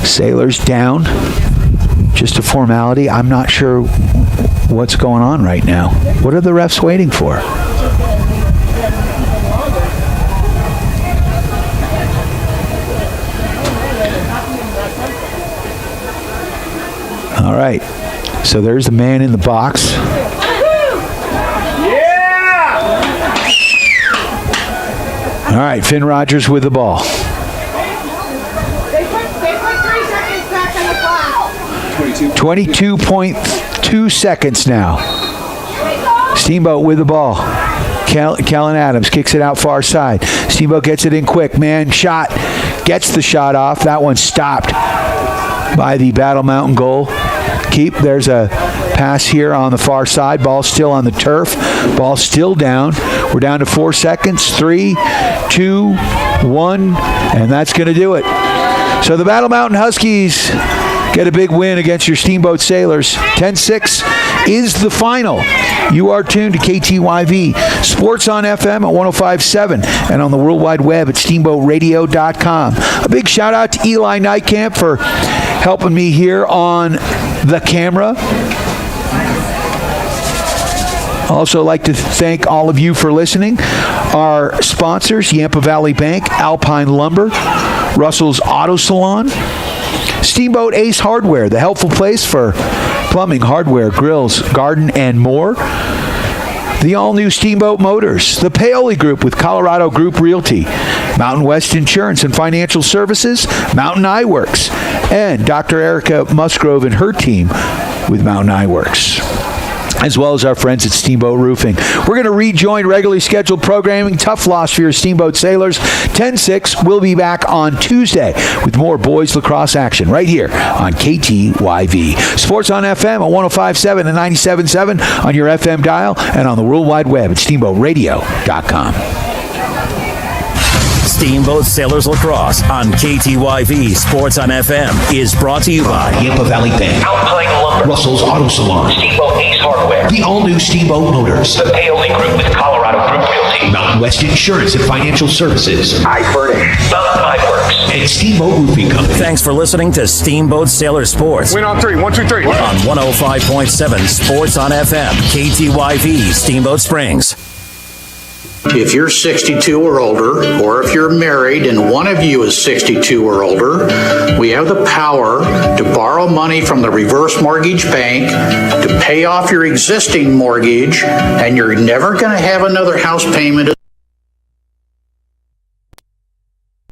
Sailors down. Just a formality. I'm not sure what's going on right now. What are the refs waiting for? All right. So there's the man in the box. Yeah! All right, Finn Rodgers with the ball. They put 3 seconds back on the clock. 22.2 seconds now. Steamboat with the ball. Kellen Adams kicks it out far side. Steamboat gets it in quick. Man shot. Gets the shot off. That one stopped by the Battle Mountain goal. There's a pass here on the far side. Ball still on the turf. Ball still down. We're down to 4 seconds. 3, 2, 1, and that's going to do it. So the Battle Mountain Huskies get a big win against your Steamboat Sailors. 10-6 is the final. You are tuned to KTYV Sports on FM at 105.7 and on the World Wide Web at steamboatradio.com. A big shout out to Eli Nightcamp for helping me here on the camera. Also like to thank all of you for listening. Our sponsors, Yampa Valley Bank, Alpine Lumber, Russell's Auto Salon, Steamboat Ace Hardware, the helpful place for plumbing, hardware, grills, garden, and more. The all-new Steamboat Motors, the Paoli Group with Colorado Group Realty, Mountain West Insurance and Financial Services, Mountain Eye Works, and Dr. Erica Musgrove and her team with Mountain Eye Works, as well as our friends at Steamboat Roofing. We're going to rejoin regularly scheduled programming. Tough loss for your Steamboat Sailors. 10-6. We'll be back on Tuesday with more boys lacrosse action right here on KTYV. Sports on FM at 105.7 and 97.7 on your FM dial and on the World Wide Web at steamboatradio.com. Steamboat Sailors Lacrosse on KTYV Sports on FM is brought to you by Yampa Valley Bank, Alpine Lumber, Russell's Auto Salon, Steamboat Ace Hardware, the all-new Steamboat Motors, the Paoli Group with Colorado Group Realty, Mountain West Insurance and Financial Services, Mountain Eye Works, and Steamboat Roofing Company. Thanks for listening to Steamboat Sailor Sports. Win on 3. 1, 2, 3. On 105.7 Sports on FM, KTYV Steamboat Springs. If you're 62 or older, or if you're married and one of you is 62 or older, we have the power to borrow money from the reverse mortgage bank to pay off your existing mortgage, and you're never going to have another house payment